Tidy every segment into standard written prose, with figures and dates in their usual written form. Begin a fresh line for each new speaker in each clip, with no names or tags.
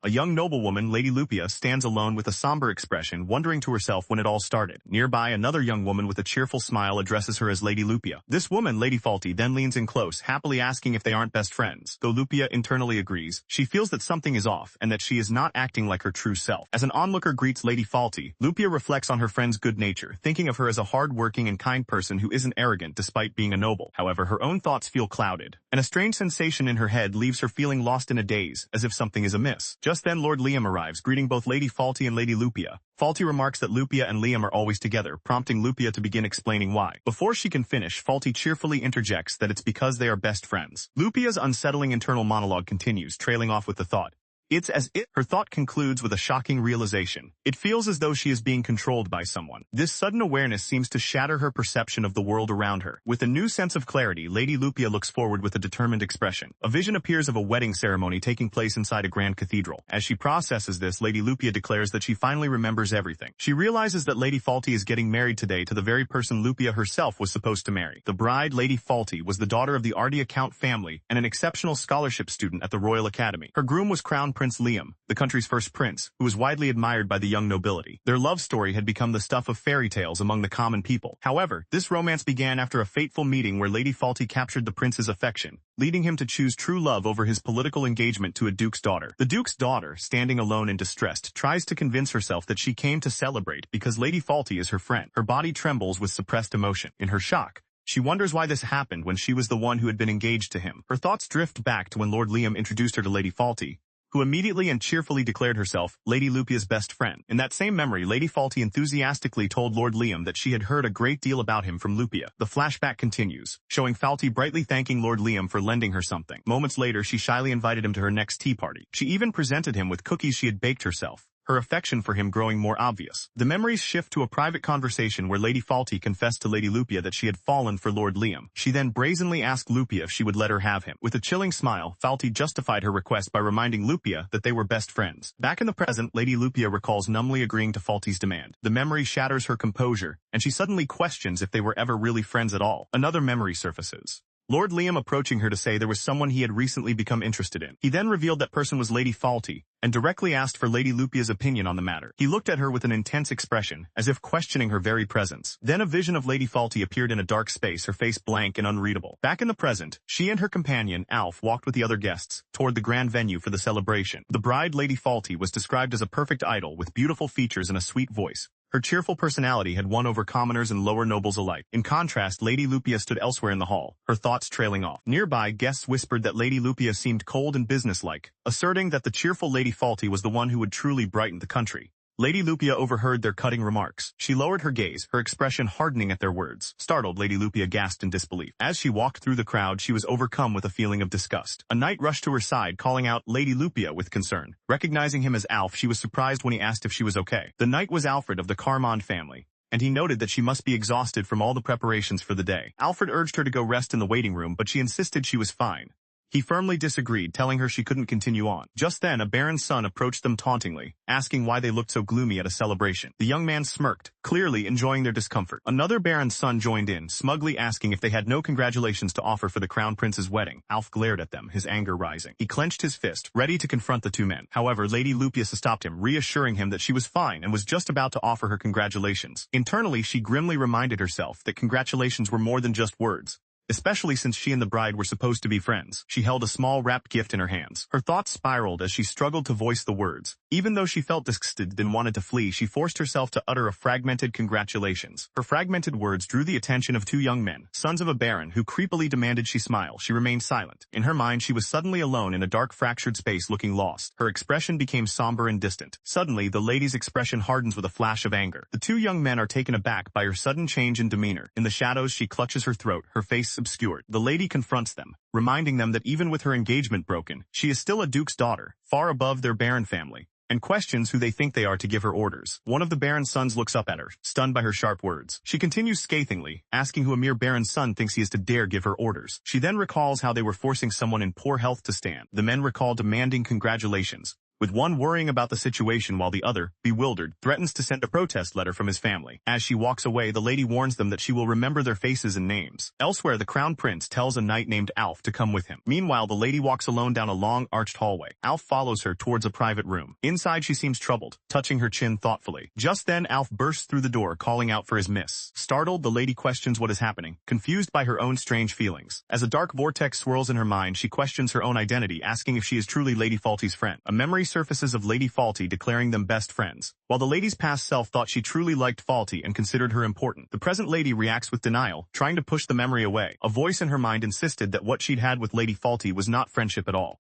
A young noblewoman, Lady Lupia, stands alone with a somber expression, wondering to herself when it all started. Nearby, another young woman with a cheerful smile addresses her as Lady Lupia. This woman, Lady Faulty, then leans in close, happily asking if they aren't best friends. Though Lupia internally agrees, she feels that something is off and that she is not acting like her true self. As an onlooker greets Lady Faulty, Lupia reflects on her friend's good nature, thinking of her as a hard-working and kind person who isn't arrogant despite being a noble. However, her own thoughts feel clouded, and a strange sensation in her head leaves her feeling lost in a daze, as if something is amiss. Just then Lord Liam arrives, greeting both Lady Faulty and Lady Lupia. Faulty remarks that Lupia and Liam are always together, prompting Lupia to begin explaining why. Before she can finish, Faulty cheerfully interjects that it's because they are best friends. Lupia's unsettling internal monologue continues, trailing off with the thought, "It's as if..." Her thought concludes with a shocking realization. It feels as though she is being controlled by someone. This sudden awareness seems to shatter her perception of the world around her. With a new sense of clarity, Lady Lupia looks forward with a determined expression. A vision appears of a wedding ceremony taking place inside a grand cathedral. As she processes this, Lady Lupia declares that she finally remembers everything. She realizes that Lady Faulty is getting married today to the very person Lupia herself was supposed to marry. The bride, Lady Faulty, was the daughter of the Ardea Count family and an exceptional scholarship student at the Royal Academy. Her groom was Crown Prince Liam, the country's first prince, who was widely admired by the young nobility. Their love story had become the stuff of fairy tales among the common people. However, this romance began after a fateful meeting where Lady Faulty captured the prince's affection, leading him to choose true love over his political engagement to a duke's daughter. The duke's daughter, standing alone and distressed, tries to convince herself that she came to celebrate because Lady Faulty is her friend. Her body trembles with suppressed emotion. In her shock, she wonders why this happened when she was the one who had been engaged to him. Her thoughts drift back to when Lord Liam introduced her to Lady Faulty, who immediately and cheerfully declared herself Lady Lupia's best friend. In that same memory, Lady Faulty enthusiastically told Lord Liam that she had heard a great deal about him from Lupia. The flashback continues, showing Faulty brightly thanking Lord Liam for lending her something. Moments later, she shyly invited him to her next tea party. She even presented him with cookies she had baked herself, her affection for him growing more obvious. The memories shift to a private conversation where Lady Faulty confessed to Lady Lupia that she had fallen for Lord Liam. She then brazenly asked Lupia if she would let her have him. With a chilling smile, Faulty justified her request by reminding Lupia that they were best friends. Back in the present, Lady Lupia recalls numbly agreeing to Faulty's demand. The memory shatters her composure, and she suddenly questions if they were ever really friends at all. Another memory surfaces, Lord Liam approaching her to say there was someone he had recently become interested in. He then revealed that person was Lady Faulty, and directly asked for Lady Lupia's opinion on the matter. He looked at her with an intense expression, as if questioning her very presence. Then a vision of Lady Faulty appeared in a dark space, her face blank and unreadable. Back in the present, she and her companion, Alf, walked with the other guests toward the grand venue for the celebration. The bride, Lady Faulty, was described as a perfect idol with beautiful features and a sweet voice. Her cheerful personality had won over commoners and lower nobles alike. In contrast, Lady Lupia stood elsewhere in the hall, her thoughts trailing off. Nearby, guests whispered that Lady Lupia seemed cold and businesslike, asserting that the cheerful Lady Faulty was the one who would truly brighten the country. Lady Lupia overheard their cutting remarks. She lowered her gaze, her expression hardening at their words. Startled, Lady Lupia gasped in disbelief. As she walked through the crowd, she was overcome with a feeling of disgust. A knight rushed to her side, calling out Lady Lupia with concern. Recognizing him as Alf, she was surprised when he asked if she was okay. The knight was Alfred of the Carmond family, and he noted that she must be exhausted from all the preparations for the day. Alfred urged her to go rest in the waiting room, but she insisted she was fine. He firmly disagreed, telling her she couldn't continue on. Just then, a baron's son approached them tauntingly, asking why they looked so gloomy at a celebration. The young man smirked, clearly enjoying their discomfort. Another baron's son joined in, smugly asking if they had no congratulations to offer for the crown prince's wedding. Alf glared at them, his anger rising. He clenched his fist, ready to confront the two men. However, Lady Lupia stopped him, reassuring him that she was fine and was just about to offer her congratulations. Internally, she grimly reminded herself that congratulations were more than just words, especially since she and the bride were supposed to be friends. She held a small wrapped gift in her hands. Her thoughts spiraled as she struggled to voice the words. Even though she felt disgusted and wanted to flee, she forced herself to utter a fragmented congratulations. Her fragmented words drew the attention of two young men, sons of a baron, who creepily demanded she smile. She remained silent. In her mind, she was suddenly alone in a dark, fractured space, looking lost. Her expression became somber and distant. Suddenly, the lady's expression hardens with a flash of anger. The two young men are taken aback by her sudden change in demeanor. In the shadows, she clutches her throat, her face obscured. The lady confronts them, reminding them that even with her engagement broken, she is still a duke's daughter, far above their baron family, and questions who they think they are to give her orders. One of the baron's sons looks up at her, stunned by her sharp words. She continues scathingly, asking who a mere baron's son thinks he is to dare give her orders. She then recalls how they were forcing someone in poor health to stand. The men recall demanding congratulations, with one worrying about the situation while the other, bewildered, threatens to send a protest letter from his family. As she walks away, the lady warns them that she will remember their faces and names. Elsewhere, the crown prince tells a knight named Alf to come with him. Meanwhile, the lady walks alone down a long, arched hallway. Alf follows her towards a private room. Inside, she seems troubled, touching her chin thoughtfully. Just then, Alf bursts through the door, calling out for his miss. Startled, the lady questions what is happening, confused by her own strange feelings. As a dark vortex swirls in her mind, she questions her own identity, asking if she is truly Lady Faulty's friend. A memory surfaces of Lady Faulty declaring them best friends. While the lady's past self thought she truly liked Faulty and considered her important, the present lady reacts with denial, trying to push the memory away. A voice in her mind insisted that what she'd had with Lady Faulty was not friendship at all.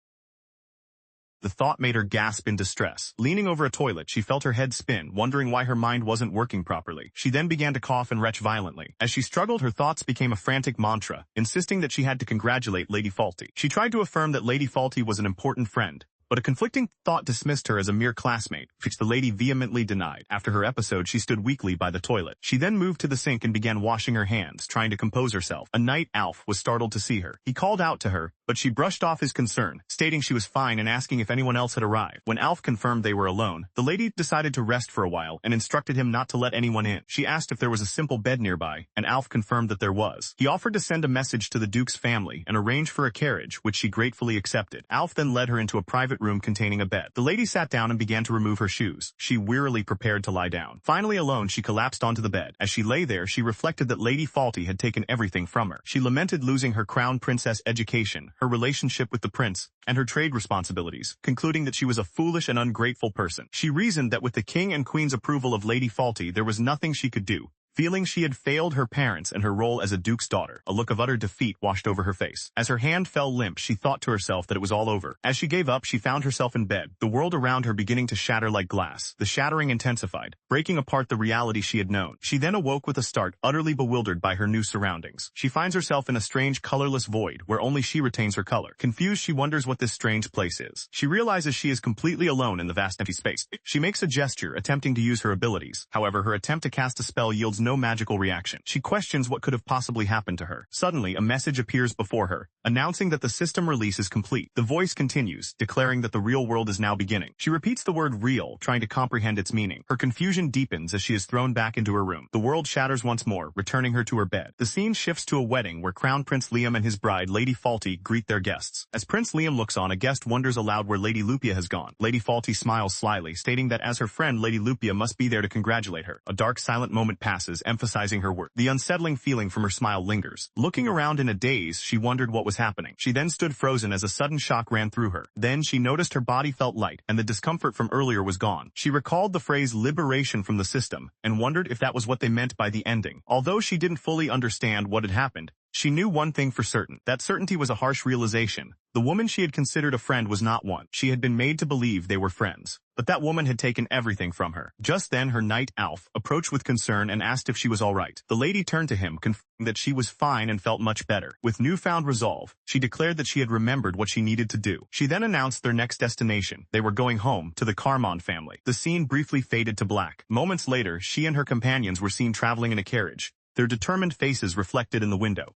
The thought made her gasp in distress. Leaning over a toilet, she felt her head spin, wondering why her mind wasn't working properly. She then began to cough and retch violently. As she struggled, her thoughts became a frantic mantra, insisting that she had to congratulate Lady Faulty. She tried to affirm that Lady Faulty was an important friend, but a conflicting thought dismissed her as a mere classmate, which the lady vehemently denied. After her episode, she stood weakly by the toilet. She then moved to the sink and began washing her hands, trying to compose herself. A knight, Alf, was startled to see her. He called out to her, but she brushed off his concern, stating she was fine and asking if anyone else had arrived. When Alf confirmed they were alone, the lady decided to rest for a while and instructed him not to let anyone in. She asked if there was a simple bed nearby, and Alf confirmed that there was. He offered to send a message to the Duke's family and arrange for a carriage, which she gratefully accepted. Alf then led her into a private room containing a bed. The lady sat down and began to remove her shoes. She wearily prepared to lie down. Finally alone, she collapsed onto the bed. As she lay there, she reflected that Lady Faulty had taken everything from her. She lamented losing her crown princess education, her relationship with the prince, and her trade responsibilities, concluding that she was a foolish and ungrateful person. She reasoned that with the king and queen's approval of Lady Faulty, there was nothing she could do, feeling she had failed her parents and her role as a duke's daughter. A look of utter defeat washed over her face. As her hand fell limp, she thought to herself that it was all over. As she gave up, she found herself in bed, the world around her beginning to shatter like glass. The shattering intensified, breaking apart the reality she had known. She then awoke with a start, utterly bewildered by her new surroundings. She finds herself in a strange, colorless void, where only she retains her color. Confused, she wonders what this strange place is. She realizes she is completely alone in the vast empty space. She makes a gesture, attempting to use her abilities. However, her attempt to cast a spell yields no magical reaction. She questions what could have possibly happened to her. Suddenly, a message appears before her, announcing that the system release is complete. The voice continues, declaring that the real world is now beginning. She repeats the word real, trying to comprehend its meaning. Her confusion deepens as she is thrown back into her room. The world shatters once more, returning her to her bed. The scene shifts to a wedding where Crown Prince Liam and his bride, Lady Faulty, greet their guests. As Prince Liam looks on, a guest wonders aloud where Lady Lupia has gone. Lady Faulty smiles slyly, stating that as her friend, Lady Lupia must be there to congratulate her. A dark, silent moment passes, emphasizing her worth. The unsettling feeling from her smile lingers. Looking around in a daze, she wondered what was happening. She then stood frozen as a sudden shock ran through her. Then she noticed her body felt light, and the discomfort from earlier was gone. She recalled the phrase liberation from the system, and wondered if that was what they meant by the ending. Although she didn't fully understand what had happened, she knew one thing for certain. That certainty was a harsh realization. The woman she had considered a friend was not one. She had been made to believe they were friends. But that woman had taken everything from her. Just then her knight, Alf, approached with concern and asked if she was all right. The lady turned to him, confirming that she was fine and felt much better. With newfound resolve, she declared that she had remembered what she needed to do. She then announced their next destination. They were going home, to the Carmon family. The scene briefly faded to black. Moments later, she and her companions were seen traveling in a carriage, their determined faces reflected in the window.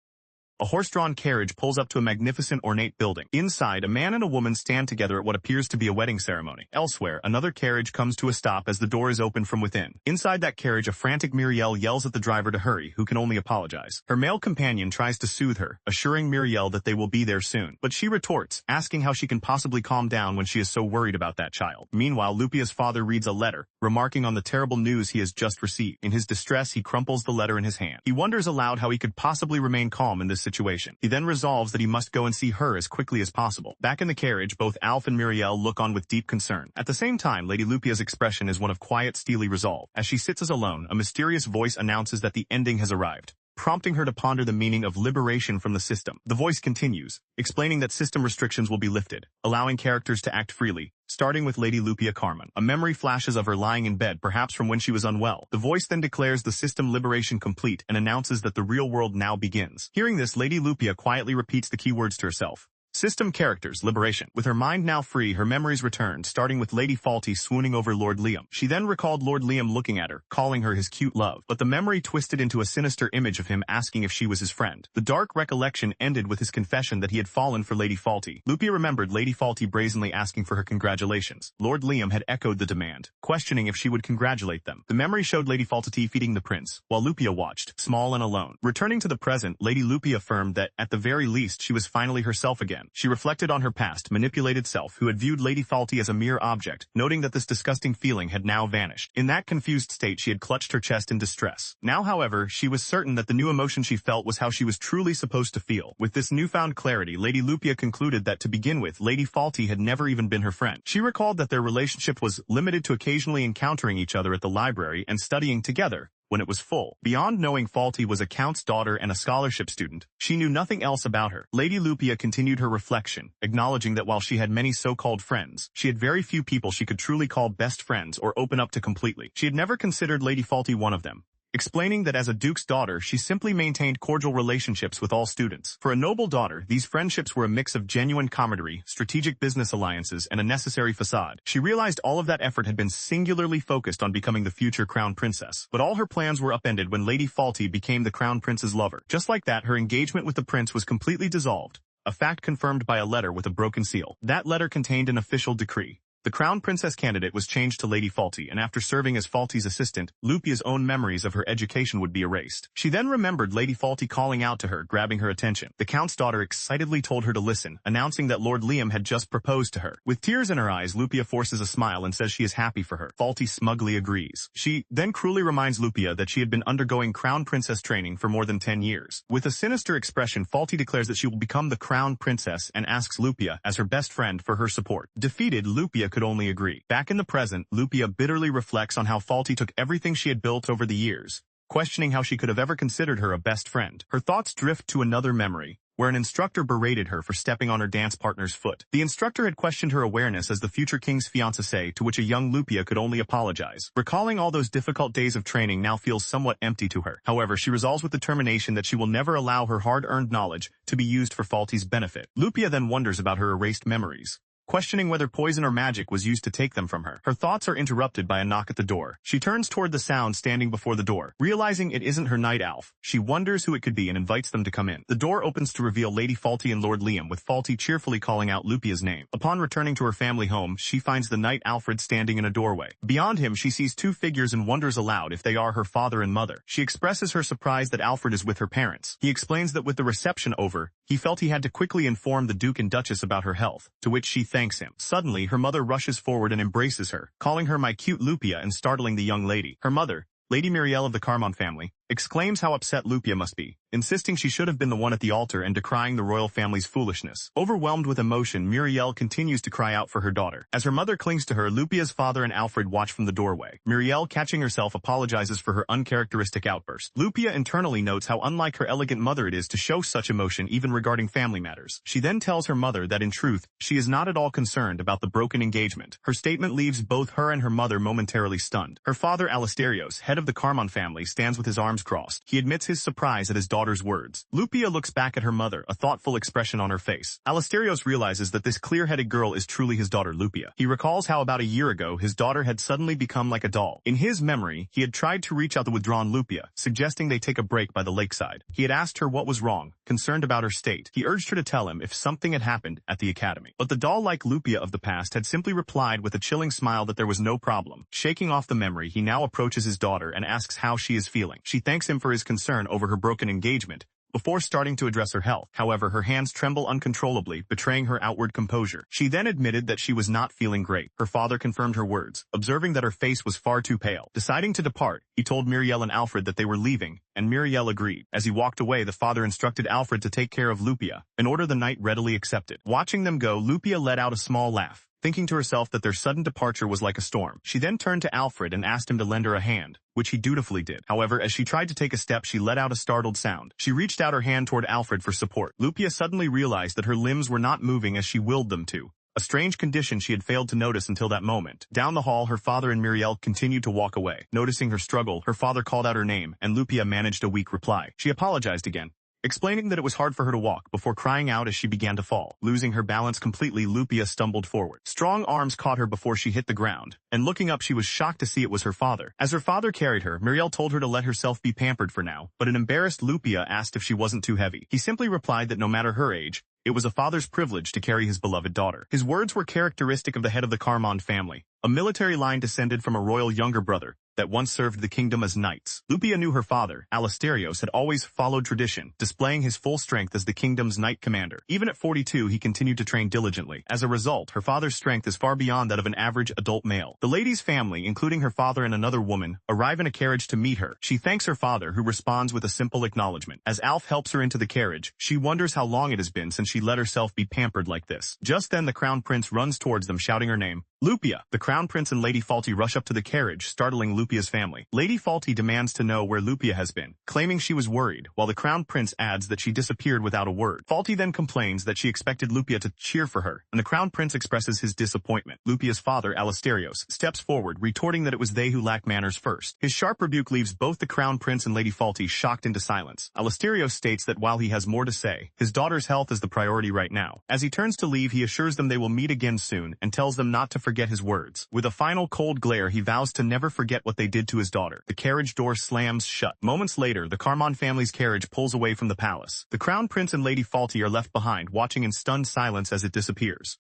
A horse-drawn carriage pulls up to a magnificent ornate building. Inside, a man and a woman stand together at what appears to be a wedding ceremony. Elsewhere, another carriage comes to a stop as the door is opened from within. Inside that carriage, a frantic Muriel yells at the driver to hurry, who can only apologize. Her male companion tries to soothe her, assuring Muriel that they will be there soon. But she retorts, asking how she can possibly calm down when she is so worried about that child. Meanwhile, Lupia's father reads a letter, remarking on the terrible news he has just received. In his distress, he crumples the letter in his hand. He wonders aloud how he could possibly remain calm in this situation. He then resolves that he must go and see her as quickly as possible. Back in the carriage, both Alf and Muriel look on with deep concern. At the same time, Lady Lupia's expression is one of quiet, steely resolve. As she sits as alone, a mysterious voice announces that the ending has arrived, prompting her to ponder the meaning of liberation from the system. The voice continues, explaining that system restrictions will be lifted, allowing characters to act freely, starting with Lady Lupia Carmon. A memory flashes of her lying in bed, perhaps from when she was unwell. The voice then declares the system liberation complete and announces that the real world now begins. Hearing this, Lady Lupia quietly repeats the key words to herself, System characters, liberation. With her mind now free, her memories returned, starting with Lady Faulty swooning over Lord Liam. She then recalled Lord Liam looking at her, calling her his cute love. But the memory twisted into a sinister image of him asking if she was his friend. The dark recollection ended with his confession that he had fallen for Lady Faulty. Lupia remembered Lady Faulty brazenly asking for her congratulations. Lord Liam had echoed the demand, questioning if she would congratulate them. The memory showed Lady Faulty feeding the prince, while Lupia watched, small and alone. Returning to the present, Lady Lupia affirmed that, at the very least, she was finally herself again. She reflected on her past, manipulated self, who had viewed Lady Faulty as a mere object, noting that this disgusting feeling had now vanished. In that confused state, she had clutched her chest in distress. Now, however, she was certain that the new emotion she felt was how she was truly supposed to feel. With this newfound clarity, Lady Lupia concluded that, to begin with, Lady Faulty had never even been her friend. She recalled that their relationship was limited to occasionally encountering each other at the library and studying together when it was full. Beyond knowing Faulty was a count's daughter and a scholarship student, she knew nothing else about her. Lady Lupia continued her reflection, acknowledging that while she had many so-called friends, she had very few people she could truly call best friends or open up to completely. She had never considered Lady Faulty one of them, explaining that as a duke's daughter, she simply maintained cordial relationships with all students. For a noble daughter, these friendships were a mix of genuine camaraderie, strategic business alliances, and a necessary facade. She realized all of that effort had been singularly focused on becoming the future crown princess. But all her plans were upended when Lady Faulty became the crown prince's lover. Just like that, her engagement with the prince was completely dissolved, a fact confirmed by a letter with a broken seal. That letter contained an official decree. The crown princess candidate was changed to Lady Faulty, and after serving as Faulty's assistant, Lupia's own memories of her education would be erased. She then remembered Lady Faulty calling out to her, grabbing her attention. The count's daughter excitedly told her to listen, announcing that Lord Liam had just proposed to her. With tears in her eyes, Lupia forces a smile and says she is happy for her. Faulty smugly agrees. She then cruelly reminds Lupia that she had been undergoing crown princess training for more than 10 years. With a sinister expression, Faulty declares that she will become the crown princess and asks Lupia, as her best friend, for her support. Defeated, Lupia could only agree. Back in the present, Lupia bitterly reflects on how Faulty took everything she had built over the years, questioning how she could have ever considered her a best friend. Her thoughts drift to another memory, where an instructor berated her for stepping on her dance partner's foot. The instructor had questioned her awareness as the future king's fiancée, to which a young Lupia could only apologize. Recalling all those difficult days of training now feels somewhat empty to her. However, she resolves with determination that she will never allow her hard-earned knowledge to be used for Faulty's benefit. Lupia then wonders about her erased memories, questioning whether poison or magic was used to take them from her. Her thoughts are interrupted by a knock at the door. She turns toward the sound standing before the door. Realizing it isn't her night elf, she wonders who it could be and invites them to come in. The door opens to reveal Lady Faulty and Lord Liam, with Faulty cheerfully calling out Lupia's name. Upon returning to her family home, she finds the knight Alfred standing in a doorway. Beyond him, she sees two figures and wonders aloud if they are her father and mother. She expresses her surprise that Alfred is with her parents. He explains that with the reception over, he felt he had to quickly inform the Duke and Duchess about her health, to which she thanks him. Suddenly, her mother rushes forward and embraces her, calling her my cute Lupia and startling the young lady. Her mother, Lady Muriel of the Carmon family, exclaims how upset Lupia must be, insisting she should have been the one at the altar and decrying the royal family's foolishness. Overwhelmed with emotion, Muriel continues to cry out for her daughter. As her mother clings to her, Lupia's father and Alfred watch from the doorway. Muriel, catching herself, apologizes for her uncharacteristic outburst. Lupia internally notes how unlike her elegant mother it is to show such emotion even regarding family matters. She then tells her mother that in truth, she is not at all concerned about the broken engagement. Her statement leaves both her and her mother momentarily stunned. Her father, Alasterios, head of the Carmon family, stands with his arms crossed. He admits his surprise at his daughter's words. Lupia looks back at her mother, a thoughtful expression on her face. Alasterios realizes that this clear-headed girl is truly his daughter Lupia. He recalls how about a year ago his daughter had suddenly become like a doll. In his memory, he had tried to reach out the withdrawn Lupia, suggesting they take a break by the lakeside. He had asked her what was wrong, concerned about her state. He urged her to tell him if something had happened at the academy. But the doll-like Lupia of the past had simply replied with a chilling smile that there was no problem. Shaking off the memory, he now approaches his daughter and asks how she is feeling. She thanks him for his concern over her broken engagement, before starting to address her health. However, her hands tremble uncontrollably, betraying her outward composure. She then admitted that she was not feeling great. Her father confirmed her words, observing that her face was far too pale. Deciding to depart, he told Muriel and Alfred that they were leaving, and Muriel agreed. As he walked away, the father instructed Alfred to take care of Lupia, an order the knight readily accepted. Watching them go, Lupia let out a small laugh, thinking to herself that their sudden departure was like a storm. She then turned to Alfred and asked him to lend her a hand, which he dutifully did. However, as she tried to take a step, she let out a startled sound. She reached out her hand toward Alfred for support. Lupia suddenly realized that her limbs were not moving as she willed them to, a strange condition she had failed to notice until that moment. Down the hall, her father and Muriel continued to walk away. Noticing her struggle, her father called out her name, and Lupia managed a weak reply. She apologized again, explaining that it was hard for her to walk before crying out as she began to fall. Losing her balance completely, Lupia stumbled forward. Strong arms caught her before she hit the ground, and looking up she was shocked to see it was her father. As her father carried her, Muriel told her to let herself be pampered for now, but an embarrassed Lupia asked if she wasn't too heavy. He simply replied that no matter her age, it was a father's privilege to carry his beloved daughter. His words were characteristic of the head of the Carmond family, a military line descended from a royal younger brother that once served the kingdom as knights. Lupia knew her father, Alasterios, had always followed tradition, displaying his full strength as the kingdom's knight commander. Even at 42, he continued to train diligently. As a result, her father's strength is far beyond that of an average adult male. The lady's family, including her father and another woman, arrive in a carriage to meet her. She thanks her father, who responds with a simple acknowledgement. As Alf helps her into the carriage, she wonders how long it has been since she let herself be pampered like this. Just then the crown prince runs towards them, shouting her name, Lupia. The crown prince and Lady Faulty rush up to the carriage, startling Lupia's family. Lady Faulty demands to know where Lupia has been, claiming she was worried, while the crown prince adds that she disappeared without a word. Faulty then complains that she expected Lupia to cheer for her, and the crown prince expresses his disappointment. Lupia's father, Alasterios, steps forward, retorting that it was they who lacked manners first. His sharp rebuke leaves both the crown prince and Lady Faulty shocked into silence. Alasterios states that while he has more to say, his daughter's health is the priority right now. As he turns to leave, he assures them they will meet again soon, and tells them not to forget his words. With a final cold glare, he vows to never forget what they did to his daughter. The carriage door slams shut. Moments later, the Carmond family's carriage pulls away from the palace. The crown prince and Lady Faulty are left behind, watching in stunned silence as it disappears.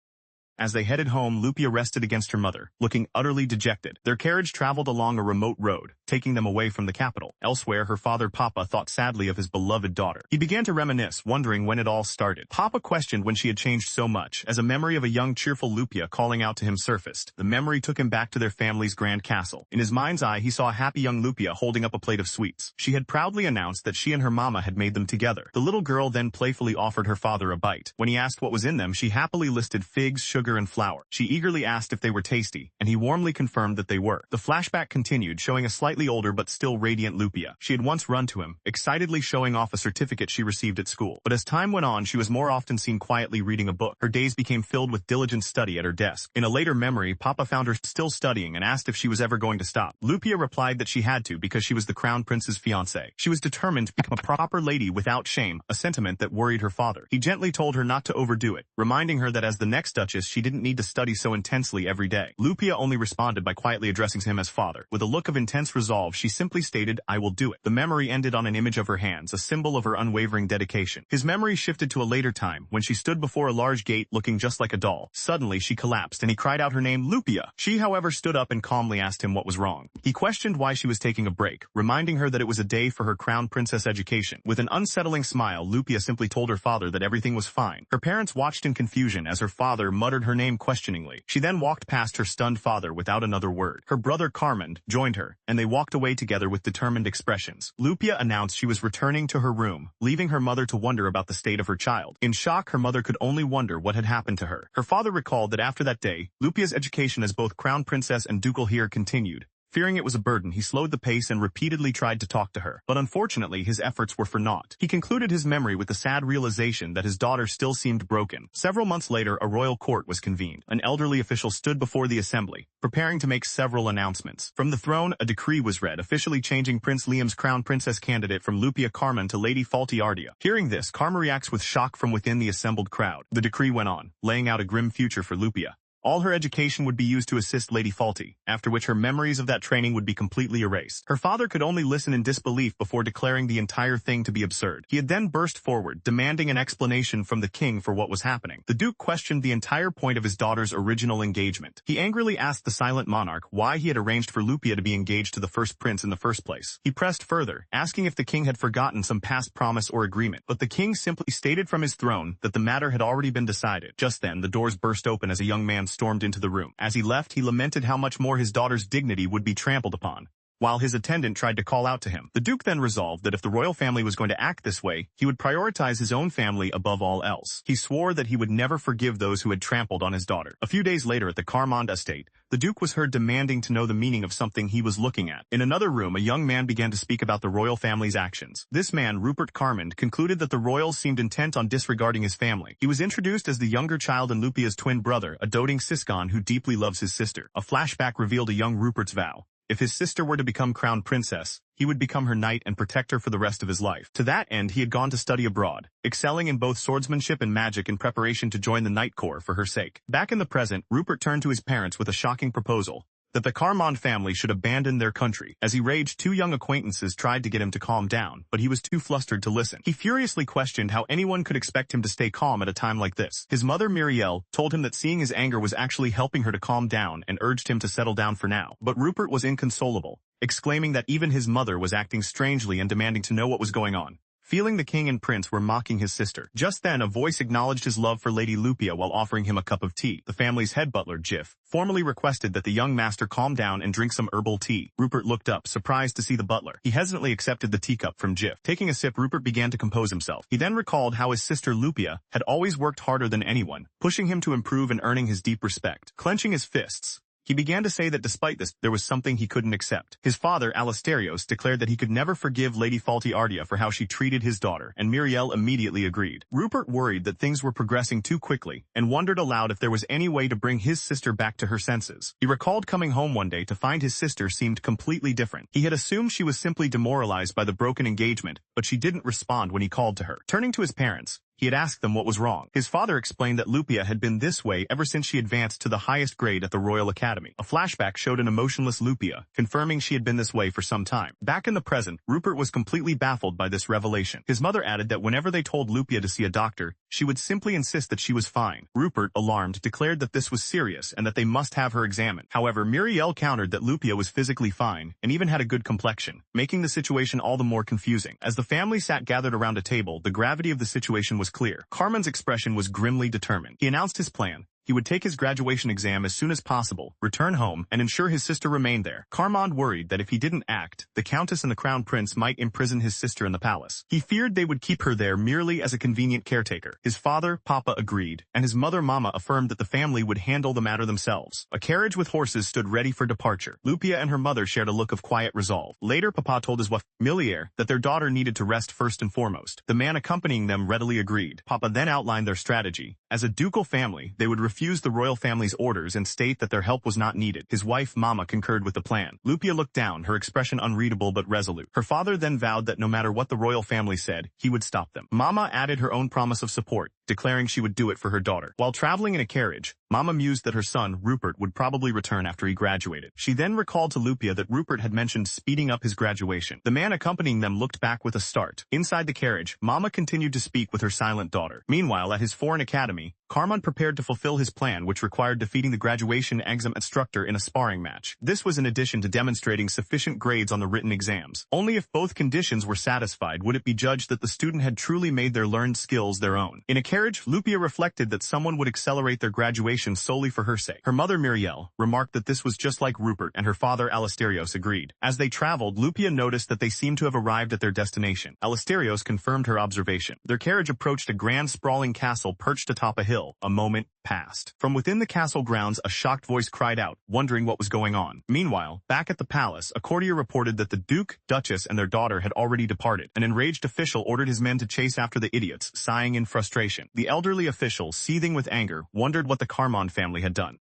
As they headed home, Lupia rested against her mother, looking utterly dejected. Their carriage traveled along a remote road, taking them away from the capital. Elsewhere, her father Papa thought sadly of his beloved daughter. He began to reminisce, wondering when it all started. Papa questioned when she had changed so much, as a memory of a young cheerful Lupia calling out to him surfaced. The memory took him back to their family's grand castle. In his mind's eye, he saw a happy young Lupia holding up a plate of sweets. She had proudly announced that she and her mama had made them together. The little girl then playfully offered her father a bite. When he asked what was in them, she happily listed figs, sugar, and flour. She eagerly asked if they were tasty, and he warmly confirmed that they were. The flashback continued, showing a slightly older but still radiant Lupia. She had once run to him, excitedly showing off a certificate she received at school. But as time went on, she was more often seen quietly reading a book. Her days became filled with diligent study at her desk. In a later memory, Papa found her still studying and asked if she was ever going to stop. Lupia replied that she had to because she was the crown prince's fiancée. She was determined to become a proper lady without shame, a sentiment that worried her father. He gently told her not to overdo it, reminding her that as the next duchess she didn't need to study so intensely every day. Lupia only responded by quietly addressing him as father. With a look of intense resolve, she simply stated, "I will do it." The memory ended on an image of her hands, a symbol of her unwavering dedication. His memory shifted to a later time, when she stood before a large gate looking just like a doll. Suddenly, she collapsed and he cried out her name, Lupia. She, however, stood up and calmly asked him what was wrong. He questioned why she was taking a break, reminding her that it was a day for her crown princess education. With an unsettling smile, Lupia simply told her father that everything was fine. Her parents watched in confusion as her father muttered her name questioningly. She then walked past her stunned father without another word. Her brother Carmond joined her, and they walked away together with determined expressions. Lupia announced she was returning to her room, leaving her mother to wonder about the state of her child. In shock, her mother could only wonder what had happened to her. Her father recalled that after that day, Lupia's education as both crown princess and ducal heir continued. Fearing it was a burden, he slowed the pace and repeatedly tried to talk to her. But unfortunately, his efforts were for naught. He concluded his memory with the sad realization that his daughter still seemed broken. Several months later, a royal court was convened. An elderly official stood before the assembly, preparing to make several announcements. From the throne, a decree was read, officially changing Prince Liam's crown princess candidate from Lupia Carmen to Lady Faulty Ardea. Hearing this, Karma reacts with shock from within the assembled crowd. The decree went on, laying out a grim future for Lupia. All her education would be used to assist Lady Faulty, after which her memories of that training would be completely erased. Her father could only listen in disbelief before declaring the entire thing to be absurd. He had then burst forward, demanding an explanation from the king for what was happening. The Duke questioned the entire point of his daughter's original engagement. He angrily asked the silent monarch why he had arranged for Lupia to be engaged to the first prince in the first place. He pressed further, asking if the king had forgotten some past promise or agreement, but the king simply stated from his throne that the matter had already been decided. Just then, the doors burst open as a young man stormed into the room. As he left, he lamented how much more his daughter's dignity would be trampled upon. While his attendant tried to call out to him, the Duke then resolved that if the royal family was going to act this way, he would prioritize his own family above all else. He swore that he would never forgive those who had trampled on his daughter. A few days later at the Carmond estate, the Duke was heard demanding to know the meaning of something he was looking at. In another room, a young man began to speak about the royal family's actions. This man, Rupert Carmond, concluded that the royals seemed intent on disregarding his family. He was introduced as the younger child and Lupia's twin brother, a doting Siscon who deeply loves his sister. A flashback revealed a young Rupert's vow. If his sister were to become crown princess, he would become her knight and protect her for the rest of his life. To that end, he had gone to study abroad, excelling in both swordsmanship and magic in preparation to join the Knight Corps for her sake. Back in the present, Rupert turned to his parents with a shocking proposal that the Carmond family should abandon their country. As he raged, two young acquaintances tried to get him to calm down, but he was too flustered to listen. He furiously questioned how anyone could expect him to stay calm at a time like this. His mother, Muriel, told him that seeing his anger was actually helping her to calm down and urged him to settle down for now. But Rupert was inconsolable, exclaiming that even his mother was acting strangely and demanding to know what was going on. Feeling the king and prince were mocking his sister. Just then, a voice acknowledged his love for Lady Lupia while offering him a cup of tea. The family's head butler, Jif, formally requested that the young master calm down and drink some herbal tea. Rupert looked up, surprised to see the butler. He hesitantly accepted the teacup from Jif. Taking a sip, Rupert began to compose himself. He then recalled how his sister Lupia had always worked harder than anyone, pushing him to improve and earning his deep respect. Clenching his fists, he began to say that despite this, there was something he couldn't accept. His father, Alasterios, declared that he could never forgive Lady Faltiardia for how she treated his daughter, and Muriel immediately agreed. Rupert worried that things were progressing too quickly, and wondered aloud if there was any way to bring his sister back to her senses. He recalled coming home one day to find his sister seemed completely different. He had assumed she was simply demoralized by the broken engagement, but she didn't respond when he called to her. Turning to his parents, he had asked them what was wrong. His father explained that Lupia had been this way ever since she advanced to the highest grade at the Royal Academy. A flashback showed an emotionless Lupia, confirming she had been this way for some time. Back in the present, Rupert was completely baffled by this revelation. His mother added that whenever they told Lupia to see a doctor, she would simply insist that she was fine. Rupert, alarmed, declared that this was serious and that they must have her examined. However, Muriel countered that Lupia was physically fine and even had a good complexion, making the situation all the more confusing. As the family sat gathered around a table, the gravity of the situation was clear. Carmen's expression was grimly determined. He announced his plan. He would take his graduation exam as soon as possible, return home, and ensure his sister remained there. Carmond worried that if he didn't act, the Countess and the Crown Prince might imprison his sister in the palace. He feared they would keep her there merely as a convenient caretaker. His father, Papa, agreed, and his mother, Mama, affirmed that the family would handle the matter themselves. A carriage with horses stood ready for departure. Lupia and her mother shared a look of quiet resolve. Later, Papa told his wife, Milier, that their daughter needed to rest first and foremost. The man accompanying them readily agreed. Papa then outlined their strategy. As a ducal family, they would refuse the royal family's orders and state that their help was not needed. His wife, Mama, concurred with the plan. Lupia looked down, her expression unreadable but resolute. Her father then vowed that no matter what the royal family said, he would stop them. Mama added her own promise of support, declaring she would do it for her daughter. While traveling in a carriage, Mama mused that her son, Rupert, would probably return after he graduated. She then recalled to Lupia that Rupert had mentioned speeding up his graduation. The man accompanying them looked back with a start. Inside the carriage, Mama continued to speak with her silent daughter. Meanwhile, at his foreign academy, Carmond prepared to fulfill his plan, which required defeating the graduation exam instructor in a sparring match. This was in addition to demonstrating sufficient grades on the written exams. Only if both conditions were satisfied would it be judged that the student had truly made their learned skills their own. In a carriage, Lupia reflected that someone would accelerate their graduation solely for her sake. Her mother, Muriel, remarked that this was just like Rupert, and her father, Alasterios, agreed. As they traveled, Lupia noticed that they seemed to have arrived at their destination. Alasterios confirmed her observation. Their carriage approached a grand sprawling castle perched atop a hill. A moment passed. From within the castle grounds, a shocked voice cried out, wondering what was going on. Meanwhile, back at the palace, a courtier reported that the Duke, Duchess, and their daughter had already departed. An enraged official ordered his men to chase after the idiots, sighing in frustration. The elderly official, seething with anger, wondered what the Carmond family had done.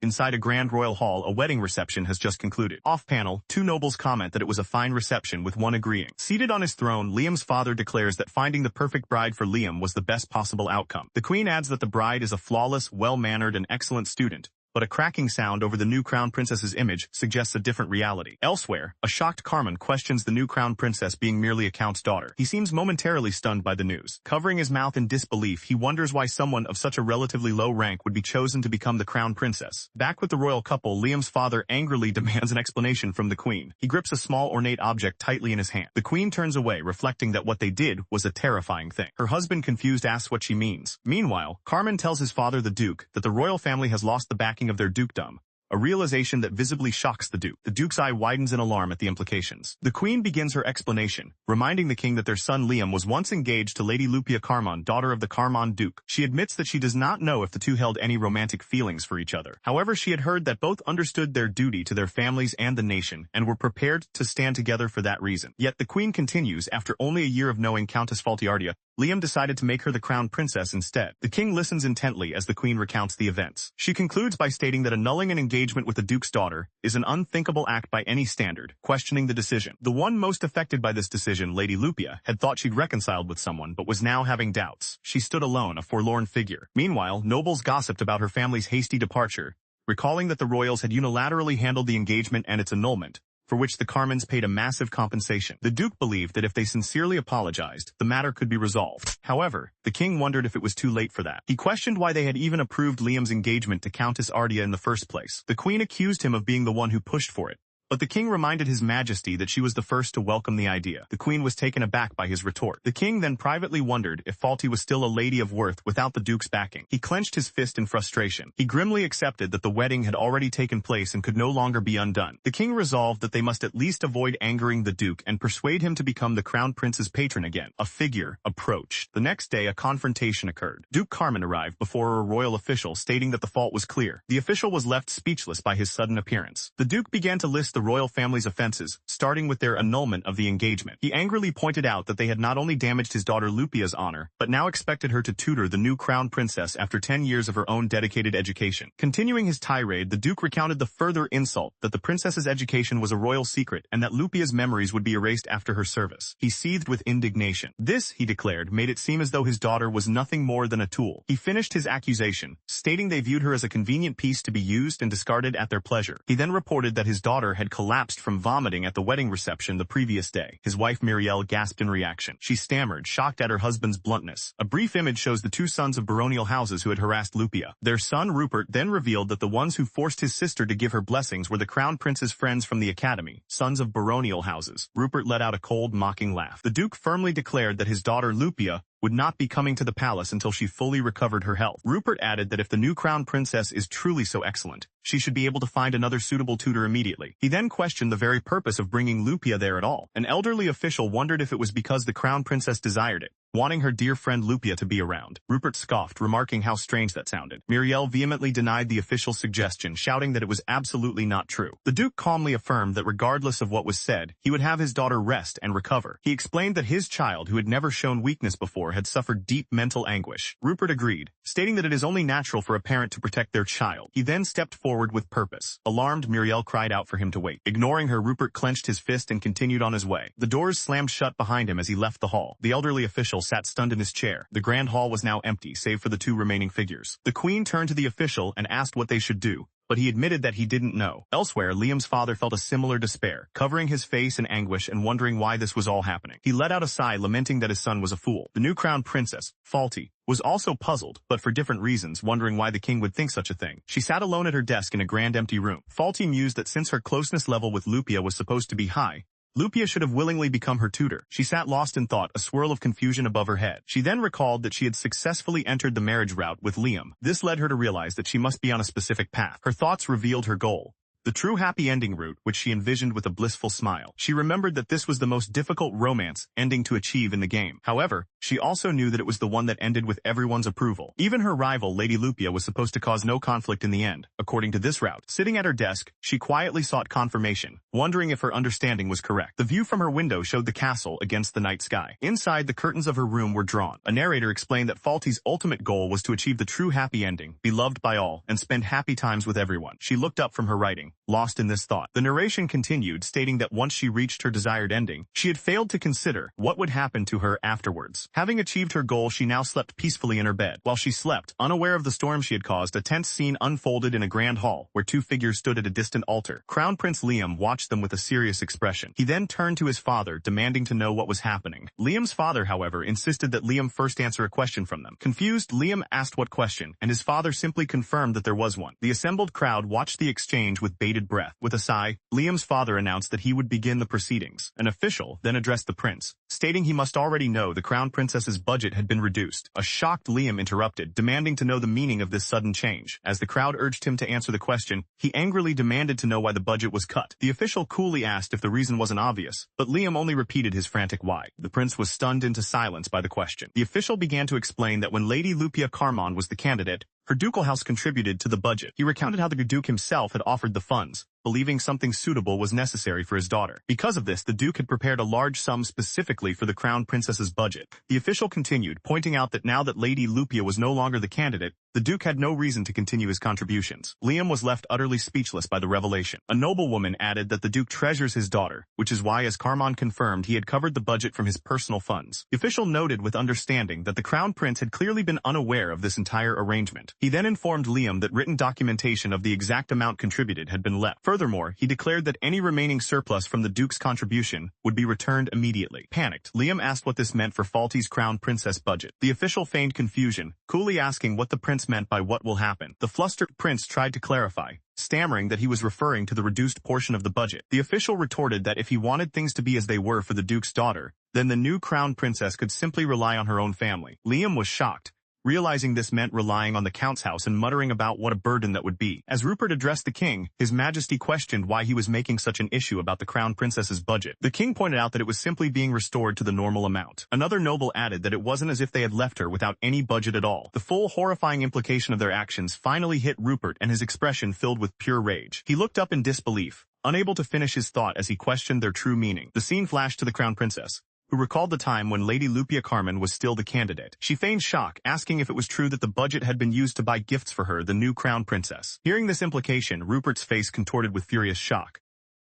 Inside a grand royal hall, a wedding reception has just concluded. Off-panel, two nobles comment that it was a fine reception, with one agreeing. Seated on his throne, Liam's father declares that finding the perfect bride for Liam was the best possible outcome. The queen adds that the bride is a flawless, well-mannered, and excellent student, but a cracking sound over the new crown princess's image suggests a different reality. Elsewhere, a shocked Carmen questions the new crown princess being merely a count's daughter. He seems momentarily stunned by the news. Covering his mouth in disbelief, he wonders why someone of such a relatively low rank would be chosen to become the crown princess. Back with the royal couple, Liam's father angrily demands an explanation from the queen. He grips a small ornate object tightly in his hand. The queen turns away, reflecting that what they did was a terrifying thing. Her husband, confused, asks what she means. Meanwhile, Carmen tells his father, the Duke, that the royal family has lost the backing of their dukedom, a realization that visibly shocks the Duke. The Duke's eye widens in alarm at the implications. The Queen begins her explanation, reminding the King that their son Liam was once engaged to Lady Lupia Carmond, daughter of the Carmond Duke. She admits that she does not know if the two held any romantic feelings for each other. However, she had heard that both understood their duty to their families and the nation, and were prepared to stand together for that reason. Yet the Queen continues, after only a year of knowing Countess Faltiardia, Liam decided to make her the crown princess instead. The king listens intently as the queen recounts the events. She concludes by stating that annulling an engagement with the duke's daughter is an unthinkable act by any standard, questioning the decision. The one most affected by this decision, Lady Lupia, had thought she'd reconciled with someone but was now having doubts. She stood alone, a forlorn figure. Meanwhile, nobles gossiped about her family's hasty departure, recalling that the royals had unilaterally handled the engagement and its annulment, for which the Carmans paid a massive compensation. The Duke believed that if they sincerely apologized, the matter could be resolved. However, the king wondered if it was too late for that. He questioned why they had even approved Liam's engagement to Countess Ardea in the first place. The queen accused him of being the one who pushed for it, but the king reminded his majesty that she was the first to welcome the idea. The queen was taken aback by his retort. The king then privately wondered if Falti was still a lady of worth without the duke's backing. He clenched his fist in frustration. He grimly accepted that the wedding had already taken place and could no longer be undone. The king resolved that they must at least avoid angering the duke and persuade him to become the crown prince's patron again. A figure approached. The next day, a confrontation occurred. Duke Carman arrived before a royal official stating that the fault was clear. The official was left speechless by his sudden appearance. The duke began to list the royal family's offenses, starting with their annulment of the engagement. He angrily pointed out that they had not only damaged his daughter Lupia's honor, but now expected her to tutor the new crown princess after 10 years of her own dedicated education. Continuing his tirade, the duke recounted the further insult that the princess's education was a royal secret and that Lupia's memories would be erased after her service. He seethed with indignation. This, he declared, made it seem as though his daughter was nothing more than a tool. He finished his accusation, stating they viewed her as a convenient piece to be used and discarded at their pleasure. He then reported that his daughter had collapsed from vomiting at the wedding reception the previous day. His wife Muriel gasped in reaction. She stammered, shocked at her husband's bluntness. A brief image shows the two sons of baronial houses who had harassed Lupia. Their son Rupert then revealed that the ones who forced his sister to give her blessings were the crown prince's friends from the academy, sons of baronial houses. Rupert let out a cold, mocking laugh. The duke firmly declared that his daughter Lupia would not be coming to the palace until she fully recovered her health. Rupert added that if the new crown princess is truly so excellent, she should be able to find another suitable tutor immediately. He then questioned the very purpose of bringing Lupia there at all. An elderly official wondered if it was because the crown princess desired it, wanting her dear friend Lupia to be around. Rupert scoffed, remarking how strange that sounded. Muriel vehemently denied the official's suggestion, shouting that it was absolutely not true. The duke calmly affirmed that regardless of what was said, he would have his daughter rest and recover. He explained that his child, who had never shown weakness before, had suffered deep mental anguish. Rupert agreed, stating that it is only natural for a parent to protect their child. He then stepped forward with purpose. Alarmed, Muriel cried out for him to wait. Ignoring her, Rupert clenched his fist and continued on his way. The doors slammed shut behind him as he left the hall. The elderly official sat stunned in his chair. The grand hall was now empty, save for the two remaining figures. The queen turned to the official and asked what they should do, but he admitted that he didn't know. Elsewhere, Liam's father felt a similar despair, covering his face in anguish and wondering why this was all happening. He let out a sigh, lamenting that his son was a fool. The new crown princess, Falti, was also puzzled, but for different reasons, wondering why the king would think such a thing. She sat alone at her desk in a grand empty room. Falti mused that since her closeness level with Lupia was supposed to be high, Lupia should have willingly become her tutor. She sat lost in thought, a swirl of confusion above her head. She then recalled that she had successfully entered the marriage route with Liam. This led her to realize that she must be on a specific path. Her thoughts revealed her goal, the true happy ending route, which she envisioned with a blissful smile. She remembered that this was the most difficult romance ending to achieve in the game. However, she also knew that it was the one that ended with everyone's approval. Even her rival, Lady Lupia, was supposed to cause no conflict in the end, according to this route. Sitting at her desk, she quietly sought confirmation, wondering if her understanding was correct. The view from her window showed the castle against the night sky. Inside, the curtains of her room were drawn. A narrator explained that Falti's ultimate goal was to achieve the true happy ending, be loved by all, and spend happy times with everyone. She looked up from her writing, lost in this thought. The narration continued, stating that once she reached her desired ending, she had failed to consider what would happen to her afterwards. Having achieved her goal, she now slept peacefully in her bed. While she slept, unaware of the storm she had caused, a tense scene unfolded in a grand hall, where two figures stood at a distant altar. Crown Prince Liam watched them with a serious expression. He then turned to his father, demanding to know what was happening. Liam's father, however, insisted that Liam first answer a question from them. Confused, Liam asked what question, and his father simply confirmed that there was one. The assembled crowd watched the exchange with bated breath. With a sigh, Liam's father announced that he would begin the proceedings. An official then addressed the prince, stating he must already know the crown princess's budget had been reduced. A shocked Liam interrupted, demanding to know the meaning of this sudden change. As the crowd urged him to answer the question, he angrily demanded to know why the budget was cut. The official coolly asked if the reason wasn't obvious, but Liam only repeated his frantic why. The prince was stunned into silence by the question. The official began to explain that when Lady Lupia Carmon was the candidate, her ducal house contributed to the budget. He recounted how the duke himself had offered the funds, believing something suitable was necessary for his daughter. Because of this, the Duke had prepared a large sum specifically for the Crown Princess's budget. The official continued, pointing out that now that Lady Lupia was no longer the candidate, the Duke had no reason to continue his contributions. Liam was left utterly speechless by the revelation. A noblewoman added that the Duke treasures his daughter, which is why, as Carmon confirmed, he had covered the budget from his personal funds. The official noted with understanding that the Crown Prince had clearly been unaware of this entire arrangement. He then informed Liam that written documentation of the exact amount contributed had been left. Furthermore, he declared that any remaining surplus from the Duke's contribution would be returned immediately. Panicked, Liam asked what this meant for Falty's Crown Princess budget. The official feigned confusion, coolly asking what the prince meant by what will happen. The flustered prince tried to clarify, stammering that he was referring to the reduced portion of the budget. The official retorted that if he wanted things to be as they were for the Duke's daughter, then the new Crown Princess could simply rely on her own family. Liam was shocked, realizing this meant relying on the Count's house and muttering about what a burden that would be. As Rupert addressed the king, His Majesty questioned why he was making such an issue about the Crown Princess's budget. The king pointed out that it was simply being restored to the normal amount. Another noble added that it wasn't as if they had left her without any budget at all. The full horrifying implication of their actions finally hit Rupert, and his expression filled with pure rage. He looked up in disbelief, unable to finish his thought as he questioned their true meaning. The scene flashed to the Crown Princess, who recalled the time when Lady Lupia Carmen was still the candidate. She feigned shock, asking if it was true that the budget had been used to buy gifts for her, the new Crown Princess. Hearing this implication, Rupert's face contorted with furious shock.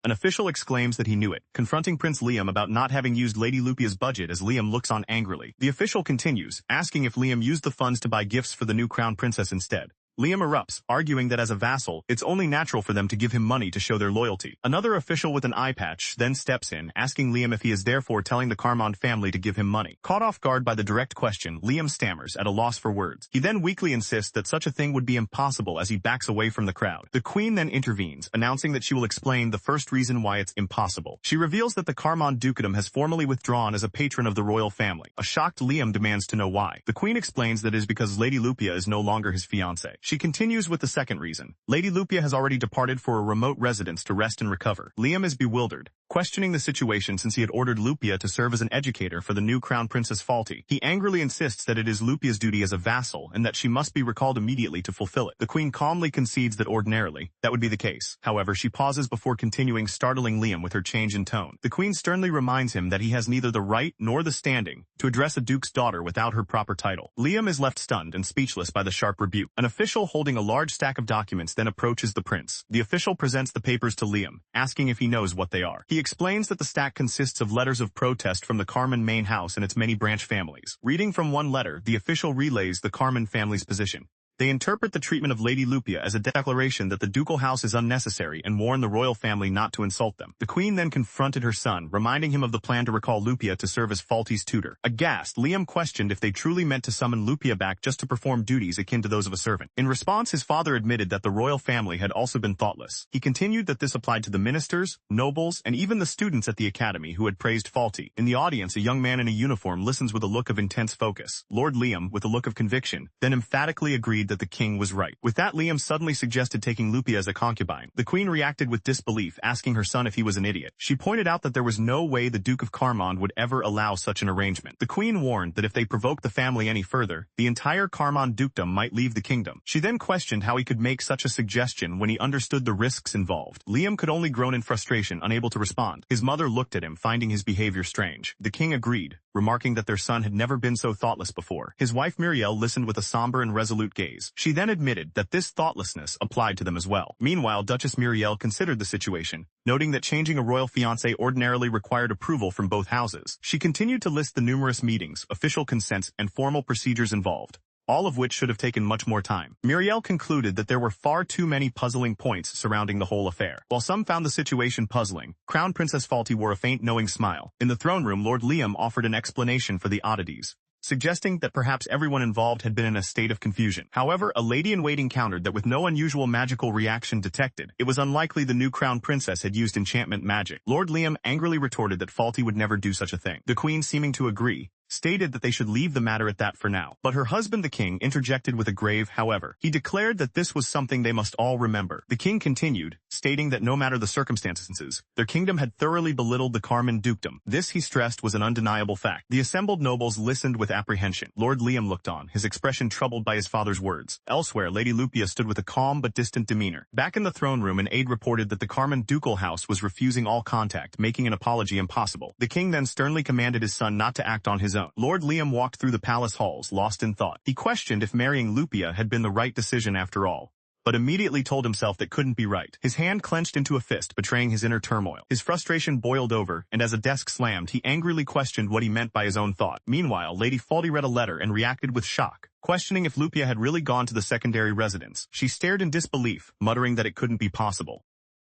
An official exclaims that he knew it, confronting Prince Liam about not having used Lady Lupia's budget as Liam looks on angrily. The official continues, asking if Liam used the funds to buy gifts for the new Crown Princess instead. Liam erupts, arguing that as a vassal, it's only natural for them to give him money to show their loyalty. Another official with an eye patch then steps in, asking Liam if he is therefore telling the Carmon family to give him money. Caught off guard by the direct question, Liam stammers, at a loss for words. He then weakly insists that such a thing would be impossible as he backs away from the crowd. The Queen then intervenes, announcing that she will explain the first reason why it's impossible. She reveals that the Carmon Dukedom has formally withdrawn as a patron of the royal family. A shocked Liam demands to know why. The Queen explains that it is because Lady Lupia is no longer his fiancée. She continues with the second reason. Lady Lupia has already departed for a remote residence to rest and recover. Liam is bewildered, questioning the situation since he had ordered Lupia to serve as an educator for the new Crown Princess Falty. He angrily insists that it is Lupia's duty as a vassal and that she must be recalled immediately to fulfill it. The Queen calmly concedes that ordinarily, that would be the case. However, she pauses before continuing, startling Liam with her change in tone. The Queen sternly reminds him that he has neither the right nor the standing to address a duke's daughter without her proper title. Liam is left stunned and speechless by the sharp rebuke. An official holding a large stack of documents then approaches the prince. The official presents the papers to Liam, asking if he knows what they are. He explains that the stack consists of letters of protest from the Carmen main house and its many branch families. Reading from one letter, the official relays the Carmen family's position. They interpret the treatment of Lady Lupia as a declaration that the ducal house is unnecessary and warn the royal family not to insult them. The Queen then confronted her son, reminding him of the plan to recall Lupia to serve as Falty's tutor. Aghast, Liam questioned if they truly meant to summon Lupia back just to perform duties akin to those of a servant. In response, his father admitted that the royal family had also been thoughtless. He continued that this applied to the ministers, nobles, and even the students at the academy who had praised Falty. In the audience, a young man in a uniform listens with a look of intense focus. Lord Liam, with a look of conviction, then emphatically agreed that the king was right. With that, Liam suddenly suggested taking Lupia as a concubine. The Queen reacted with disbelief, asking her son if he was an idiot. She pointed out that there was no way the Duke of Carmon would ever allow such an arrangement. The Queen warned that if they provoked the family any further, the entire Carmon dukedom might leave the kingdom. She then questioned how he could make such a suggestion when he understood the risks involved. Liam could only groan in frustration, unable to respond. His mother looked at him, finding his behavior strange. The king agreed, remarking that their son had never been so thoughtless before. His wife Muriel listened with a somber and resolute gaze. She then admitted that this thoughtlessness applied to them as well. Meanwhile, Duchess Muriel considered the situation, noting that changing a royal fiancé ordinarily required approval from both houses. She continued to list the numerous meetings, official consents, and formal procedures involved, all of which should have taken much more time. Muriel concluded that there were far too many puzzling points surrounding the whole affair. While some found the situation puzzling, Crown Princess Falty wore a faint knowing smile. In the throne room, Lord Liam offered an explanation for the oddities, suggesting that perhaps everyone involved had been in a state of confusion. However, a lady-in-waiting countered that with no unusual magical reaction detected, it was unlikely the new Crown Princess had used enchantment magic. Lord Liam angrily retorted that Falty would never do such a thing. The Queen, seeming to agree, stated that they should leave the matter at that for now. But her husband the king interjected with a grave however. He declared that this was something they must all remember. The king continued, stating that no matter the circumstances, their kingdom had thoroughly belittled the Carmen dukedom. This, he stressed, was an undeniable fact. The assembled nobles listened with apprehension. Lord Liam looked on, his expression troubled by his father's words. Elsewhere, Lady Lupia stood with a calm but distant demeanor. Back in the throne room, an aide reported that the Carmen ducal house was refusing all contact, making an apology impossible. The king then sternly commanded his son not to act on his own. Lord Liam walked through the palace halls, lost in thought. He questioned if marrying Lupia had been the right decision after all, but immediately told himself that couldn't be right. His hand clenched into a fist, betraying his inner turmoil. His frustration boiled over, and as a desk slammed, he angrily questioned what he meant by his own thought. Meanwhile, Lady Faulty read a letter and reacted with shock, questioning if Lupia had really gone to the secondary residence. She stared in disbelief, muttering that it couldn't be possible.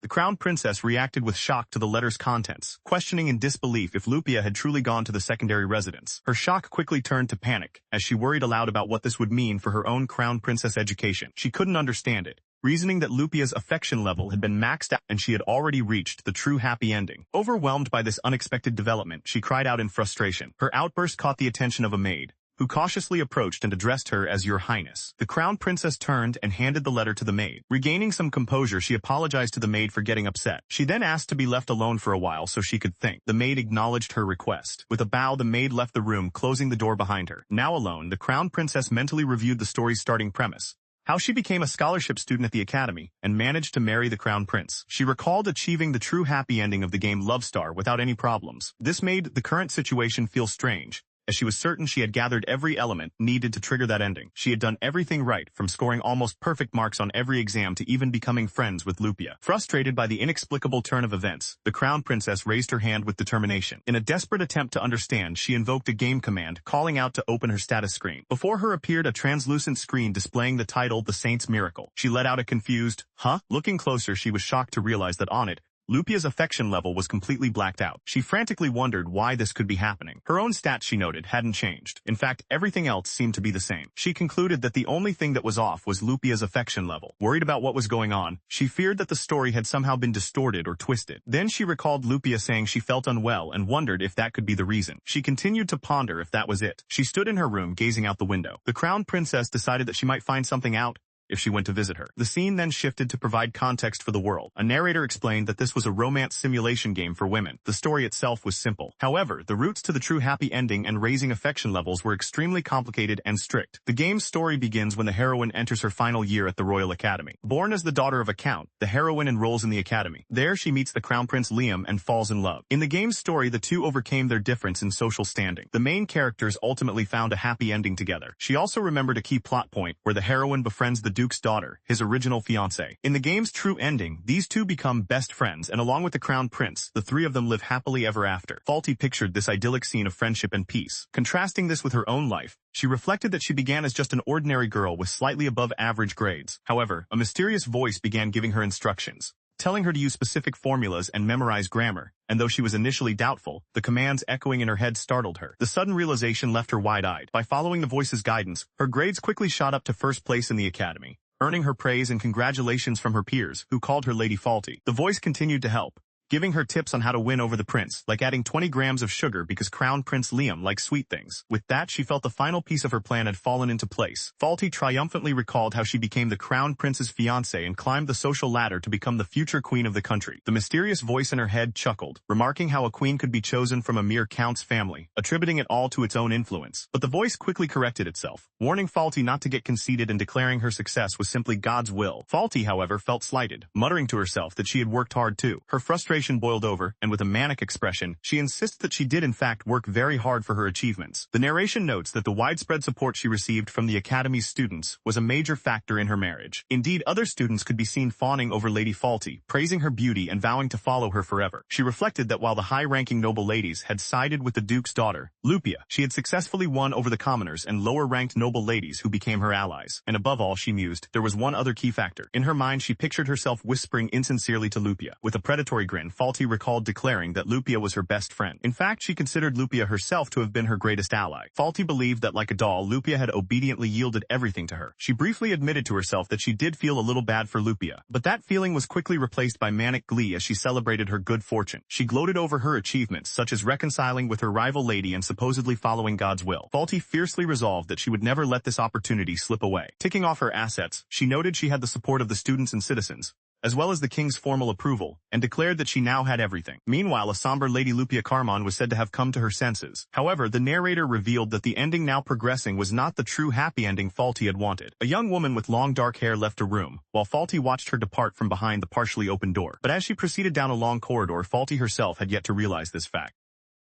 The crown princess reacted with shock to the letter's contents, questioning in disbelief if Lupia had truly gone to the secondary residence. Her shock quickly turned to panic, as she worried aloud about what this would mean for her own crown princess education. She couldn't understand it, reasoning that Lupia's affection level had been maxed out and she had already reached the true happy ending. Overwhelmed by this unexpected development, she cried out in frustration. Her outburst caught the attention of a maid, who cautiously approached and addressed her as Your Highness. The crown princess turned and handed the letter to the maid. Regaining some composure, she apologized to the maid for getting upset. She then asked to be left alone for a while so she could think. The maid acknowledged her request. With a bow, the maid left the room, closing the door behind her. Now alone, the crown princess mentally reviewed the story's starting premise: how she became a scholarship student at the academy and managed to marry the crown prince. She recalled achieving the true happy ending of the game Love Star without any problems. This made the current situation feel strange, as she was certain she had gathered every element needed to trigger that ending. She had done everything right, from scoring almost perfect marks on every exam to even becoming friends with Lupia. Frustrated by the inexplicable turn of events, the crown princess raised her hand with determination. In a desperate attempt to understand, she invoked a game command, calling out to open her status screen. Before her appeared a translucent screen displaying the title The Saint's Miracle. She let out a confused, "Huh?" Looking closer, she was shocked to realize that on it, Lupia's affection level was completely blacked out. She frantically wondered why this could be happening. Her own stats, she noted, hadn't changed. In fact, everything else seemed to be the same. She concluded that the only thing that was off was Lupia's affection level. Worried about what was going on, she feared that the story had somehow been distorted or twisted. Then she recalled Lupia saying she felt unwell and wondered if that could be the reason. She continued to ponder if that was it. She stood in her room, gazing out the window. The crown princess decided that she might find something out if she went to visit her. The scene then shifted to provide context for the world. A narrator explained that this was a romance simulation game for women. The story itself was simple. However, the routes to the true happy ending and raising affection levels were extremely complicated and strict. The game's story begins when the heroine enters her final year at the Royal Academy. Born as the daughter of a count, the heroine enrolls in the academy. There she meets the crown prince Liam and falls in love. In the game's story, the two overcame their difference in social standing. The main characters ultimately found a happy ending together. She also remembered a key plot point where the heroine befriends the Duke's daughter, his original fiancée. In the game's true ending, these two become best friends, and along with the crown prince, the three of them live happily ever after. Faulty pictured this idyllic scene of friendship and peace. Contrasting this with her own life, she reflected that she began as just an ordinary girl with slightly above average grades. However, a mysterious voice began giving her instructions, telling her to use specific formulas and memorize grammar, and though she was initially doubtful, the commands echoing in her head startled her. The sudden realization left her wide-eyed. By following the voice's guidance, her grades quickly shot up to first place in the academy, earning her praise and congratulations from her peers, who called her Lady Faulty. The voice continued to help, giving her tips on how to win over the prince, like adding 20 grams of sugar because Crown Prince Liam likes sweet things. With that, she felt the final piece of her plan had fallen into place. Faulty triumphantly recalled how she became the Crown Prince's fiancée and climbed the social ladder to become the future queen of the country. The mysterious voice in her head chuckled, remarking how a queen could be chosen from a mere count's family, attributing it all to its own influence. But the voice quickly corrected itself, warning Faulty not to get conceited and declaring her success was simply God's will. Faulty, however, felt slighted, muttering to herself that she had worked hard too. Her frustration boiled over, and with a manic expression, she insists that she did in fact work very hard for her achievements. The narration notes that the widespread support she received from the Academy's students was a major factor in her marriage. Indeed, other students could be seen fawning over Lady Faulty, praising her beauty and vowing to follow her forever. She reflected that while the high-ranking noble ladies had sided with the Duke's daughter, Lupia, she had successfully won over the commoners and lower-ranked noble ladies who became her allies. And above all, she mused, there was one other key factor. In her mind, she pictured herself whispering insincerely to Lupia. With a predatory grin, again, Faulty recalled declaring that Lupia was her best friend. In fact, she considered Lupia herself to have been her greatest ally. Faulty believed that like a doll, Lupia had obediently yielded everything to her. She briefly admitted to herself that she did feel a little bad for Lupia, but that feeling was quickly replaced by manic glee as she celebrated her good fortune. She gloated over her achievements, such as reconciling with her rival lady and supposedly following God's will. Faulty fiercely resolved that she would never let this opportunity slip away. Ticking off her assets, she noted she had the support of the students and citizens, as well as the king's formal approval, and declared that she now had everything. Meanwhile, a somber Lady Lupia Carmon was said to have come to her senses. However, the narrator revealed that the ending now progressing was not the true happy ending Faulty had wanted. A young woman with long dark hair left a room, while Faulty watched her depart from behind the partially open door. But as she proceeded down a long corridor, Faulty herself had yet to realize this fact.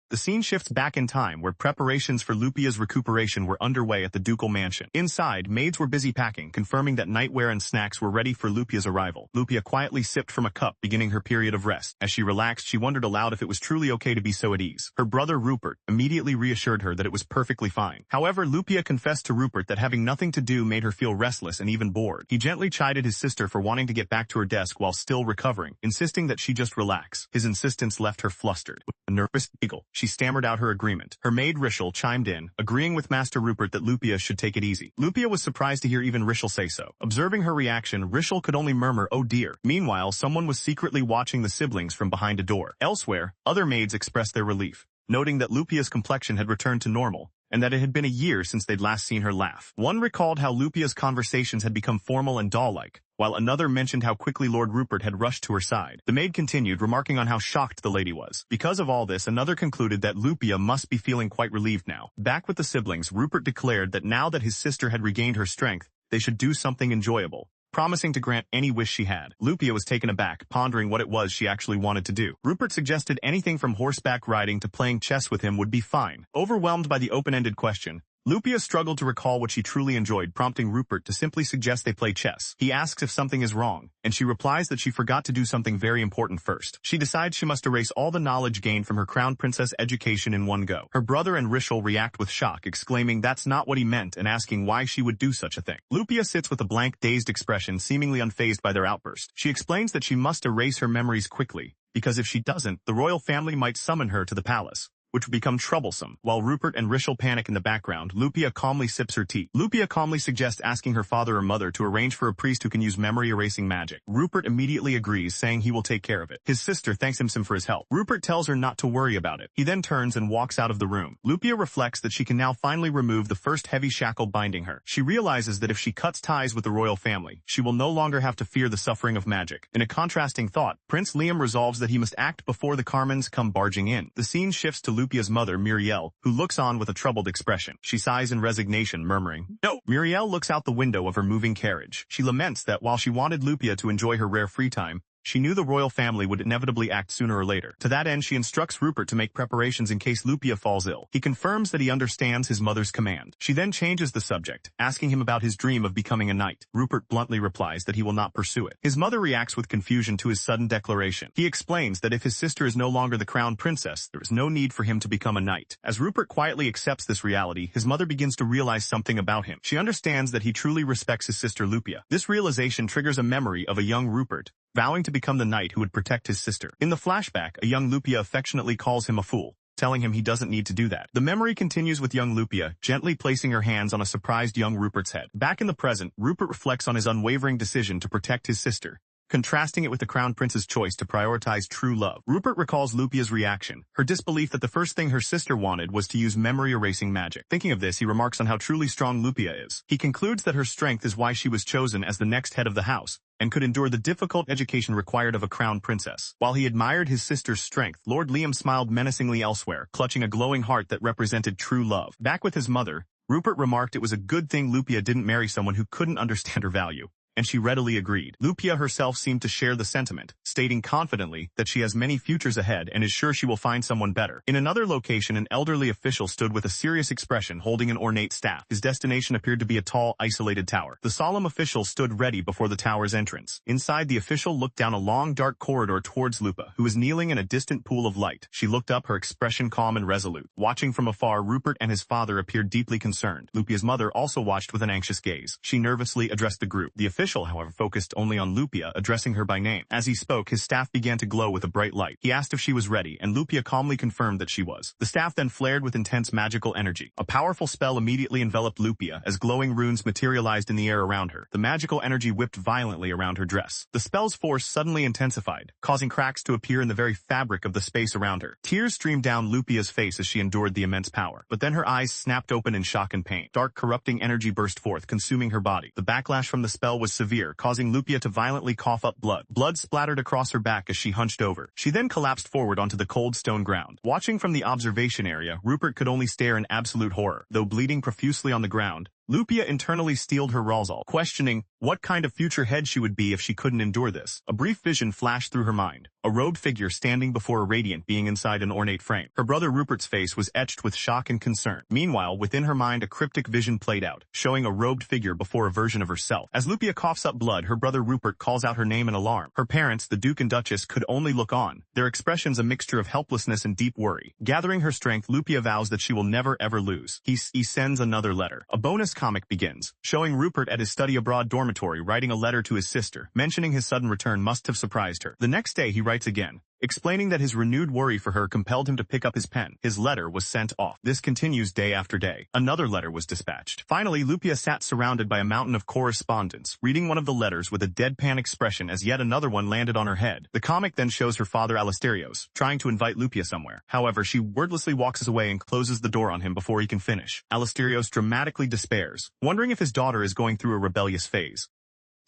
The scene shifts back in time where preparations for Lupia's recuperation were underway at the ducal mansion. Inside, maids were busy packing, confirming that nightwear and snacks were ready for Lupia's arrival. Lupia quietly sipped from a cup, beginning her period of rest. As she relaxed, she wondered aloud if it was truly okay to be so at ease. Her brother Rupert immediately reassured her that it was perfectly fine. However, Lupia confessed to Rupert that having nothing to do made her feel restless and even bored. He gently chided his sister for wanting to get back to her desk while still recovering, insisting that she just relax. His insistence left her flustered. With a nervous giggle, she stammered out her agreement. Her maid Rishel chimed in, agreeing with Master Rupert that Lupia should take it easy. Lupia was surprised to hear even Rishel say so. Observing her reaction, Rishel could only murmur, "Oh dear." Meanwhile, someone was secretly watching the siblings from behind a door. Elsewhere, other maids expressed their relief, noting that Lupia's complexion had returned to normal, and that it had been a year since they'd last seen her laugh. One recalled how Lupia's conversations had become formal and doll-like, while another mentioned how quickly Lord Rupert had rushed to her side. The maid continued, remarking on how shocked the lady was. Because of all this, another concluded that Lupia must be feeling quite relieved now. Back with the siblings, Rupert declared that now that his sister had regained her strength, they should do something enjoyable, promising to grant any wish she had. Lupia was taken aback, pondering what it was she actually wanted to do. Rupert suggested anything from horseback riding to playing chess with him would be fine. Overwhelmed by the open-ended question, Lupia struggled to recall what she truly enjoyed, prompting Rupert to simply suggest they play chess. He asks if something is wrong, and she replies that she forgot to do something very important first. She decides she must erase all the knowledge gained from her crown princess education in one go. Her brother and Rishel react with shock, exclaiming that's not what he meant and asking why she would do such a thing. Lupia sits with a blank, dazed expression, seemingly unfazed by their outburst. She explains that she must erase her memories quickly, because if she doesn't, the royal family might summon her to the palace, which would become troublesome. While Rupert and Rishel panic in the background, Lupia calmly sips her tea. Lupia calmly suggests asking her father or mother to arrange for a priest who can use memory-erasing magic. Rupert immediately agrees, saying he will take care of it. His sister thanks him for his help. Rupert tells her not to worry about it. He then turns and walks out of the room. Lupia reflects that she can now finally remove the first heavy shackle binding her. She realizes that if she cuts ties with the royal family, she will no longer have to fear the suffering of magic. In a contrasting thought, Prince Liam resolves that he must act before the Carmons come barging in. The scene shifts to Lupia's mother, Muriel, who looks on with a troubled expression. She sighs in resignation, murmuring, "No." Muriel looks out the window of her moving carriage. She laments that while she wanted Lupia to enjoy her rare free time, she knew the royal family would inevitably act sooner or later. To that end, she instructs Rupert to make preparations in case Lupia falls ill. He confirms that he understands his mother's command. She then changes the subject, asking him about his dream of becoming a knight. Rupert bluntly replies that he will not pursue it. His mother reacts with confusion to his sudden declaration. He explains that if his sister is no longer the crown princess, there is no need for him to become a knight. As Rupert quietly accepts this reality, his mother begins to realize something about him. She understands that he truly respects his sister Lupia. This realization triggers a memory of a young Rupert, vowing to become the knight who would protect his sister. In the flashback, a young Lupia affectionately calls him a fool, telling him he doesn't need to do that. The memory continues with young Lupia, gently placing her hands on a surprised young Rupert's head. Back in the present, Rupert reflects on his unwavering decision to protect his sister, contrasting it with the crown prince's choice to prioritize true love. Rupert recalls Lupia's reaction, her disbelief that the first thing her sister wanted was to use memory-erasing magic. Thinking of this, he remarks on how truly strong Lupia is. He concludes that her strength is why she was chosen as the next head of the house, and could endure the difficult education required of a crown princess. While he admired his sister's strength, Lord Liam smiled menacingly elsewhere, clutching a glowing heart that represented true love. Back with his mother, Rupert remarked it was a good thing Lupia didn't marry someone who couldn't understand her value, and she readily agreed. Lupia herself seemed to share the sentiment, stating confidently that she has many futures ahead and is sure she will find someone better. In another location, an elderly official stood with a serious expression holding an ornate staff. His destination appeared to be a tall, isolated tower. The solemn official stood ready before the tower's entrance. Inside, the official looked down a long, dark corridor towards Lupa, who was kneeling in a distant pool of light. She looked up, her expression calm and resolute. Watching from afar, Rupert and his father appeared deeply concerned. Lupia's mother also watched with an anxious gaze. She nervously addressed the group. The official official, however, focused only on Lupia, addressing her by name. As he spoke, his staff began to glow with a bright light. He asked if she was ready, and Lupia calmly confirmed that she was. The staff then flared with intense magical energy. A powerful spell immediately enveloped Lupia as glowing runes materialized in the air around her. The magical energy whipped violently around her dress. The spell's force suddenly intensified, causing cracks to appear in the very fabric of the space around her. Tears streamed down Lupia's face as she endured the immense power. But then her eyes snapped open in shock and pain. Dark, corrupting energy burst forth, consuming her body. The backlash from the spell was severe, causing Lupia to violently cough up blood. Blood splattered across her back as she hunched over. She then collapsed forward onto the cold stone ground. Watching from the observation area, Rupert could only stare in absolute horror. Though bleeding profusely on the ground, Lupia internally steeled her resolve, questioning what kind of future head she would be if she couldn't endure this. A brief vision flashed through her mind, a robed figure standing before a radiant being inside an ornate frame. Her brother Rupert's face was etched with shock and concern. Meanwhile, within her mind a cryptic vision played out, showing a robed figure before a version of herself. As Lupia coughs up blood, her brother Rupert calls out her name in alarm. Her parents, the Duke and Duchess, could only look on, their expressions a mixture of helplessness and deep worry. Gathering her strength, Lupia vows that she will never ever lose. He sends another letter. A bonus comic begins, showing Rupert at his study abroad dormitory writing a letter to his sister, mentioning his sudden return must have surprised her. The next day he writes again, explaining that his renewed worry for her compelled him to pick up his pen. His letter was sent off. This continues day after day. Another letter was dispatched. Finally, Lupia sat surrounded by a mountain of correspondence, reading one of the letters with a deadpan expression as yet another one landed on her head. The comic then shows her father Alasterios, trying to invite Lupia somewhere. However, she wordlessly walks away and closes the door on him before he can finish. Alasterios dramatically despairs, wondering if his daughter is going through a rebellious phase.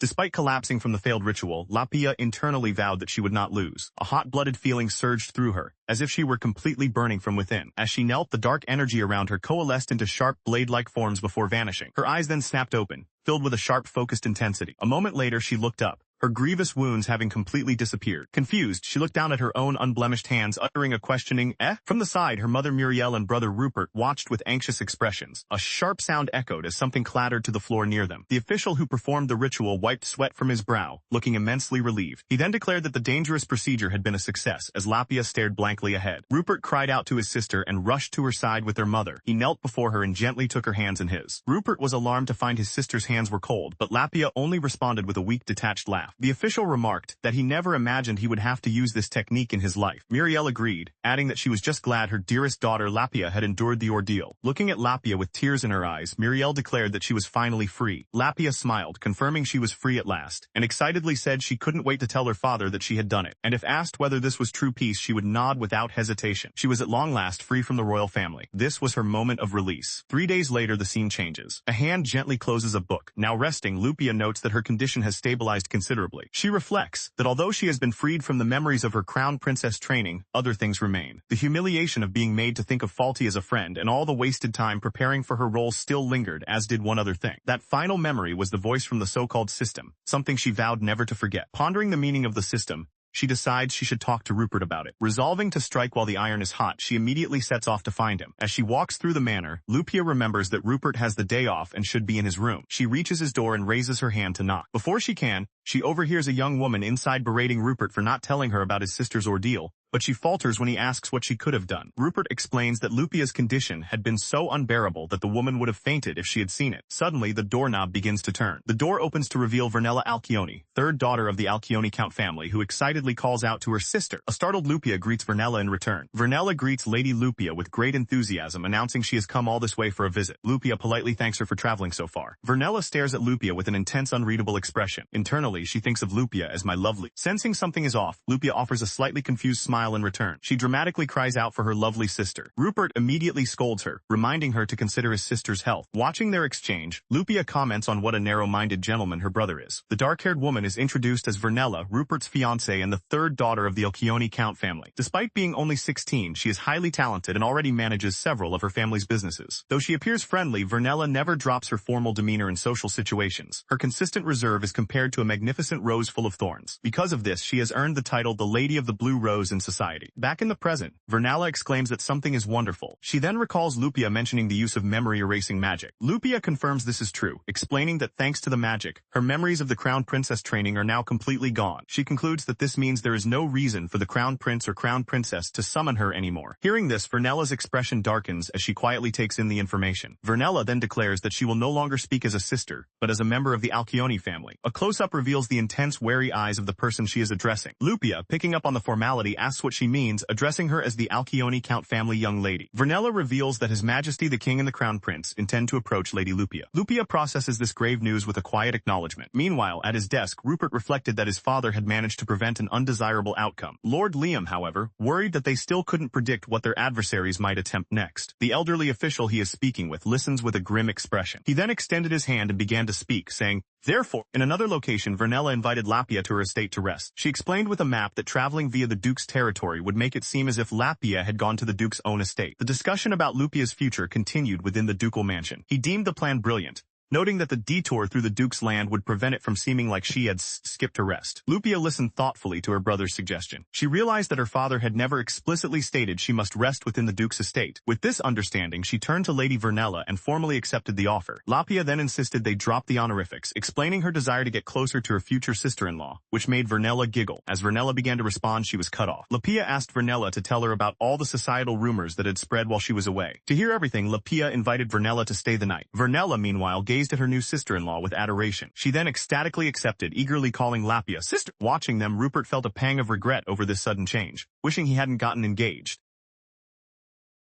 Despite collapsing from the failed ritual, Lupia internally vowed that she would not lose. A hot-blooded feeling surged through her, as if she were completely burning from within. As she knelt, the dark energy around her coalesced into sharp, blade-like forms before vanishing. Her eyes then snapped open, filled with a sharp, focused intensity. A moment later, she looked up, her grievous wounds having completely disappeared. Confused, she looked down at her own unblemished hands, uttering a questioning, "Eh?" From the side, her mother Muriel and brother Rupert watched with anxious expressions. A sharp sound echoed as something clattered to the floor near them. The official who performed the ritual wiped sweat from his brow, looking immensely relieved. He then declared that the dangerous procedure had been a success, as Lupia stared blankly ahead. Rupert cried out to his sister and rushed to her side with their mother. He knelt before her and gently took her hands in his. Rupert was alarmed to find his sister's hands were cold, but Lupia only responded with a weak, detached laugh. The official remarked that he never imagined he would have to use this technique in his life. Muriel agreed, adding that she was just glad her dearest daughter Lupia had endured the ordeal. Looking at Lupia with tears in her eyes, Muriel declared that she was finally free. Lupia smiled, confirming she was free at last, and excitedly said she couldn't wait to tell her father that she had done it, and if asked whether this was true peace, she would nod without hesitation. She was at long last free from the royal family. This was her moment of release. 3 days later, the scene changes. A hand gently closes a book. Now resting, Lupia notes that her condition has stabilized considerably. She reflects that although she has been freed from the memories of her crown princess training, other things remain. The humiliation of being made to think of Faulty as a friend and all the wasted time preparing for her role still lingered, as did one other thing. That final memory was the voice from the so-called system, something she vowed never to forget. Pondering the meaning of the system, she decides she should talk to Rupert about it. Resolving to strike while the iron is hot, she immediately sets off to find him. As she walks through the manor, Lupia remembers that Rupert has the day off and should be in his room. She reaches his door and raises her hand to knock. Before she can, she overhears a young woman inside berating Rupert for not telling her about his sister's ordeal, but she falters when he asks what she could have done. Rupert explains that Lupia's condition had been so unbearable that the woman would have fainted if she had seen it. Suddenly, the doorknob begins to turn. The door opens to reveal Vernella Alcione, third daughter of the Alcione Count family, who excitedly calls out to her sister. A startled Lupia greets Vernella in return. Vernella greets Lady Lupia with great enthusiasm, announcing she has come all this way for a visit. Lupia politely thanks her for traveling so far. Vernella stares at Lupia with an intense, unreadable expression. Internally, she thinks of Lupia as my lovely. Sensing something is off, Lupia offers a slightly confused smile in return. She dramatically cries out for her lovely sister. Rupert immediately scolds her, reminding her to consider his sister's health. Watching their exchange, Lupia comments on what a narrow-minded gentleman her brother is. The dark-haired woman is introduced as Vernella, Rupert's fiancée and the third daughter of the Alcione Count family. Despite being only 16, she is highly talented and already manages several of her family's businesses. Though she appears friendly, Vernella never drops her formal demeanor in social situations. Her consistent reserve is compared to a magnificent rose full of thorns. Because of this, she has earned the title the Lady of the Blue Rose in society. society. Back in the present, Vernella exclaims that something is wonderful. She then recalls Lupia mentioning the use of memory-erasing magic. Lupia confirms this is true, explaining that thanks to the magic, her memories of the Crown Princess training are now completely gone. She concludes that this means there is no reason for the Crown Prince or Crown Princess to summon her anymore. Hearing this, Vernella's expression darkens as she quietly takes in the information. Vernella then declares that she will no longer speak as a sister, but as a member of the Alcyone family. A close-up reveals the intense, wary eyes of the person she is addressing. Lupia, picking up on the formality, asks what she means, addressing her as the Alcyone Count family young lady. Vernella reveals that His Majesty the King and the Crown Prince intend to approach Lady Lupia. Lupia processes this grave news with a quiet acknowledgement. Meanwhile, at his desk, Rupert reflected that his father had managed to prevent an undesirable outcome. Lord Liam, however, worried that they still couldn't predict what their adversaries might attempt next. The elderly official he is speaking with listens with a grim expression. He then extended his hand and began to speak, saying, "Therefore," in another location, Vernella invited Lapia to her estate to rest. She explained with a map that traveling via the Duke's territory would make it seem as if Lapia had gone to the Duke's own estate. The discussion about Lupia's future continued within the ducal mansion. He deemed the plan brilliant, noting that the detour through the Duke's land would prevent it from seeming like she had skipped a rest. Lupia listened thoughtfully to her brother's suggestion. She realized that her father had never explicitly stated she must rest within the Duke's estate. With this understanding, she turned to Lady Vernella and formally accepted the offer. Lapia then insisted they drop the honorifics, explaining her desire to get closer to her future sister-in-law, which made Vernella giggle. As Vernella began to respond, she was cut off. Lapia asked Vernella to tell her about all the societal rumors that had spread while she was away. To hear everything, Lapia invited Vernella to stay the night. Vernella, meanwhile, gazed at her new sister-in-law with adoration. She then ecstatically accepted, eagerly calling Lapia sister. Watching them, Rupert felt a pang of regret over this sudden change, wishing he hadn't gotten engaged.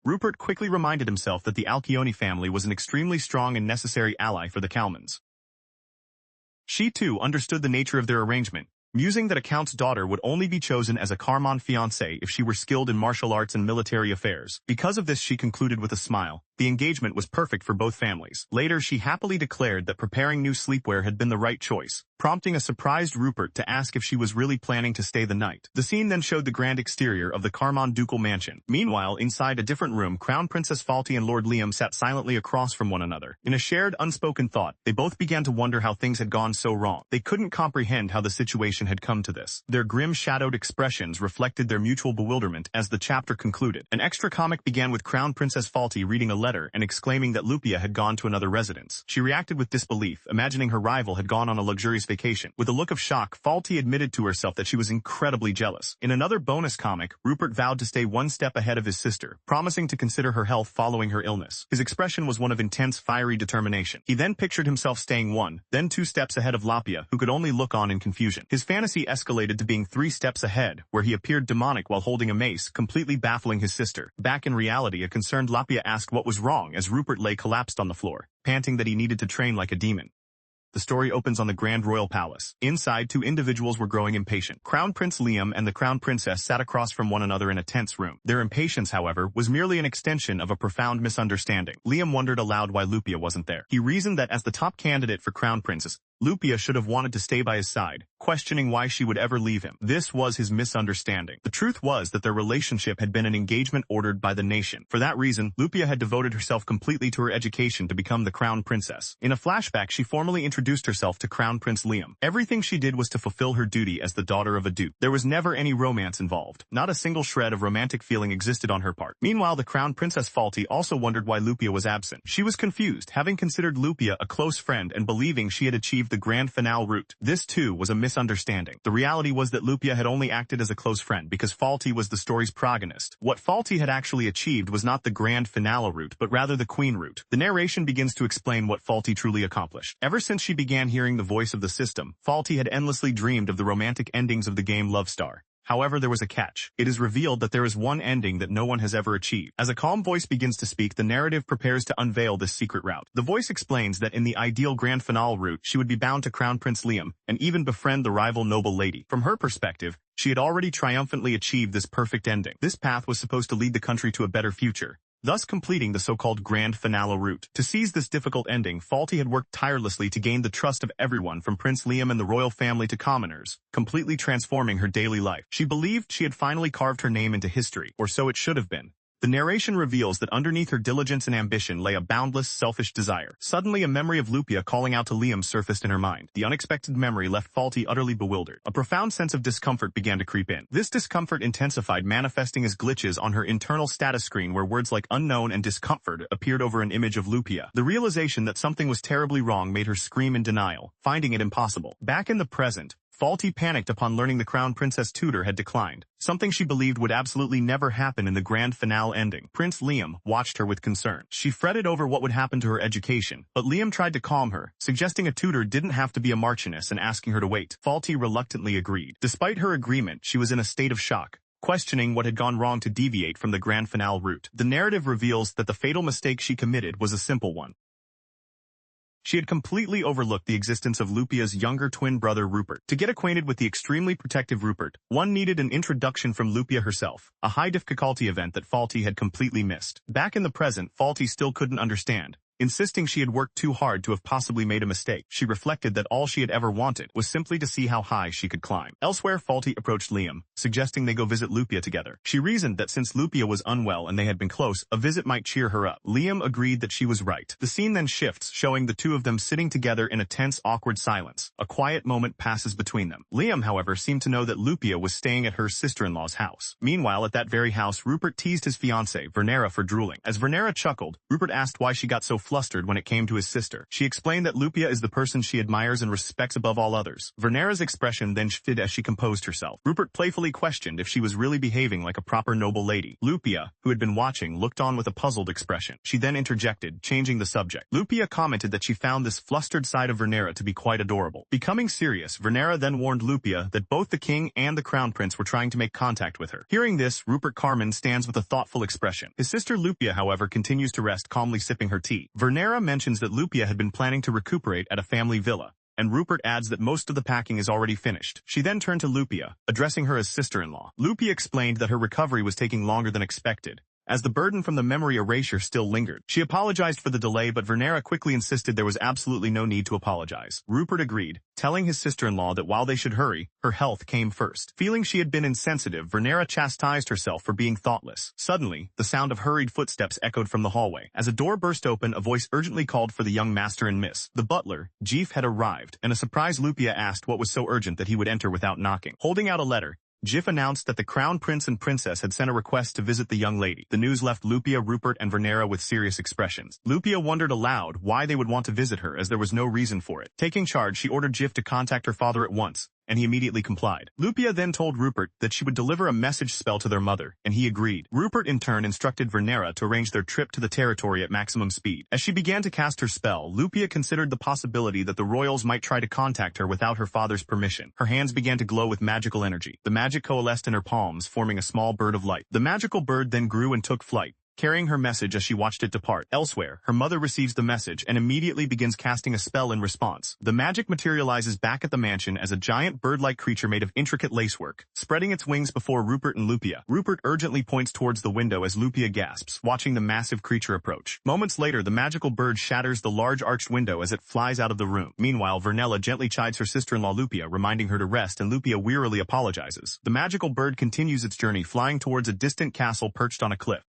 Rupert quickly reminded himself that the Alcyone family was an extremely strong and necessary ally for the Calmans. She too understood the nature of their arrangement, musing that a count's daughter would only be chosen as a Carmon fiancée if she were skilled in martial arts and military affairs. Because of this, she concluded with a smile. The engagement was perfect for both families. Later, she happily declared that preparing new sleepwear had been the right choice, prompting a surprised Rupert to ask if she was really planning to stay the night. The scene then showed the grand exterior of the Carmon ducal mansion. Meanwhile, inside a different room, Crown Princess Falti and Lord Liam sat silently across from one another. In a shared, unspoken thought, they both began to wonder how things had gone so wrong. They couldn't comprehend how the situation had come to this. Their grim, shadowed expressions reflected their mutual bewilderment as the chapter concluded. An extra comic began with Crown Princess Falti reading a letter and exclaiming that Lupia had gone to another residence. She reacted with disbelief, imagining her rival had gone on a luxurious vacation. With a look of shock, Falti admitted to herself that she was incredibly jealous. In another bonus comic, Rupert vowed to stay one step ahead of his sister, promising to consider her health following her illness. His expression was one of intense, fiery determination. He then pictured himself staying one, then 2 steps ahead of Lapia, who could only look on in confusion. His fantasy escalated to being 3 steps ahead, where he appeared demonic while holding a mace, completely baffling his sister. Back in reality, a concerned Lapia asked what was wrong as Rupert lay collapsed on the floor, panting that he needed to train like a demon. The story opens on the Grand Royal Palace. Inside, 2 individuals were growing impatient. Crown Prince Liam and the Crown Princess sat across from one another in a tense room. Their impatience, however, was merely an extension of a profound misunderstanding. Liam wondered aloud why Lupia wasn't there. He reasoned that as the top candidate for Crown Princess, Lupia should have wanted to stay by his side, questioning why she would ever leave him. This was his misunderstanding. The truth was that their relationship had been an engagement ordered by the nation. For that reason, Lupia had devoted herself completely to her education to become the Crown Princess. In a flashback, she formally introduced herself to Crown Prince Liam. Everything she did was to fulfill her duty as the daughter of a duke. There was never any romance involved. Not a single shred of romantic feeling existed on her part. Meanwhile, the Crown Princess Falti also wondered why Lupia was absent. She was confused, having considered Lupia a close friend and believing she had achieved the grand finale route. This, too, was a misunderstanding. The reality was that Lupia had only acted as a close friend because Falti was the story's protagonist. What Falti had actually achieved was not the grand finale route, but rather the queen route. The narration begins to explain what Falti truly accomplished. Ever since she began hearing the voice of the system, Falti had endlessly dreamed of the romantic endings of the game Love Star. However, there was a catch. It is revealed that there is one ending that no one has ever achieved. As a calm voice begins to speak, the narrative prepares to unveil this secret route. The voice explains that in the ideal grand finale route, she would be bound to Crown Prince Liam, and even befriend the rival noble lady. From her perspective, she had already triumphantly achieved this perfect ending. This path was supposed to lead the country to a better future, thus completing the so-called grand finale route. To seize this difficult ending, Falti had worked tirelessly to gain the trust of everyone from Prince Liam and the royal family to commoners, completely transforming her daily life. She believed she had finally carved her name into history, or so it should have been. The narration reveals that underneath her diligence and ambition lay a boundless, selfish desire. Suddenly, a memory of Lupia calling out to Liam surfaced in her mind. The unexpected memory left Faulty utterly bewildered. A profound sense of discomfort began to creep in. This discomfort intensified, manifesting as glitches on her internal status screen where words like unknown and discomfort appeared over an image of Lupia. The realization that something was terribly wrong made her scream in denial, finding it impossible. Back in the present, Faulty panicked upon learning the Crown Princess tutor had declined, something she believed would absolutely never happen in the grand finale ending. Prince Liam watched her with concern. She fretted over what would happen to her education, but Liam tried to calm her, suggesting a tutor didn't have to be a marchioness and asking her to wait. Faulty reluctantly agreed. Despite her agreement, she was in a state of shock, questioning what had gone wrong to deviate from the grand finale route. The narrative reveals that the fatal mistake she committed was a simple one. She had completely overlooked the existence of Lupia's younger twin brother Rupert. To get acquainted with the extremely protective Rupert, one needed an introduction from Lupia herself, a high-difficulty event that Faulty had completely missed. Back in the present, Faulty still couldn't understand, insisting she had worked too hard to have possibly made a mistake. She reflected that all she had ever wanted was simply to see how high she could climb. Elsewhere, Faulty approached Liam, suggesting they go visit Lupia together. She reasoned that since Lupia was unwell and they had been close, a visit might cheer her up. Liam agreed that she was right. The scene then shifts, showing the two of them sitting together in a tense, awkward silence. A quiet moment passes between them. Liam, however, seemed to know that Lupia was staying at her sister-in-law's house. Meanwhile, at that very house, Rupert teased his fiancée, Vernera, for drooling. As Vernera chuckled, Rupert asked why she got so flustered when it came to his sister. She explained that Lupia is the person she admires and respects above all others. Vernera's expression then shifted as she composed herself. Rupert playfully questioned if she was really behaving like a proper noble lady. Lupia, who had been watching, looked on with a puzzled expression. She then interjected, changing the subject. Lupia commented that she found this flustered side of Vernera to be quite adorable. Becoming serious, Vernera then warned Lupia that both the king and the crown prince were trying to make contact with her. Hearing this, Rupert Carmen stands with a thoughtful expression. His sister Lupia, however, continues to rest, calmly sipping her tea. Vernera mentions that Lupia had been planning to recuperate at a family villa, and Rupert adds that most of the packing is already finished. She then turned to Lupia, addressing her as sister-in-law. Lupia explained that her recovery was taking longer than expected, as the burden from the memory erasure still lingered. She apologized for the delay, but Vernera quickly insisted there was absolutely no need to apologize. Rupert agreed, telling his sister-in-law that while they should hurry, her health came first. Feeling she had been insensitive, Vernera chastised herself for being thoughtless. Suddenly, the sound of hurried footsteps echoed from the hallway. As a door burst open, a voice urgently called for the young master and miss. The butler, Jeef, had arrived, and a surprised Lupia asked what was so urgent that he would enter without knocking. Holding out a letter, Jif announced that the crown prince and princess had sent a request to visit the young lady. The news left Lupia, Rupert, and Vernera with serious expressions. Lupia wondered aloud why they would want to visit her, as there was no reason for it. Taking charge, she ordered Jif to contact her father at once, and he immediately complied. Lupia then told Rupert that she would deliver a message spell to their mother, and he agreed. Rupert in turn instructed Vernera to arrange their trip to the territory at maximum speed. As she began to cast her spell, Lupia considered the possibility that the royals might try to contact her without her father's permission. Her hands began to glow with magical energy. The magic coalesced in her palms, forming a small bird of light. The magical bird then grew and took flight, carrying her message as she watched it depart. Elsewhere, her mother receives the message and immediately begins casting a spell in response. The magic materializes back at the mansion as a giant bird-like creature made of intricate lacework, spreading its wings before Rupert and Lupia. Rupert urgently points towards the window as Lupia gasps, watching the massive creature approach. Moments later, the magical bird shatters the large arched window as it flies out of the room. Meanwhile, Vernella gently chides her sister-in-law Lupia, reminding her to rest, and Lupia wearily apologizes. The magical bird continues its journey, flying towards a distant castle perched on a cliff.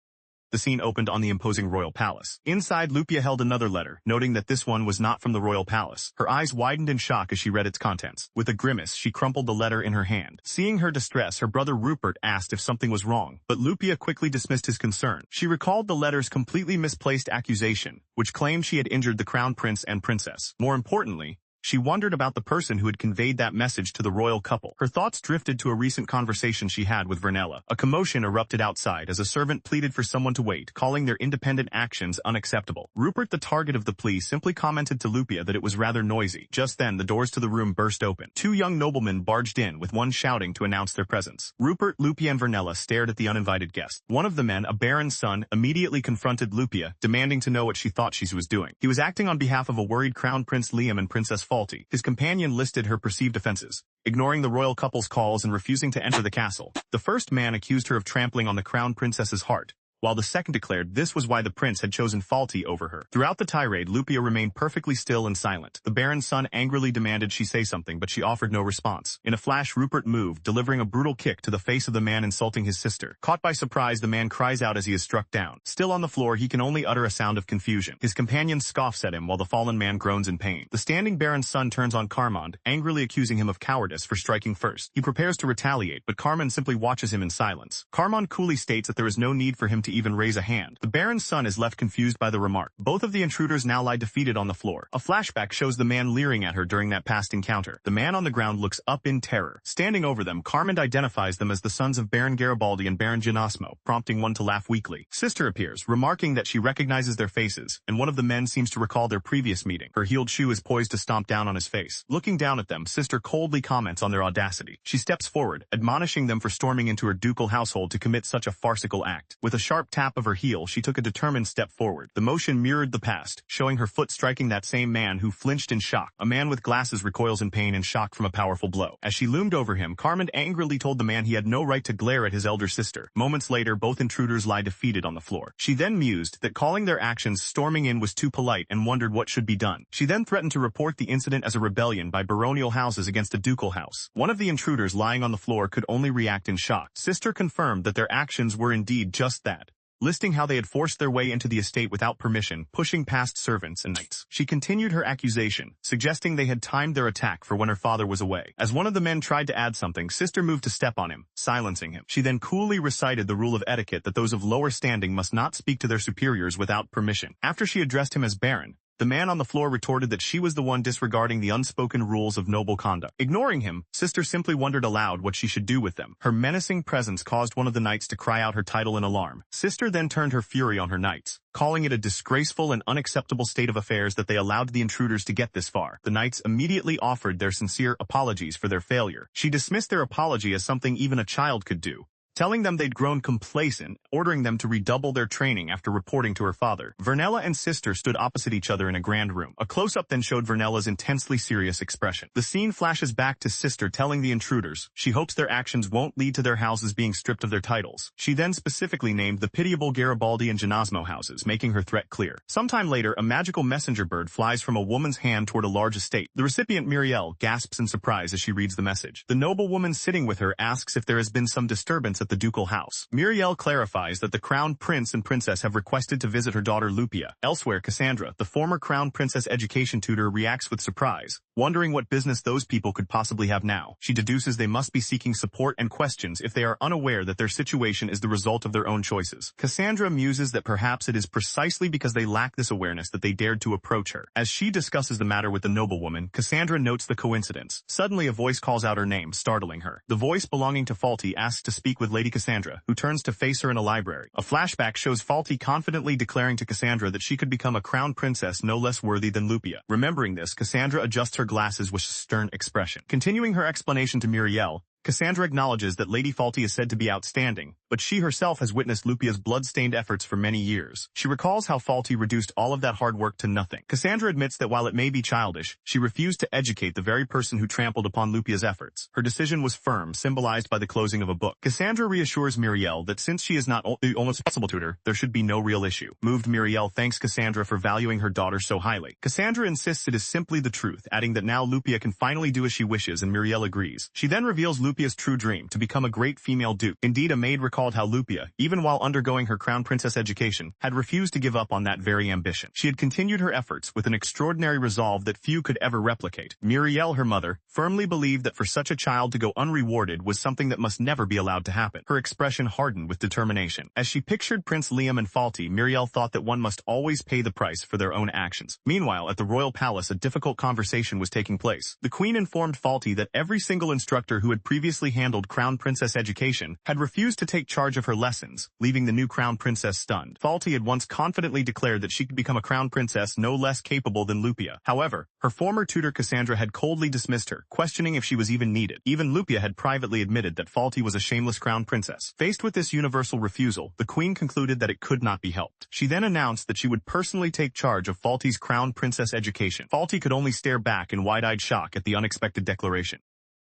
The scene opened on the imposing royal palace. Inside, Lupia held another letter, noting that this one was not from the royal palace. Her eyes widened in shock as she read its contents. With a grimace, she crumpled the letter in her hand. Seeing her distress, her brother Rupert asked if something was wrong, but Lupia quickly dismissed his concern. She recalled the letter's completely misplaced accusation, which claimed she had injured the crown prince and princess. More importantly, she wondered about the person who had conveyed that message to the royal couple. Her thoughts drifted to a recent conversation she had with Vernella. A commotion erupted outside as a servant pleaded for someone to wait, calling their independent actions unacceptable. Rupert, the target of the plea, simply commented to Lupia that it was rather noisy. Just then, the doors to the room burst open. Two young noblemen barged in, with one shouting to announce their presence. Rupert, Lupia, and Vernella stared at the uninvited guest. One of the men, a baron's son, immediately confronted Lupia, demanding to know what she thought she was doing. He was acting on behalf of a worried Crown Prince Liam and Princess Faulty. His companion listed her perceived offenses, ignoring the royal couple's calls and refusing to enter the castle. The first man accused her of trampling on the crown princess's heart, while the second declared this was why the prince had chosen Faulty over her. Throughout the tirade, Lupia remained perfectly still and silent. The Baron's son angrily demanded she say something, but she offered no response. In a flash, Rupert moved, delivering a brutal kick to the face of the man insulting his sister. Caught by surprise, the man cries out as he is struck down. Still on the floor, he can only utter a sound of confusion. His companion scoffs at him while the fallen man groans in pain. The standing Baron's son turns on Carmond, angrily accusing him of cowardice for striking first. He prepares to retaliate, but Carmond simply watches him in silence. Carmond coolly states that there is no need for him to even raise a hand. The Baron's son is left confused by the remark. Both of the intruders now lie defeated on the floor. A flashback shows the man leering at her during that past encounter. The man on the ground looks up in terror. Standing over them, Carmond identifies them as the sons of Baron Garibaldi and Baron Genasmo, prompting one to laugh weakly. Sister appears, remarking that she recognizes their faces, and one of the men seems to recall their previous meeting. Her heeled shoe is poised to stomp down on his face. Looking down at them, Sister coldly comments on their audacity. She steps forward, admonishing them for storming into her ducal household to commit such a farcical act. With a sharp tap of her heel, she took a determined step forward. The motion mirrored the past, showing her foot striking that same man who flinched in shock. A man with glasses recoils in pain and shock from a powerful blow. As she loomed over him, Carmond angrily told the man he had no right to glare at his elder sister. Moments later, both intruders lie defeated on the floor. She then mused that calling their actions storming in was too polite and wondered what should be done. She then threatened to report the incident as a rebellion by baronial houses against a ducal house. One of the intruders lying on the floor could only react in shock. Sister confirmed that their actions were indeed just that, listing how they had forced their way into the estate without permission, pushing past servants and knights. She continued her accusation, suggesting they had timed their attack for when her father was away. As one of the men tried to add something, Sister moved to step on him, silencing him. She then coolly recited the rule of etiquette that those of lower standing must not speak to their superiors without permission. After she addressed him as Baron, the man on the floor retorted that she was the one disregarding the unspoken rules of noble conduct. Ignoring him, Sister simply wondered aloud what she should do with them. Her menacing presence caused one of the knights to cry out her title in alarm. Sister then turned her fury on her knights, calling it a disgraceful and unacceptable state of affairs that they allowed the intruders to get this far. The knights immediately offered their sincere apologies for their failure. She dismissed their apology as something even a child could do, telling them they'd grown complacent, ordering them to redouble their training after reporting to her father. Vernella and Sister stood opposite each other in a grand room. A close-up then showed Vernella's intensely serious expression. The scene flashes back to Sister telling the intruders she hopes their actions won't lead to their houses being stripped of their titles. She then specifically named the pitiable Garibaldi and Genasmo houses, making her threat clear. Sometime later, a magical messenger bird flies from a woman's hand toward a large estate. The recipient, Muriel, gasps in surprise as she reads the message. The noble woman sitting with her asks if there has been some disturbance at the ducal house. Muriel clarifies that the crown prince and princess have requested to visit her daughter Lupia. Elsewhere, Cassandra, the former crown princess education tutor, reacts with surprise, wondering what business those people could possibly have now. She deduces they must be seeking support and questions if they are unaware that their situation is the result of their own choices. Cassandra muses that perhaps it is precisely because they lack this awareness that they dared to approach her. As she discusses the matter with the noblewoman, Cassandra notes the coincidence. Suddenly a voice calls out her name, startling her. The voice belonging to Faulty asks to speak with Lady Cassandra, who turns to face her in a library. A flashback shows Faulty confidently declaring to Cassandra that she could become a crown princess no less worthy than Lupia. Remembering this, Cassandra adjusts her glasses with a stern expression. Continuing her explanation to Muriel, Cassandra acknowledges that Lady Faulty is said to be outstanding, but she herself has witnessed Lupia's blood-stained efforts for many years. She recalls how Faulty reduced all of that hard work to nothing. Cassandra admits that while it may be childish, she refused to educate the very person who trampled upon Lupia's efforts. Her decision was firm, symbolized by the closing of a book. Cassandra reassures Muriel that since she is not the almost possible tutor, there should be no real issue. Moved, Muriel thanks Cassandra for valuing her daughter so highly. Cassandra insists it is simply the truth, adding that now Lupia can finally do as she wishes, and Muriel agrees. She then reveals Lupia's true dream, to become a great female duke. Indeed, a maid recalled how Lupia, even while undergoing her crown princess education, had refused to give up on that very ambition. She had continued her efforts with an extraordinary resolve that few could ever replicate. Muriel, her mother, firmly believed that for such a child to go unrewarded was something that must never be allowed to happen. Her expression hardened with determination. As she pictured Prince Liam and Faulty, Muriel thought that one must always pay the price for their own actions. Meanwhile, at the royal palace, a difficult conversation was taking place. The queen informed Faulty that every single instructor who had previously handled crown princess education had refused to take charge of her lessons, leaving the new crown princess stunned. Faulty had once confidently declared that she could become a crown princess no less capable than Lupia. However, her former tutor Cassandra had coldly dismissed her, questioning if she was even needed. Even Lupia had privately admitted that Faulty was a shameless crown princess. Faced with this universal refusal, the queen concluded that it could not be helped. She then announced that she would personally take charge of Faulty's crown princess education. Faulty could only stare back in wide-eyed shock at the unexpected declaration.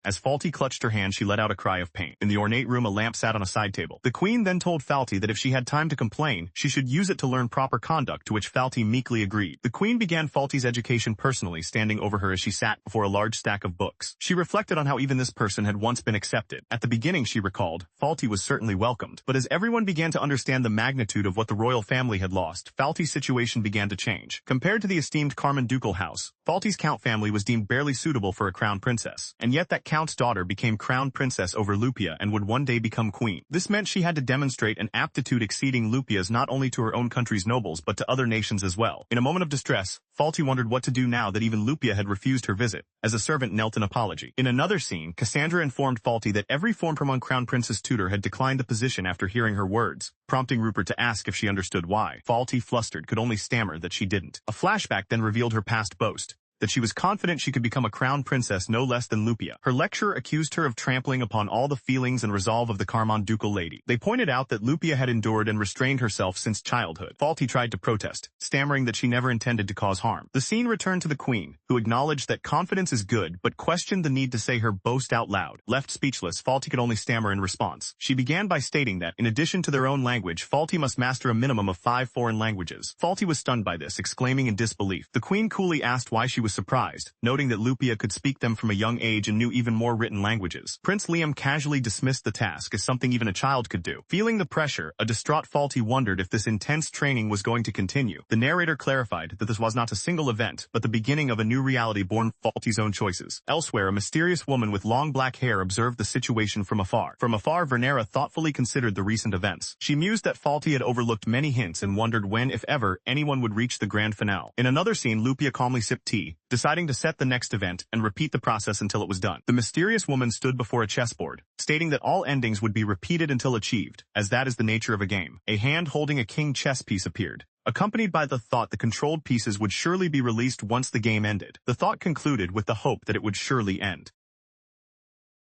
As Faulty clutched her hand, she let out a cry of pain. In the ornate room, a lamp sat on a side table. The queen then told Faulty that if she had time to complain, she should use it to learn proper conduct, to which Faulty meekly agreed. The queen began Faulty's education personally, standing over her as she sat before a large stack of books. She reflected on how even this person had once been accepted. At the beginning, she recalled, Faulty was certainly welcomed. But as everyone began to understand the magnitude of what the royal family had lost, Faulty's situation began to change. Compared to the esteemed Carmen ducal house, Faulty's count family was deemed barely suitable for a crown princess. And yet that count's daughter became crown princess over Lupia and would one day become queen. This meant she had to demonstrate an aptitude exceeding Lupia's not only to her own country's nobles but to other nations as well. In a moment of distress, Faulty wondered what to do now that even Lupia had refused her visit, as a servant knelt in apology. In another scene, Cassandra informed Faulty that every former crown princess tutor had declined the position after hearing her words, prompting Rupert to ask if she understood why. Faulty, flustered, could only stammer that she didn't. A flashback then revealed her past boast, that she was confident she could become a crown princess no less than Lupia. Her lecturer accused her of trampling upon all the feelings and resolve of the Carmon ducal lady. They pointed out that Lupia had endured and restrained herself since childhood. Faulty tried to protest, stammering that she never intended to cause harm. The scene returned to the queen, who acknowledged that confidence is good but questioned the need to say her boast out loud. Left speechless, Faulty could only stammer in response. She began by stating that, in addition to their own language, Faulty must master a minimum of 5 foreign languages. Faulty was stunned by this, exclaiming in disbelief. The queen coolly asked why she was surprised, noting that Lupia could speak them from a young age and knew even more written languages. Prince Liam casually dismissed the task as something even a child could do. Feeling the pressure, a distraught Faulty wondered if this intense training was going to continue. The narrator clarified that this was not a single event, but the beginning of a new reality born from Faulty's own choices. Elsewhere, a mysterious woman with long black hair observed the situation from afar. From afar, Vernera thoughtfully considered the recent events. She mused that Faulty had overlooked many hints and wondered when, if ever, anyone would reach the grand finale. In another scene, Lupia calmly sipped tea, deciding to set the next event and repeat the process until it was done. The mysterious woman stood before a chessboard, stating that all endings would be repeated until achieved, as that is the nature of a game. A hand holding a king chess piece appeared, accompanied by the thought the controlled pieces would surely be released once the game ended. The thought concluded with the hope that it would surely end.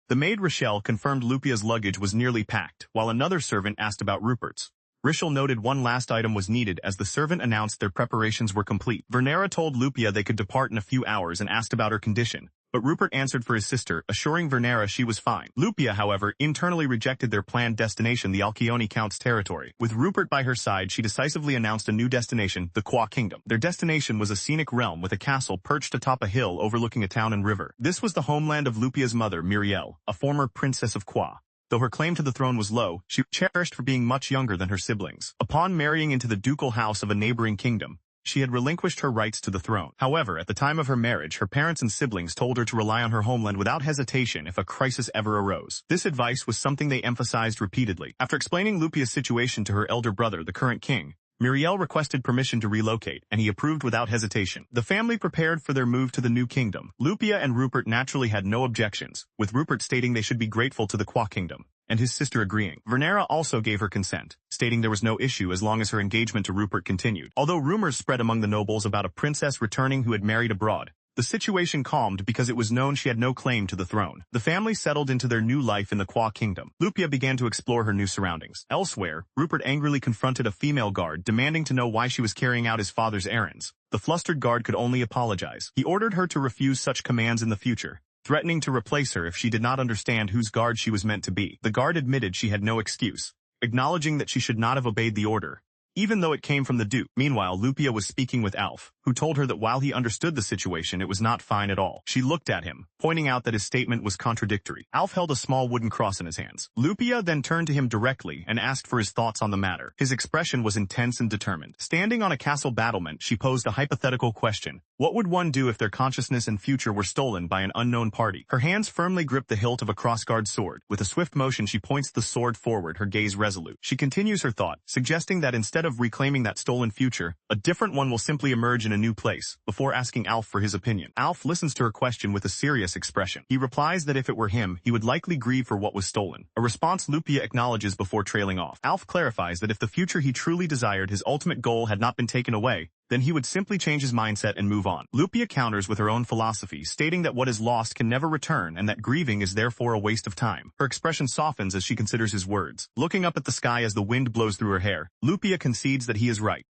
The maid Rochelle confirmed Lupia's luggage was nearly packed, while another servant asked about Rupert's. Rochelle noted one last item was needed as the servant announced their preparations were complete. Vernera told Lupia they could depart in a few hours and asked about her condition, but Rupert answered for his sister, assuring Vernera she was fine. Lupia, however, internally rejected their planned destination, the Alcyone Count's territory. With Rupert by her side, she decisively announced a new destination, the Kwa Kingdom. Their destination was a scenic realm with a castle perched atop a hill overlooking a town and river. This was the homeland of Lupia's mother, Muriel, a former princess of Kwa. Though her claim to the throne was low, she was cherished for being much younger than her siblings. Upon marrying into the ducal house of a neighboring kingdom, she had relinquished her rights to the throne. However, at the time of her marriage, her parents and siblings told her to rely on her homeland without hesitation if a crisis ever arose. This advice was something they emphasized repeatedly. After explaining Lupia's situation to her elder brother, the current king, Muriel requested permission to relocate, and he approved without hesitation. The family prepared for their move to the new kingdom. Lupia and Rupert naturally had no objections, with Rupert stating they should be grateful to the Kwa Kingdom, and his sister agreeing. Vernera also gave her consent, stating there was no issue as long as her engagement to Rupert continued. Although rumors spread among the nobles about a princess returning who had married abroad, the situation calmed because it was known she had no claim to the throne. The family settled into their new life in the Kwa Kingdom. Lupia began to explore her new surroundings. Elsewhere, Rupert angrily confronted a female guard, demanding to know why she was carrying out his father's errands. The flustered guard could only apologize. He ordered her to refuse such commands in the future, threatening to replace her if she did not understand whose guard she was meant to be. The guard admitted she had no excuse, acknowledging that she should not have obeyed the order, even though it came from the Duke. Meanwhile, Lupia was speaking with Alf, who told her that while he understood the situation, it was not fine at all. She looked at him, pointing out that his statement was contradictory. Alf held a small wooden cross in his hands. Lupia then turned to him directly and asked for his thoughts on the matter. His expression was intense and determined. Standing on a castle battlement, she posed a hypothetical question. What would one do if their consciousness and future were stolen by an unknown party? Her hands firmly gripped the hilt of a crossguard sword. With a swift motion, she points the sword forward, her gaze resolute. She continues her thought, suggesting that instead of reclaiming that stolen future, a different one will simply emerge in a new place, before asking Alf for his opinion. Alf listens to her question with a serious expression. He replies that if it were him, he would likely grieve for what was stolen, a response Lupia acknowledges before trailing off. Alf clarifies that if the future he truly desired, his ultimate goal, had not been taken away, then he would simply change his mindset and move on. Lupia counters with her own philosophy, stating that what is lost can never return and that grieving is therefore a waste of time. Her expression softens as she considers his words. Looking up at the sky as the wind blows through her hair, Lupia concedes that he is right.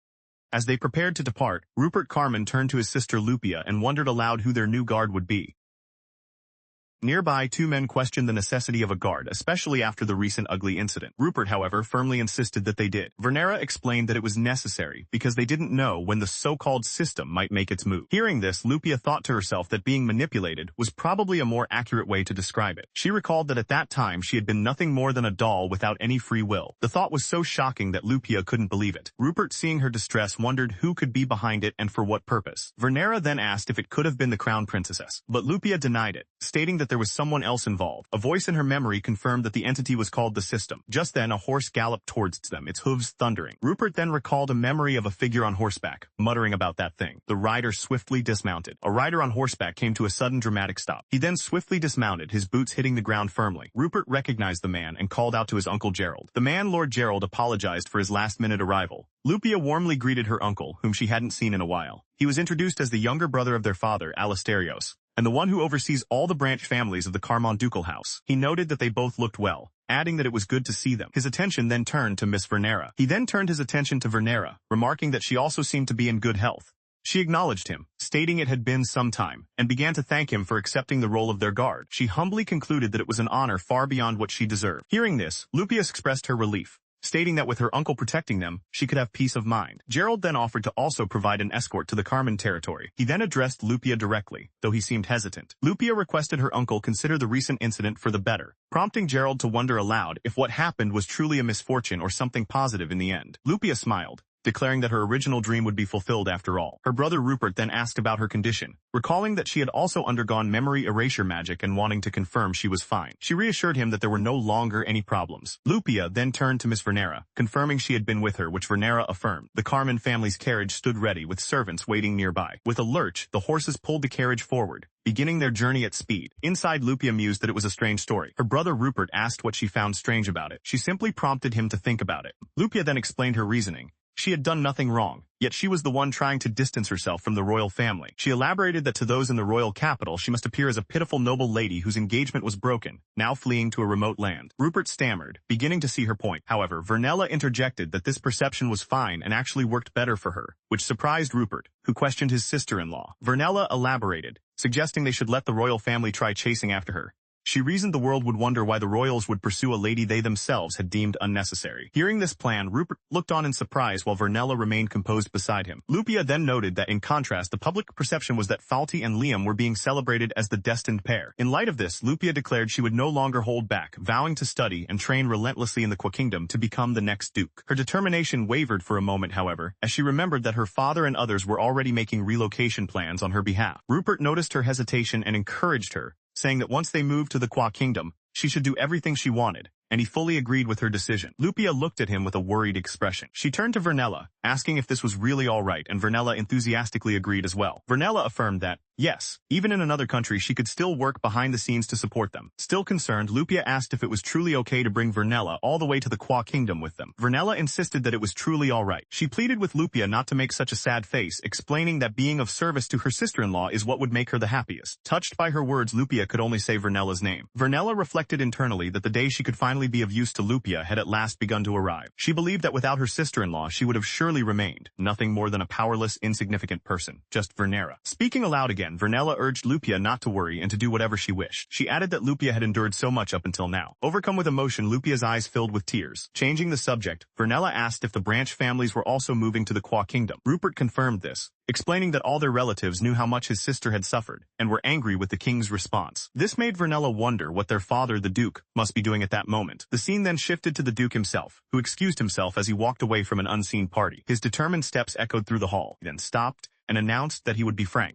As they prepared to depart, Rupert Carmen turned to his sister Lupia and wondered aloud who their new guard would be. Nearby, two men questioned the necessity of a guard, especially after the recent ugly incident. Rupert, however, firmly insisted that they did. Vernera explained that it was necessary because they didn't know when the so-called system might make its move. Hearing this, Lupia thought to herself that being manipulated was probably a more accurate way to describe it. She recalled that at that time she had been nothing more than a doll without any free will. The thought was so shocking that Lupia couldn't believe it. Rupert, seeing her distress, wondered who could be behind it and for what purpose. Vernera then asked if it could have been the crown princess, but Lupia denied it, stating that there was someone else involved. A voice in her memory confirmed that the entity was called the system. Just then, a horse galloped towards them, its hooves thundering. Rupert then recalled a memory of a figure on horseback, muttering about that thing. The rider swiftly dismounted. A rider on horseback came to a sudden dramatic stop. He then swiftly dismounted, his boots hitting the ground firmly. Rupert recognized the man and called out to his uncle Gerald. The man, Lord Gerald, apologized for his last-minute arrival. Lupia warmly greeted her uncle, whom she hadn't seen in a while. He was introduced as the younger brother of their father, Alasterios, and the one who oversees all the branch families of the Carmon ducal house. He noted that they both looked well, adding that it was good to see them. His attention then turned to Miss Vernera. He then turned his attention to Vernera, remarking that she also seemed to be in good health. She acknowledged him, stating it had been some time, and began to thank him for accepting the role of their guard. She humbly concluded that it was an honor far beyond what she deserved. Hearing this, Lupia expressed her relief, stating that with her uncle protecting them, she could have peace of mind. Gerald then offered to also provide an escort to the Carmen territory. He then addressed Lupia directly, though he seemed hesitant. Lupia requested her uncle consider the recent incident for the better, prompting Gerald to wonder aloud if what happened was truly a misfortune or something positive in the end. Lupia smiled, declaring that her original dream would be fulfilled after all. Her brother Rupert then asked about her condition, recalling that she had also undergone memory erasure magic and wanting to confirm she was fine. She reassured him that there were no longer any problems. Lupia then turned to Miss Vernera, confirming she had been with her, which Vernera affirmed. The Carmen family's carriage stood ready with servants waiting nearby. With a lurch, the horses pulled the carriage forward, beginning their journey at speed. Inside, Lupia mused that it was a strange story. Her brother Rupert asked what she found strange about it. She simply prompted him to think about it. Lupia then explained her reasoning. She had done nothing wrong, yet she was the one trying to distance herself from the royal family. She elaborated that to those in the royal capital she must appear as a pitiful noble lady whose engagement was broken, now fleeing to a remote land. Rupert stammered, beginning to see her point. However, Vernella interjected that this perception was fine and actually worked better for her, which surprised Rupert, who questioned his sister-in-law. Vernella elaborated, suggesting they should let the royal family try chasing after her. She reasoned the world would wonder why the royals would pursue a lady they themselves had deemed unnecessary. Hearing this plan, Rupert looked on in surprise while Vernella remained composed beside him. Lupia then noted that in contrast, the public perception was that Falti and Liam were being celebrated as the destined pair. In light of this, Lupia declared she would no longer hold back, vowing to study and train relentlessly in the Qua Kingdom to become the next duke. Her determination wavered for a moment, however, as she remembered that her father and others were already making relocation plans on her behalf. Rupert noticed her hesitation and encouraged her, saying that once they moved to the Qua Kingdom, she should do everything she wanted, and he fully agreed with her decision. Lupia looked at him with a worried expression. She turned to Vernella, asking if this was really all right, and Vernella enthusiastically agreed as well. Vernella affirmed that, yes, even in another country she could still work behind the scenes to support them. Still concerned, Lupia asked if it was truly okay to bring Vernella all the way to the Qua Kingdom with them. Vernella insisted that it was truly all right. She pleaded with Lupia not to make such a sad face, explaining that being of service to her sister-in-law is what would make her the happiest. Touched by her words, Lupia could only say Vernella's name. Vernella reflected internally that the day she could finally be of use to Lupia had at last begun to arrive. She believed that without her sister-in-law she would have surely remained, nothing more than a powerless, insignificant person, just Vernera. Speaking aloud again, Vernella urged Lupia not to worry and to do whatever she wished. She added that Lupia had endured so much up until now. Overcome with emotion, Lupia's eyes filled with tears. Changing the subject, Vernella asked if the branch families were also moving to the Qua Kingdom. Rupert confirmed this, explaining that all their relatives knew how much his sister had suffered, and were angry with the king's response. This made Vernella wonder what their father, the Duke, must be doing at that moment. The scene then shifted to the Duke himself, who excused himself as he walked away from an unseen party. His determined steps echoed through the hall. He then stopped, and announced that he would be frank.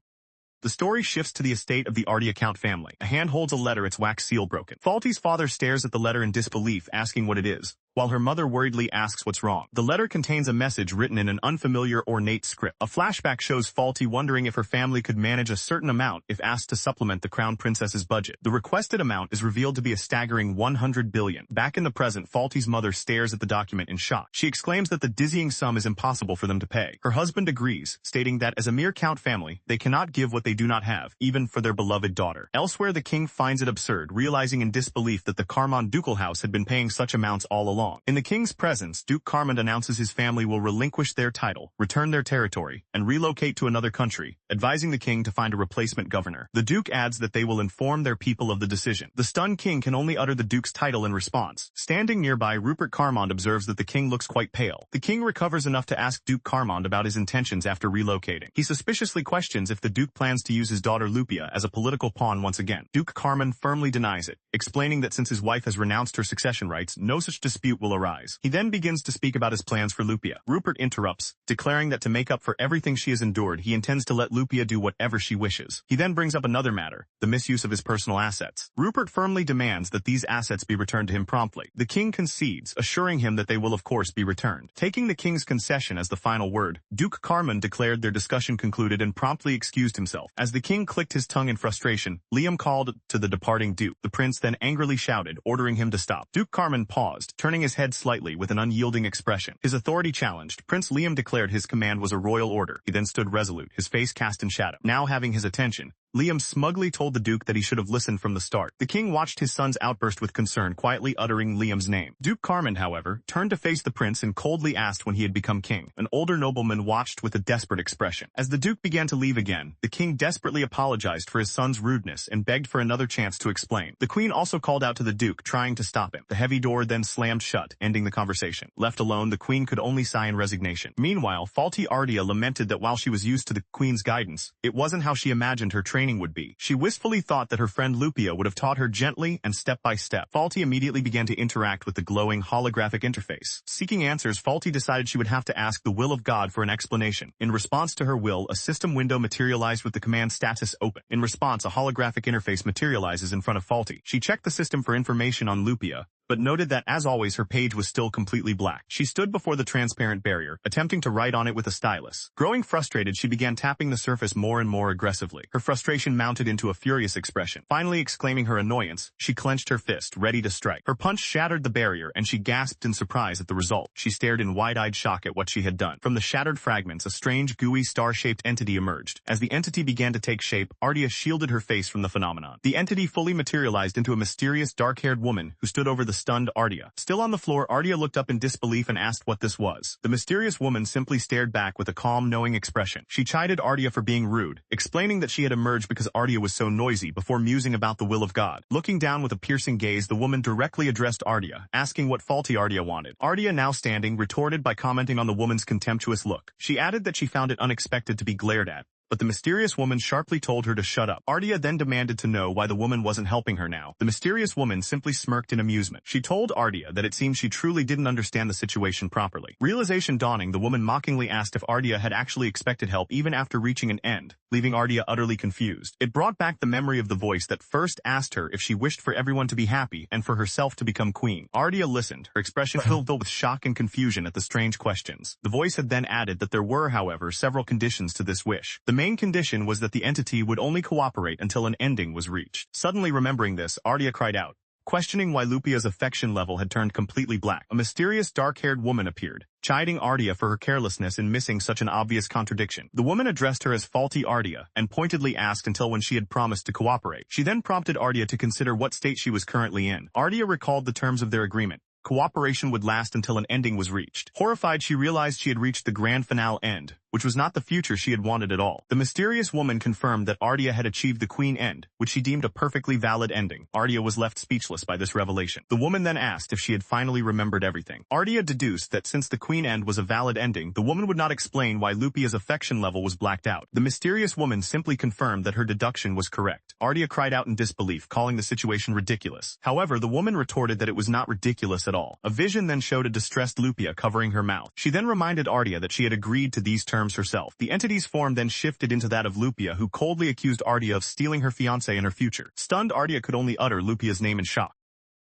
The story shifts to the estate of the Ardiacount family. A hand holds a letter, its wax seal broken. Falti's father stares at the letter in disbelief, asking what it is, while her mother worriedly asks what's wrong. The letter contains a message written in an unfamiliar ornate script. A flashback shows Falti wondering if her family could manage a certain amount if asked to supplement the crown princess's budget. The requested amount is revealed to be a staggering 100 billion. Back in the present, Falti's mother stares at the document in shock. She exclaims that the dizzying sum is impossible for them to pay. Her husband agrees, stating that as a mere count family, they cannot give what they do not have, even for their beloved daughter. Elsewhere, the king finds it absurd, realizing in disbelief that the Carmon ducal house had been paying such amounts all along. along. In the king's presence, Duke Carmond announces his family will relinquish their title, return their territory, and relocate to another country, advising the king to find a replacement governor. The duke adds that they will inform their people of the decision. The stunned king can only utter the duke's title in response. Standing nearby, Rupert Carmond observes that the king looks quite pale. The king recovers enough to ask Duke Carmond about his intentions after relocating. He suspiciously questions if the duke plans to use his daughter Lupia as a political pawn once again. Duke Carmond firmly denies it, explaining that since his wife has renounced her succession rights, no such dispute will arise. He then begins to speak about his plans for Lupia. Rupert interrupts, declaring that to make up for everything she has endured, he intends to let Lupia do whatever she wishes. He then brings up another matter, the misuse of his personal assets. Rupert firmly demands that these assets be returned to him promptly. The king concedes, assuring him that they will of course be returned. Taking the king's concession as the final word, Duke Carmond declared their discussion concluded and promptly excused himself. As the king clicked his tongue in frustration, Liam called to the departing duke. The prince then angrily shouted, ordering him to stop. Duke Carmond paused, turning his head slightly with an unyielding expression. His authority challenged, Prince Liam declared his command was a royal order. He then stood resolute, his face cast in shadow. Now having his attention, Liam smugly told the duke that he should have listened from the start. The king watched his son's outburst with concern, quietly uttering Liam's name. Duke Carmond, however, turned to face the prince and coldly asked when he had become king. An older nobleman watched with a desperate expression. As the duke began to leave again, the king desperately apologized for his son's rudeness and begged for another chance to explain. The queen also called out to the duke, trying to stop him. The heavy door then slammed shut, ending the conversation. Left alone, the queen could only sigh in resignation. Meanwhile, faulty Ardea lamented that while she was used to the queen's guidance, it wasn't how she imagined her training would be. She wistfully thought that her friend Lupia would have taught her gently and step by step. Faulty immediately began to interact with the glowing holographic interface. Seeking answers, Faulty decided she would have to ask the will of God for an explanation. In response to her will, a system window materialized with the command status open. In response, a holographic interface materializes in front of Faulty. She checked the system for information on Lupia, but noted that, as always, her page was still completely black. She stood before the transparent barrier, attempting to write on it with a stylus. Growing frustrated, she began tapping the surface more and more aggressively. Her frustration mounted into a furious expression. Finally exclaiming her annoyance, she clenched her fist, ready to strike. Her punch shattered the barrier, and she gasped in surprise at the result. She stared in wide-eyed shock at what she had done. From the shattered fragments, a strange, gooey, star-shaped entity emerged. As the entity began to take shape, Ardea shielded her face from the phenomenon. The entity fully materialized into a mysterious, dark-haired woman who stood over the stunned Ardea. Still on the floor, Ardea looked up in disbelief and asked what this was. The mysterious woman simply stared back with a calm, knowing expression. She chided Ardea for being rude, explaining that she had emerged because Ardea was so noisy before musing about the will of God. Looking down with a piercing gaze, the woman directly addressed Ardea, asking what faulty Ardea wanted. Ardea, now standing, retorted by commenting on the woman's contemptuous look. She added that she found it unexpected to be glared at, but the mysterious woman sharply told her to shut up. Ardea then demanded to know why the woman wasn't helping her now. The mysterious woman simply smirked in amusement. She told Ardea that it seemed she truly didn't understand the situation properly. Realization dawning, the woman mockingly asked if Ardea had actually expected help even after reaching an end, leaving Ardea utterly confused. It brought back the memory of the voice that first asked her if she wished for everyone to be happy and for herself to become queen. Ardea listened, her expression filled with shock and confusion at the strange questions. The voice had then added that there were, however, several conditions to this wish. The main condition was that the entity would only cooperate until an ending was reached. Suddenly remembering this, Ardea cried out, questioning why Lupia's affection level had turned completely black. A mysterious dark-haired woman appeared, chiding Ardea for her carelessness in missing such an obvious contradiction. The woman addressed her as faulty Ardea and pointedly asked until when she had promised to cooperate. She then prompted Ardea to consider what state she was currently in. Ardea recalled the terms of their agreement. Cooperation would last until an ending was reached. Horrified, she realized she had reached the grand finale end, which was not the future she had wanted at all. The mysterious woman confirmed that Ardea had achieved the queen end, which she deemed a perfectly valid ending. Ardea was left speechless by this revelation. The woman then asked if she had finally remembered everything. Ardea deduced that since the queen end was a valid ending, the woman would not explain why Lupia's affection level was blacked out. The mysterious woman simply confirmed that her deduction was correct. Ardea cried out in disbelief, calling the situation ridiculous. However, the woman retorted that it was not ridiculous at all. A vision then showed a distressed Lupia covering her mouth. She then reminded Ardea that she had agreed to these terms herself. The entity's form then shifted into that of Lupia, who coldly accused Ardea of stealing her fiancé and her future. Stunned, Ardea could only utter Lupia's name in shock.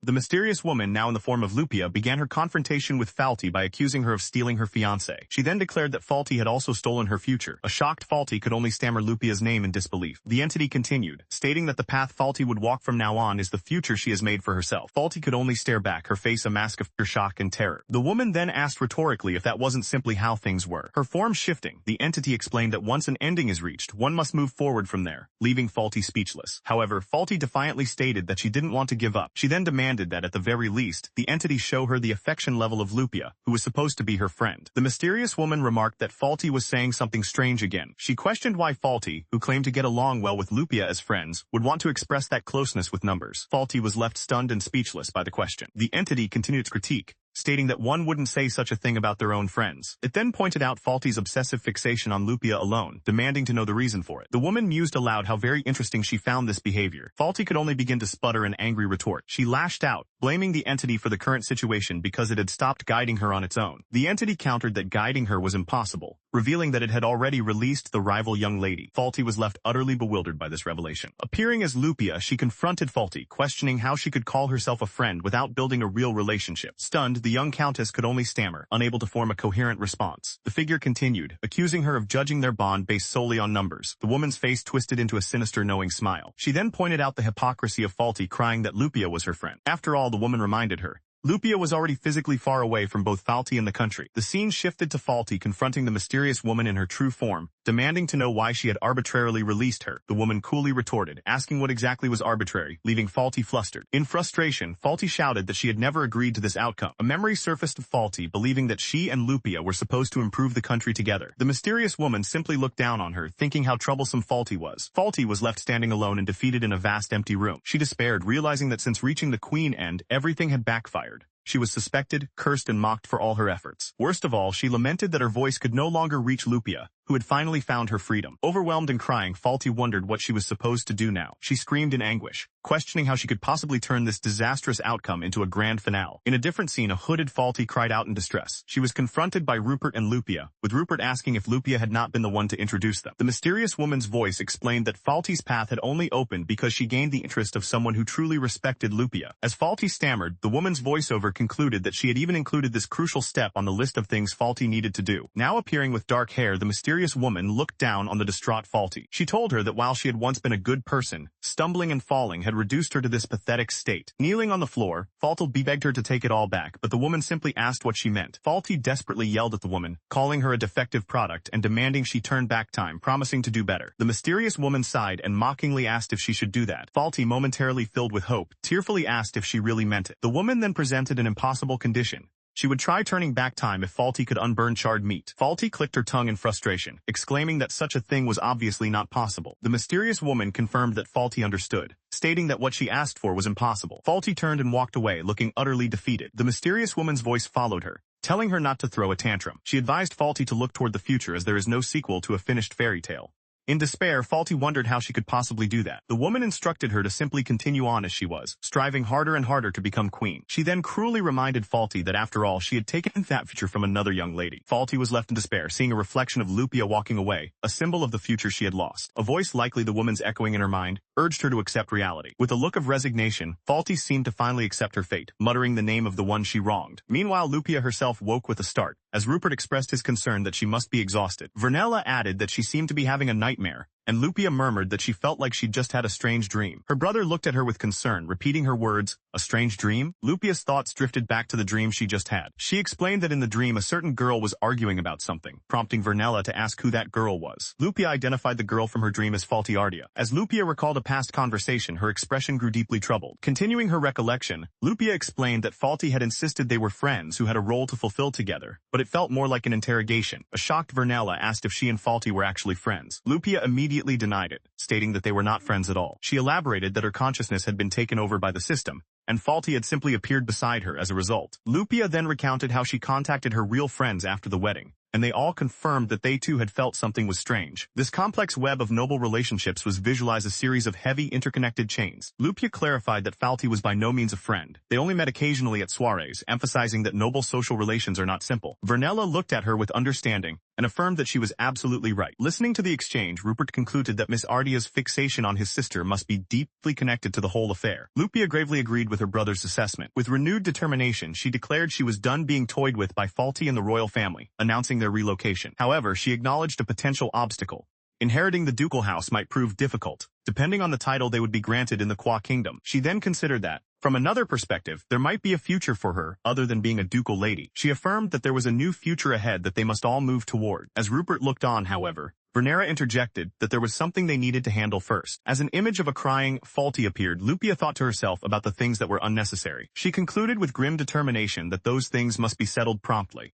The mysterious woman, now in the form of Lupia, began her confrontation with Faulty by accusing her of stealing her fiancé. She then declared that Faulty had also stolen her future. A shocked Faulty could only stammer Lupia's name in disbelief. The entity continued, stating that the path Faulty would walk from now on is the future she has made for herself. Faulty could only stare back, her face a mask of pure shock and terror. The woman then asked rhetorically if that wasn't simply how things were. Her form shifting, the entity explained that once an ending is reached, one must move forward from there, leaving Faulty speechless. However, Faulty defiantly stated that she didn't want to give up. She then demanded demanded that at the very least, the entity show her the affection level of Lupia, who was supposed to be her friend. The mysterious woman remarked that Faulty was saying something strange again. She questioned why Faulty, who claimed to get along well with Lupia as friends, would want to express that closeness with numbers. Faulty was left stunned and speechless by the question. The entity continued its critique, stating that one wouldn't say such a thing about their own friends. It then pointed out Faulty's obsessive fixation on Lupia alone, demanding to know the reason for it. The woman mused aloud how very interesting she found this behavior. Faulty could only begin to sputter an angry retort. She lashed out, blaming the entity for the current situation because it had stopped guiding her on its own. The entity countered that guiding her was impossible, revealing that it had already released the rival young lady. Faulty was left utterly bewildered by this revelation. Appearing as Lupia, she confronted Faulty, questioning how she could call herself a friend without building a real relationship. Stunned, the young countess could only stammer, unable to form a coherent response. The figure continued, accusing her of judging their bond based solely on numbers. The woman's face twisted into a sinister knowing smile. She then pointed out the hypocrisy of Faulty crying that Lupia was her friend. After all, the woman reminded her, Lupia was already physically far away from both Faulty and the country. The scene shifted to Faulty confronting the mysterious woman in her true form, demanding to know why she had arbitrarily released her. The woman coolly retorted, asking what exactly was arbitrary, leaving Faulty flustered. In frustration, Faulty shouted that she had never agreed to this outcome. A memory surfaced of Faulty, believing that she and Lupia were supposed to improve the country together. The mysterious woman simply looked down on her, thinking how troublesome Faulty was. Faulty was left standing alone and defeated in a vast empty room. She despaired, realizing that since reaching the queen end, everything had backfired. She was suspected, cursed, and mocked for all her efforts. Worst of all, she lamented that her voice could no longer reach Lupia, who had finally found her freedom. Overwhelmed and crying, Faulty wondered what she was supposed to do now. She screamed in anguish, questioning how she could possibly turn this disastrous outcome into a grand finale. In a different scene, a hooded Faulty cried out in distress. She was confronted by Rupert and Lupia, with Rupert asking if Lupia had not been the one to introduce them. The mysterious woman's voice explained that Faulty's path had only opened because she gained the interest of someone who truly respected Lupia. As Faulty stammered, the woman's voiceover concluded that she had even included this crucial step on the list of things Faulty needed to do. Now appearing with dark hair, the mysterious woman looked down on the distraught Faulty. She told her that while she had once been a good person, stumbling and falling had reduced her to this pathetic state. Kneeling on the floor, Faulty begged her to take it all back, but the woman simply asked what she meant. Faulty desperately yelled at the woman, calling her a defective product and demanding she turn back time, promising to do better. The mysterious woman sighed and mockingly asked if she should do that. Faulty, momentarily filled with hope, tearfully asked if she really meant it. The woman then presented an impossible condition. She would try turning back time if Faulty could unburn charred meat. Faulty clicked her tongue in frustration, exclaiming that such a thing was obviously not possible. The mysterious woman confirmed that Faulty understood, stating that what she asked for was impossible. Faulty turned and walked away, looking utterly defeated. The mysterious woman's voice followed her, telling her not to throw a tantrum. She advised Faulty to look toward the future as there is no sequel to a finished fairy tale. In despair, Faulty wondered how she could possibly do that. The woman instructed her to simply continue on as she was, striving harder and harder to become queen. She then cruelly reminded Faulty that after all, she had taken that future from another young lady. Faulty was left in despair, seeing a reflection of Lupia walking away, a symbol of the future she had lost. A voice, likely the woman's echoing in her mind, urged her to accept reality. With a look of resignation, Faulty seemed to finally accept her fate, muttering the name of the one she wronged. Meanwhile, Lupia herself woke with a start, as Rupert expressed his concern that she must be exhausted. Vernella added that she seemed to be having a nightmare, and Lupia murmured that she felt like she'd just had a strange dream. Her brother looked at her with concern, repeating her words, "A strange dream?" Lupia's thoughts drifted back to the dream she just had. She explained that in the dream a certain girl was arguing about something, prompting Vernella to ask who that girl was. Lupia identified the girl from her dream as Faulty Ardia. As Lupia recalled a past conversation, her expression grew deeply troubled. Continuing her recollection, Lupia explained that Faulty had insisted they were friends who had a role to fulfill together, but it felt more like an interrogation. A shocked Vernella asked if she and Faulty were actually friends. Lupia immediately denied it, stating that they were not friends at all. She elaborated that her consciousness had been taken over by the system, and Faulty had simply appeared beside her as a result. Lupia then recounted how she contacted her real friends after the wedding, and they all confirmed that they too had felt something was strange. This complex web of noble relationships was visualized as a series of heavy, interconnected chains. Lupia clarified that Faulty was by no means a friend. They only met occasionally at soirees, emphasizing that noble social relations are not simple. Vernella looked at her with understanding, and affirmed that she was absolutely right. Listening to the exchange, Rupert concluded that Miss Ardia's fixation on his sister must be deeply connected to the whole affair. Lupia gravely agreed with her brother's assessment. With renewed determination, she declared she was done being toyed with by Faulty and the royal family, announcing their relocation. However, she acknowledged a potential obstacle. Inheriting the ducal house might prove difficult, depending on the title they would be granted in the Kwa kingdom. She then considered that, From another perspective, there might be a future for her, other than being a ducal lady. She affirmed that there was a new future ahead that they must all move toward. As Rupert looked on, however, Vernera interjected that there was something they needed to handle first. As an image of a crying Faulty appeared, Lupia thought to herself about the things that were unnecessary. She concluded with grim determination that those things must be settled promptly.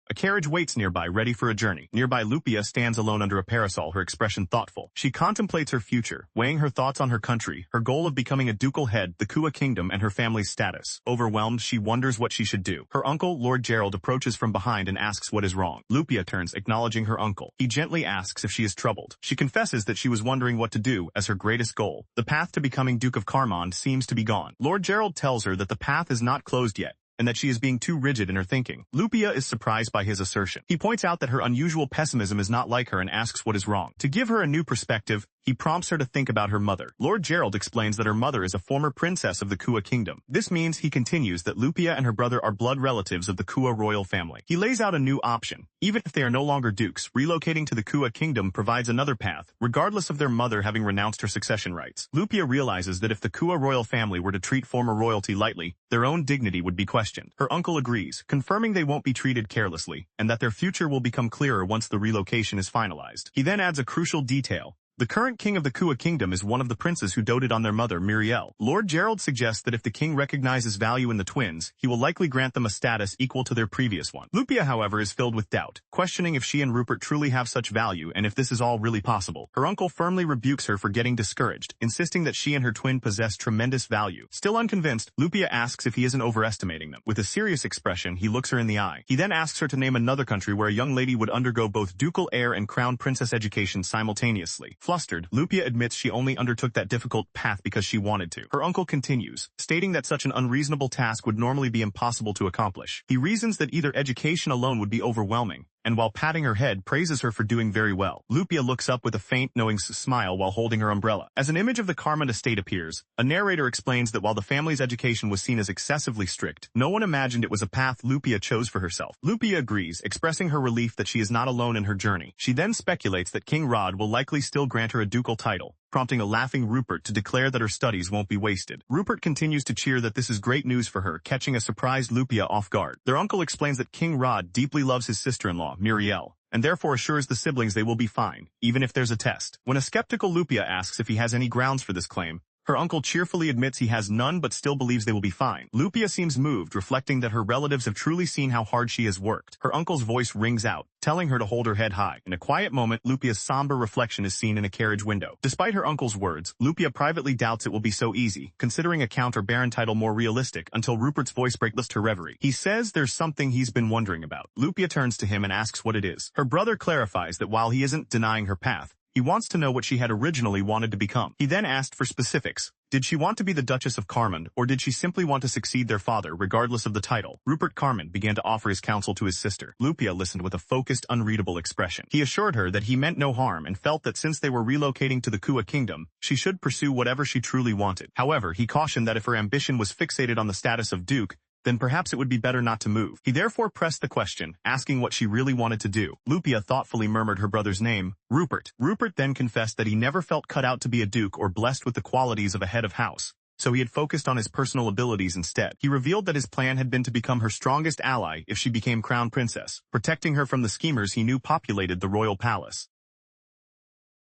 A carriage waits nearby, ready for a journey. Nearby, Lupia stands alone under a parasol, her expression thoughtful. She contemplates her future, weighing her thoughts on her country, her goal of becoming a ducal head, the Kua kingdom, and her family's status. Overwhelmed, she wonders what she should do. Her uncle, Lord Gerald, approaches from behind and asks what is wrong. Lupia turns, acknowledging her uncle. He gently asks if she is troubled. She confesses that she was wondering what to do as her greatest goal. The path to becoming Duke of Carmond seems to be gone. Lord Gerald tells her that the path is not closed yet, and that she is being too rigid in her thinking. Lupia is surprised by his assertion. He points out that her unusual pessimism is not like her and asks what is wrong. To give her a new perspective, he prompts her to think about her mother. Lord Gerald explains that her mother is a former princess of the Kua kingdom. This means, he continues, that Lupia and her brother are blood relatives of the Kua royal family. He lays out a new option. Even if they are no longer dukes, relocating to the Kua kingdom provides another path, regardless of their mother having renounced her succession rights. Lupia realizes that if the Kua royal family were to treat former royalty lightly, their own dignity would be questioned. Her uncle agrees, confirming they won't be treated carelessly, and that their future will become clearer once the relocation is finalized. He then adds a crucial detail. The current king of the Kua kingdom is one of the princes who doted on their mother, Muriel. Lord Gerald suggests that if the king recognizes value in the twins, he will likely grant them a status equal to their previous one. Lupia, however, is filled with doubt, questioning if she and Rupert truly have such value and if this is all really possible. Her uncle firmly rebukes her for getting discouraged, insisting that she and her twin possess tremendous value. Still unconvinced, Lupia asks if he isn't overestimating them. With a serious expression, he looks her in the eye. He then asks her to name another country where a young lady would undergo both ducal heir and crown princess education simultaneously. Flustered, Lupia admits she only undertook that difficult path because she wanted to. Her uncle continues, stating that such an unreasonable task would normally be impossible to accomplish. He reasons that either education alone would be overwhelming, and while patting her head, praises her for doing very well. Lupia looks up with a faint, knowing smile while holding her umbrella. As an image of the Carmond estate appears, a narrator explains that while the family's education was seen as excessively strict, no one imagined it was a path Lupia chose for herself. Lupia agrees, expressing her relief that she is not alone in her journey. She then speculates that King Rod will likely still grant her a ducal title, prompting a laughing Rupert to declare that her studies won't be wasted. Rupert continues to cheer that this is great news for her, catching a surprised Lupia off guard. Their uncle explains that King Rod deeply loves his sister-in-law, Muriel, and therefore assures the siblings they will be fine, even if there's a test. When a skeptical Lupia asks if he has any grounds for this claim, her uncle cheerfully admits he has none but still believes they will be fine. Lupia seems moved, reflecting that her relatives have truly seen how hard she has worked. Her uncle's voice rings out, telling her to hold her head high. In a quiet moment, Lupia's somber reflection is seen in a carriage window. Despite her uncle's words, Lupia privately doubts it will be so easy, considering a count or baron title more realistic, until Rupert's voice breaks her reverie. He says there's something he's been wondering about. Lupia turns to him and asks what it is. Her brother clarifies that while he isn't denying her path, he wants to know what she had originally wanted to become. He then asked for specifics. Did she want to be the Duchess of Carmond, or did she simply want to succeed their father, regardless of the title? Rupert Carmond began to offer his counsel to his sister. Lupia listened with a focused, unreadable expression. He assured her that he meant no harm and felt that since they were relocating to the Kua kingdom, she should pursue whatever she truly wanted. However, he cautioned that if her ambition was fixated on the status of Duke, then perhaps it would be better not to move. He therefore pressed the question, asking what she really wanted to do. Lupia thoughtfully murmured her brother's name, Rupert. Rupert then confessed that he never felt cut out to be a duke or blessed with the qualities of a head of house, so he had focused on his personal abilities instead. He revealed that his plan had been to become her strongest ally if she became crown princess, protecting her from the schemers he knew populated the royal palace.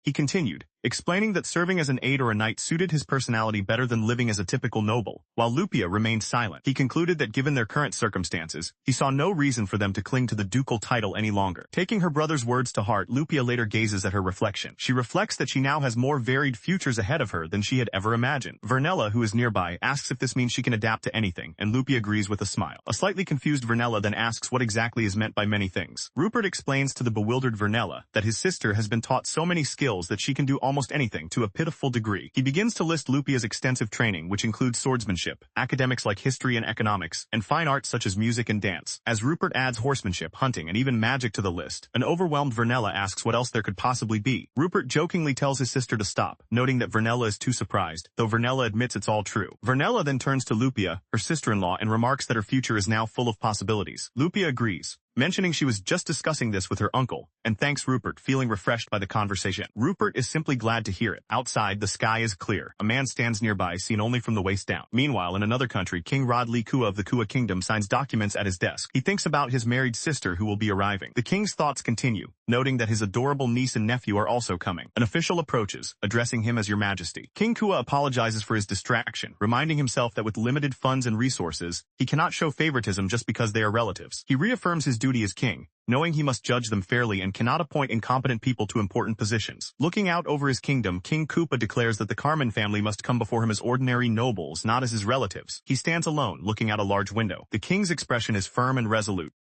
He continued, explaining that serving as an aide or a knight suited his personality better than living as a typical noble. While Lupia remained silent, he concluded that given their current circumstances, he saw no reason for them to cling to the ducal title any longer. Taking her brother's words to heart, Lupia later gazes at her reflection. She reflects that she now has more varied futures ahead of her than she had ever imagined. Vernella, who is nearby, asks if this means she can adapt to anything, and Lupia agrees with a smile. A slightly confused Vernella then asks what exactly is meant by many things. Rupert explains to the bewildered Vernella that his sister has been taught so many skills that she can do almost anything to a pitiful degree. He begins to list Lupia's extensive training, which includes swordsmanship, academics like history and economics, and fine arts such as music and dance. As Rupert adds horsemanship, hunting, and even magic to the list, an overwhelmed Vernella asks what else there could possibly be. Rupert jokingly tells his sister to stop, noting that Vernella is too surprised, though Vernella admits it's all true. Vernella then turns to Lupia, her sister-in-law, and remarks that her future is now full of possibilities. Lupia agrees, mentioning she was just discussing this with her uncle, and thanks Rupert, feeling refreshed by the conversation. Rupert is simply glad to hear it. Outside, the sky is clear. A man stands nearby, seen only from the waist down. Meanwhile, in another country, King Rod Lee Kua of the Kua Kingdom signs documents at his desk. He thinks about his married sister who will be arriving. The king's thoughts continue, noting that his adorable niece and nephew are also coming. An official approaches, addressing him as Your Majesty. King Kua apologizes for his distraction, reminding himself that with limited funds and resources, he cannot show favoritism just because they are relatives. He reaffirms his duty as king, knowing he must judge them fairly and cannot appoint incompetent people to important positions. Looking out over his kingdom, King Koopa declares that the Carmen family must come before him as ordinary nobles, not as his relatives. He stands alone, looking out a large window. The king's expression is firm and resolute.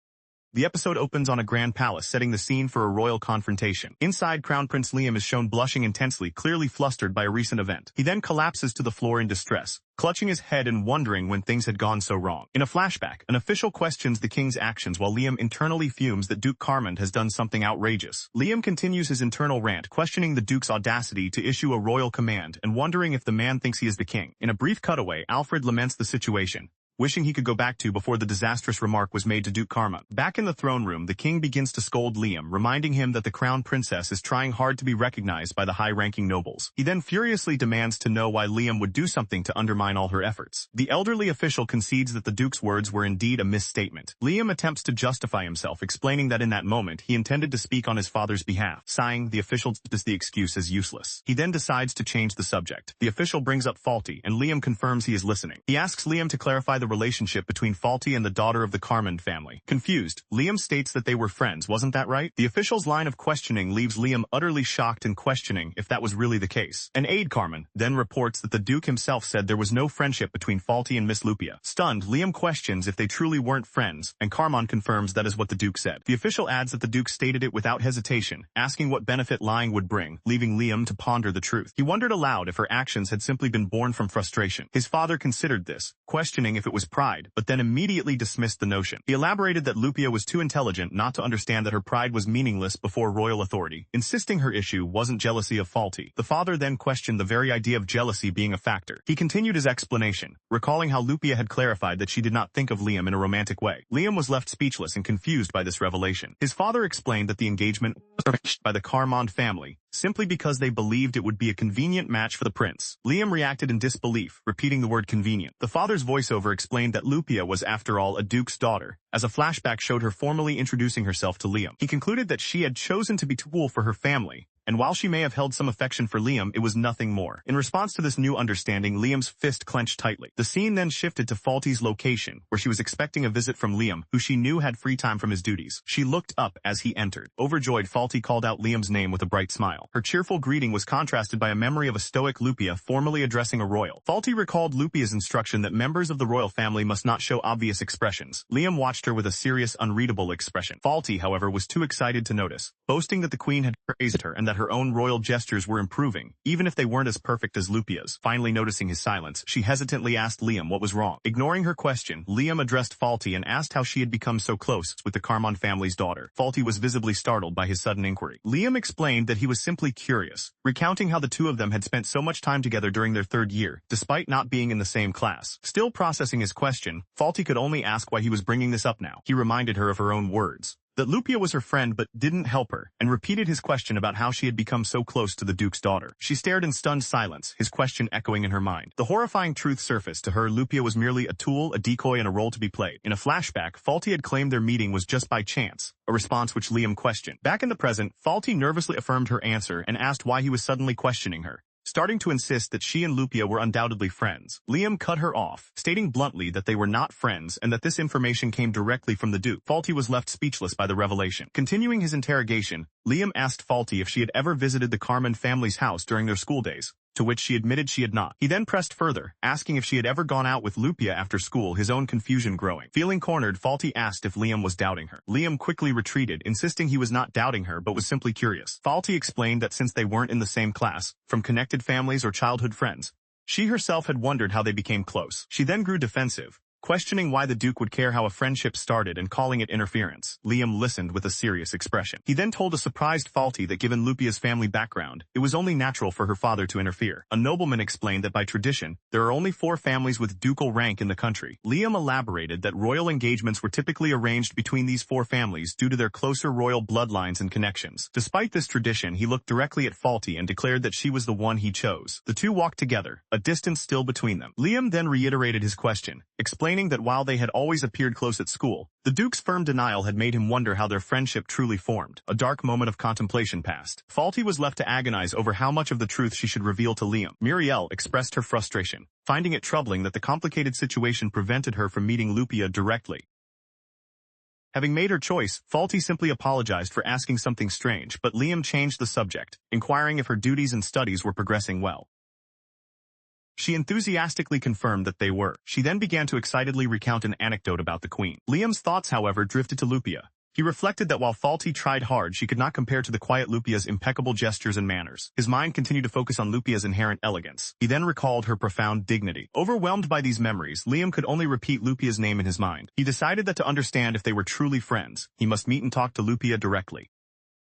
The episode opens on a grand palace, setting the scene for a royal confrontation. Inside, Crown Prince Liam is shown blushing intensely, clearly flustered by a recent event. He then collapses to the floor in distress, clutching his head and wondering when things had gone so wrong. In a flashback, an official questions the king's actions while Liam internally fumes that Duke Carmond has done something outrageous. Liam continues his internal rant, questioning the Duke's audacity to issue a royal command and wondering if the man thinks he is the king. In a brief cutaway, Alfred laments the situation, wishing he could go back to before the disastrous remark was made to Duke Carmond. Back in the throne room, the king begins to scold Liam, reminding him that the crown princess is trying hard to be recognized by the high-ranking nobles. He then furiously demands to know why Liam would do something to undermine all her efforts. The elderly official concedes that the duke's words were indeed a misstatement. Liam attempts to justify himself, explaining that in that moment he intended to speak on his father's behalf. Sighing, the official dismisses the excuse as useless. He then decides to change the subject. The official brings up Faulty, and Liam confirms he is listening. He asks Liam to clarify the relationship between Faulty and the daughter of the Carmond family. Confused, Liam states that they were friends, wasn't that right? The official's line of questioning leaves Liam utterly shocked and questioning if that was really the case. An aide Carmond then reports that the Duke himself said there was no friendship between Faulty and Miss Lupia. Stunned, Liam questions if they truly weren't friends, and Carmond confirms that is what the Duke said. The official adds that the Duke stated it without hesitation, asking what benefit lying would bring, leaving Liam to ponder the truth. He wondered aloud if her actions had simply been born from frustration. His father considered this, questioning if it was pride, but then immediately dismissed the notion. He elaborated that Lupia was too intelligent not to understand that her pride was meaningless before royal authority, insisting her issue wasn't jealousy of Faulty. The father then questioned the very idea of jealousy being a factor. He continued his explanation, recalling how Lupia had clarified that she did not think of Liam in a romantic way. Liam was left speechless and confused by this revelation. His father explained that the engagement was arranged by the Carmond family, simply because they believed it would be a convenient match for the prince. Liam reacted in disbelief, repeating the word convenient. The father's voiceover explained that Lupia was after all a duke's daughter, as a flashback showed her formally introducing herself to Liam. He concluded that she had chosen to be tool for her family, and while she may have held some affection for Liam, it was nothing more. In response to this new understanding, Liam's fist clenched tightly. The scene then shifted to Faulty's location, where she was expecting a visit from Liam, who she knew had free time from his duties. She looked up as he entered. Overjoyed, Faulty called out Liam's name with a bright smile. Her cheerful greeting was contrasted by a memory of a stoic Lupia formally addressing a royal. Faulty recalled Lupia's instruction that members of the royal family must not show obvious expressions. Liam watched her with a serious, unreadable expression. Faulty, however, was too excited to notice, boasting that the queen had praised her and that her own royal gestures were improving, even if they weren't as perfect as Lupia's. Finally noticing his silence, she hesitantly asked Liam what was wrong. Ignoring her question, Liam addressed Faulty and asked how she had become so close with the Carmond family's daughter. Faulty was visibly startled by his sudden inquiry. Liam explained that he was simply curious, recounting how the two of them had spent so much time together during their third year, despite not being in the same class. Still processing his question, Faulty could only ask why he was bringing this up now. He reminded her of her own words, that Lupia was her friend but didn't help her, and repeated his question about how she had become so close to the Duke's daughter. She stared in stunned silence, his question echoing in her mind. The horrifying truth surfaced. To her, Lupia was merely a tool, a decoy, and a role to be played. In a flashback, Faulty had claimed their meeting was just by chance, a response which Liam questioned. Back in the present, Faulty nervously affirmed her answer and asked why he was suddenly questioning her, starting to insist that she and Lupia were undoubtedly friends. Liam cut her off, stating bluntly that they were not friends and that this information came directly from the Duke. Faulty was left speechless by the revelation. Continuing his interrogation, Liam asked Faulty if she had ever visited the Carmond family's house during their school days, to which she admitted she had not. He then pressed further, asking if she had ever gone out with Lupia after school, his own confusion growing. Feeling cornered, Faulty asked if Liam was doubting her. Liam quickly retreated, insisting he was not doubting her but was simply curious. Faulty explained that since they weren't in the same class, from connected families or childhood friends, she herself had wondered how they became close. She then grew defensive, questioning why the Duke would care how a friendship started and calling it interference. Liam listened with a serious expression. He then told a surprised Faulty that given Lupia's family background, it was only natural for her father to interfere. A nobleman explained that by tradition, there are only 4 families with ducal rank in the country. Liam elaborated that royal engagements were typically arranged between these 4 families due to their closer royal bloodlines and connections. Despite this tradition, he looked directly at Faulty and declared that she was the one he chose. The two walked together, a distance still between them. Liam then reiterated his question, explaining that while they had always appeared close at school, the Duke's firm denial had made him wonder how their friendship truly formed. A dark moment of contemplation passed. Faulty was left to agonize over how much of the truth she should reveal to Liam. Muriel expressed her frustration, finding it troubling that the complicated situation prevented her from meeting Lupia directly. Having made her choice, Faulty simply apologized for asking something strange, but Liam changed the subject, inquiring if her duties and studies were progressing well. She enthusiastically confirmed that they were. She then began to excitedly recount an anecdote about the Queen. Liam's thoughts, however, drifted to Lupia. He reflected that while Faulty tried hard, she could not compare to the quiet Lupia's impeccable gestures and manners. His mind continued to focus on Lupia's inherent elegance. He then recalled her profound dignity. Overwhelmed by these memories, Liam could only repeat Lupia's name in his mind. He decided that to understand if they were truly friends, he must meet and talk to Lupia directly.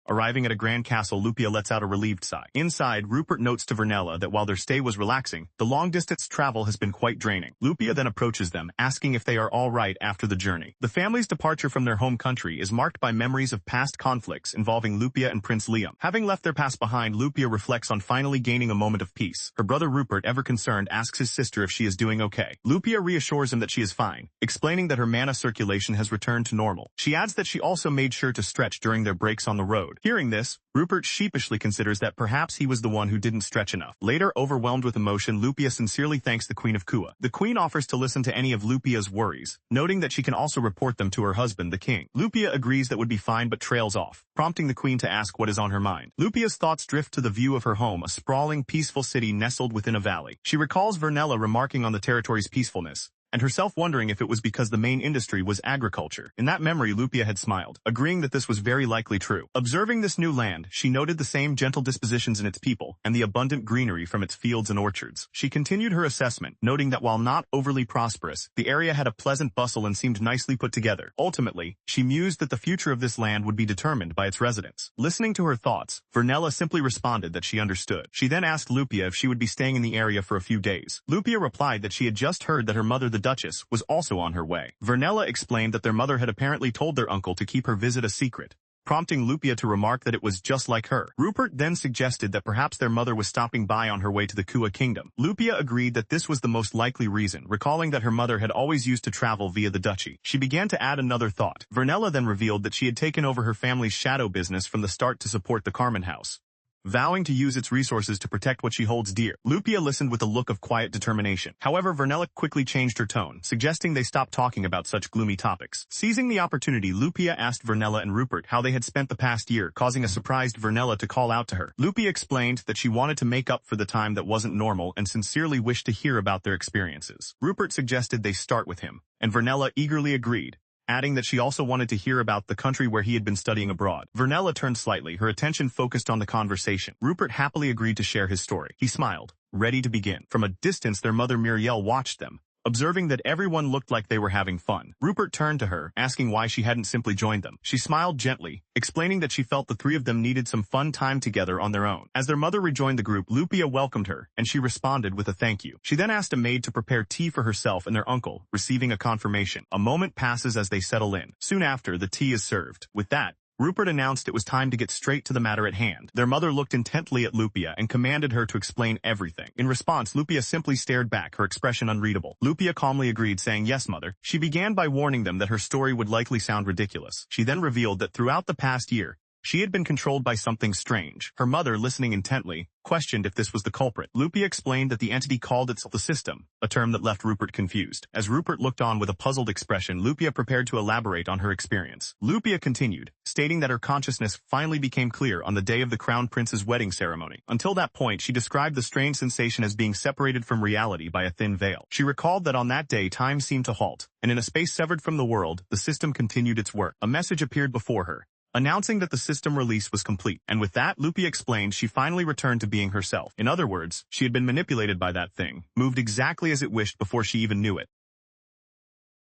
Arriving at a grand castle, Lupia lets out a relieved sigh. Inside, Rupert notes to Vernella that while their stay was relaxing, the long-distance travel has been quite draining. Lupia then approaches them, asking if they are all right after the journey. The family's departure from their home country is marked by memories of past conflicts involving Lupia and Prince Liam. Having left their past behind, Lupia reflects on finally gaining a moment of peace. Her brother Rupert, ever concerned, asks his sister if she is doing okay. Lupia reassures him that she is fine, explaining that her mana circulation has returned to normal. She adds that she also made sure to stretch during their breaks on the road. Hearing this, Rupert sheepishly considers that perhaps he was the one who didn't stretch enough. Later, overwhelmed with emotion, Lupia sincerely thanks the Queen of Kua. The Queen offers to listen to any of Lupia's worries, noting that she can also report them to her husband, the King. Lupia agrees that would be fine but trails off, prompting the Queen to ask what is on her mind. Lupia's thoughts drift to the view of her home, a sprawling, peaceful city nestled within a valley. She recalls Vernella remarking on the territory's peacefulness, and herself wondering if it was because the main industry was agriculture. In that memory, Lupia had smiled, agreeing that this was very likely true. Observing this new land, she noted the same gentle dispositions in its people, and the abundant greenery from its fields and orchards. She continued her assessment, noting that while not overly prosperous, the area had a pleasant bustle and seemed nicely put together. Ultimately, she mused that the future of this land would be determined by its residents. Listening to her thoughts, Vernella simply responded that she understood. She then asked Lupia if she would be staying in the area for a few days. Lupia replied that she had just heard that her mother, the Duchess, was also on her way. Vernella explained that their mother had apparently told their uncle to keep her visit a secret, prompting Lupia to remark that it was just like her. Rupert then suggested that perhaps their mother was stopping by on her way to the Kua kingdom. Lupia agreed that this was the most likely reason, recalling that her mother had always used to travel via the duchy. She began to add another thought. Vernella then revealed that she had taken over her family's shadow business from the start to support the Carmen house, vowing to use its resources to protect what she holds dear. Lupia listened with a look of quiet determination. However, Vernella quickly changed her tone, suggesting they stop talking about such gloomy topics. Seizing the opportunity, Lupia asked Vernella and Rupert how they had spent the past year, causing a surprised Vernella to call out to her. Lupia explained that she wanted to make up for the time that wasn't normal and sincerely wished to hear about their experiences. Rupert suggested they start with him, and Vernella eagerly agreed, adding that she also wanted to hear about the country where he had been studying abroad. Vernella turned slightly, her attention focused on the conversation. Rupert happily agreed to share his story. He smiled, ready to begin. From a distance, their mother Muriel watched them, observing that everyone looked like they were having fun. Rupert turned to her, asking why she hadn't simply joined them. She smiled gently, explaining that she felt the three of them needed some fun time together on their own. As their mother rejoined the group, Lupia welcomed her, and she responded with a thank you. She then asked a maid to prepare tea for herself and their uncle, receiving a confirmation. A moment passes as they settle in. Soon after, the tea is served. With that, Rupert announced it was time to get straight to the matter at hand. Their mother looked intently at Lupia and commanded her to explain everything. In response, Lupia simply stared back, her expression unreadable. Lupia calmly agreed, saying, "Yes, mother." She began by warning them that her story would likely sound ridiculous. She then revealed that throughout the past year, she had been controlled by something strange. Her mother, listening intently, questioned if this was the culprit. Lupia explained that the entity called itself the system, a term that left Rupert confused. As Rupert looked on with a puzzled expression, Lupia prepared to elaborate on her experience. Lupia continued, stating that her consciousness finally became clear on the day of the Crown Prince's wedding ceremony. Until that point, she described the strange sensation as being separated from reality by a thin veil. She recalled that on that day, time seemed to halt, and in a space severed from the world, the system continued its work. A message appeared before her, announcing that the system release was complete. And with that, Lupia explained she finally returned to being herself. In other words, she had been manipulated by that thing, moved exactly as it wished before she even knew it.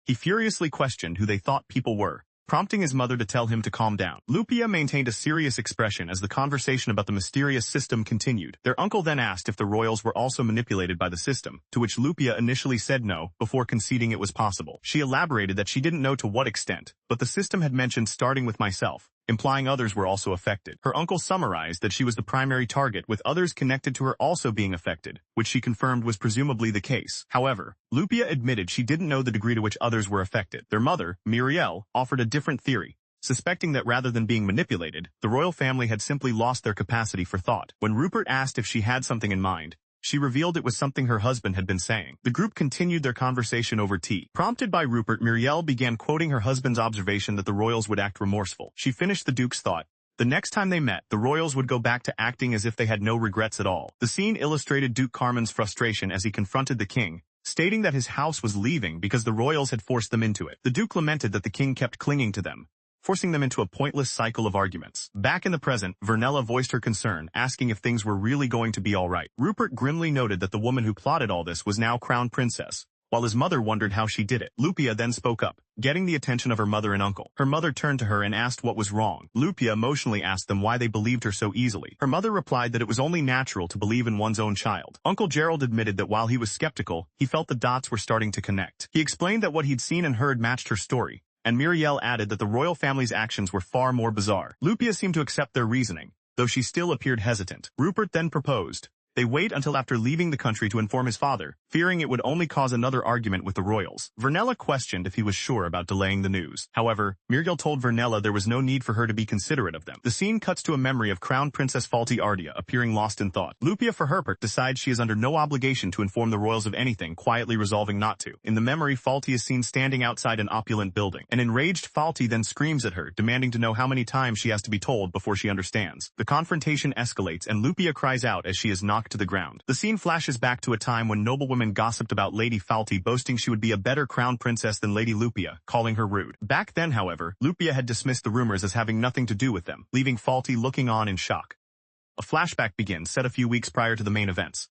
He furiously questioned who they thought people were, prompting his mother to tell him to calm down. Lupia maintained a serious expression as the conversation about the mysterious system continued. Their uncle then asked if the royals were also manipulated by the system, to which Lupia initially said no, before conceding it was possible. She elaborated that she didn't know to what extent, but the system had mentioned starting with myself, implying others were also affected. Her uncle summarized that she was the primary target, with others connected to her also being affected, which she confirmed was presumably the case. However, Lupia admitted she didn't know the degree to which others were affected. Their mother, Muriel, offered a different theory, suspecting that rather than being manipulated, the royal family had simply lost their capacity for thought. When Rupert asked if she had something in mind, she revealed it was something her husband had been saying. The group continued their conversation over tea. Prompted by Rupert, Muriel began quoting her husband's observation that the royals would act remorseful. She finished the Duke's thought. The next time they met, the royals would go back to acting as if they had no regrets at all. The scene illustrated Duke Carmen's frustration as he confronted the king, stating that his house was leaving because the royals had forced them into it. The Duke lamented that the king kept clinging to them, forcing them into a pointless cycle of arguments. Back in the present, Vernella voiced her concern, asking if things were really going to be alright. Rupert grimly noted that the woman who plotted all this was now crown princess, while his mother wondered how she did it. Lupia then spoke up, getting the attention of her mother and uncle. Her mother turned to her and asked what was wrong. Lupia emotionally asked them why they believed her so easily. Her mother replied that it was only natural to believe in one's own child. Uncle Gerald admitted that while he was skeptical, he felt the dots were starting to connect. He explained that what he'd seen and heard matched her story, and Muriel added that the royal family's actions were far more bizarre. Lupia seemed to accept their reasoning, though she still appeared hesitant. Rupert then proposed they wait until after leaving the country to inform his father, fearing it would only cause another argument with the royals. Vernella questioned if he was sure about delaying the news. However, Muriel told Vernella there was no need for her to be considerate of them. The scene cuts to a memory of Crown Princess Falti Ardea appearing lost in thought. Lupia, for her part, decides she is under no obligation to inform the royals of anything, quietly resolving not to. In the memory, Falti is seen standing outside an opulent building. An enraged Falti then screams at her, demanding to know how many times she has to be told before she understands. The confrontation escalates and Lupia cries out as she is knocked to the ground. The scene flashes back to a time when noblewomen gossiped about Lady Falti, boasting she would be a better crown princess than Lady Lupia, calling her rude. Back then, however, Lupia had dismissed the rumors as having nothing to do with them, leaving Falti looking on in shock. A flashback begins, set a few weeks prior to the main events.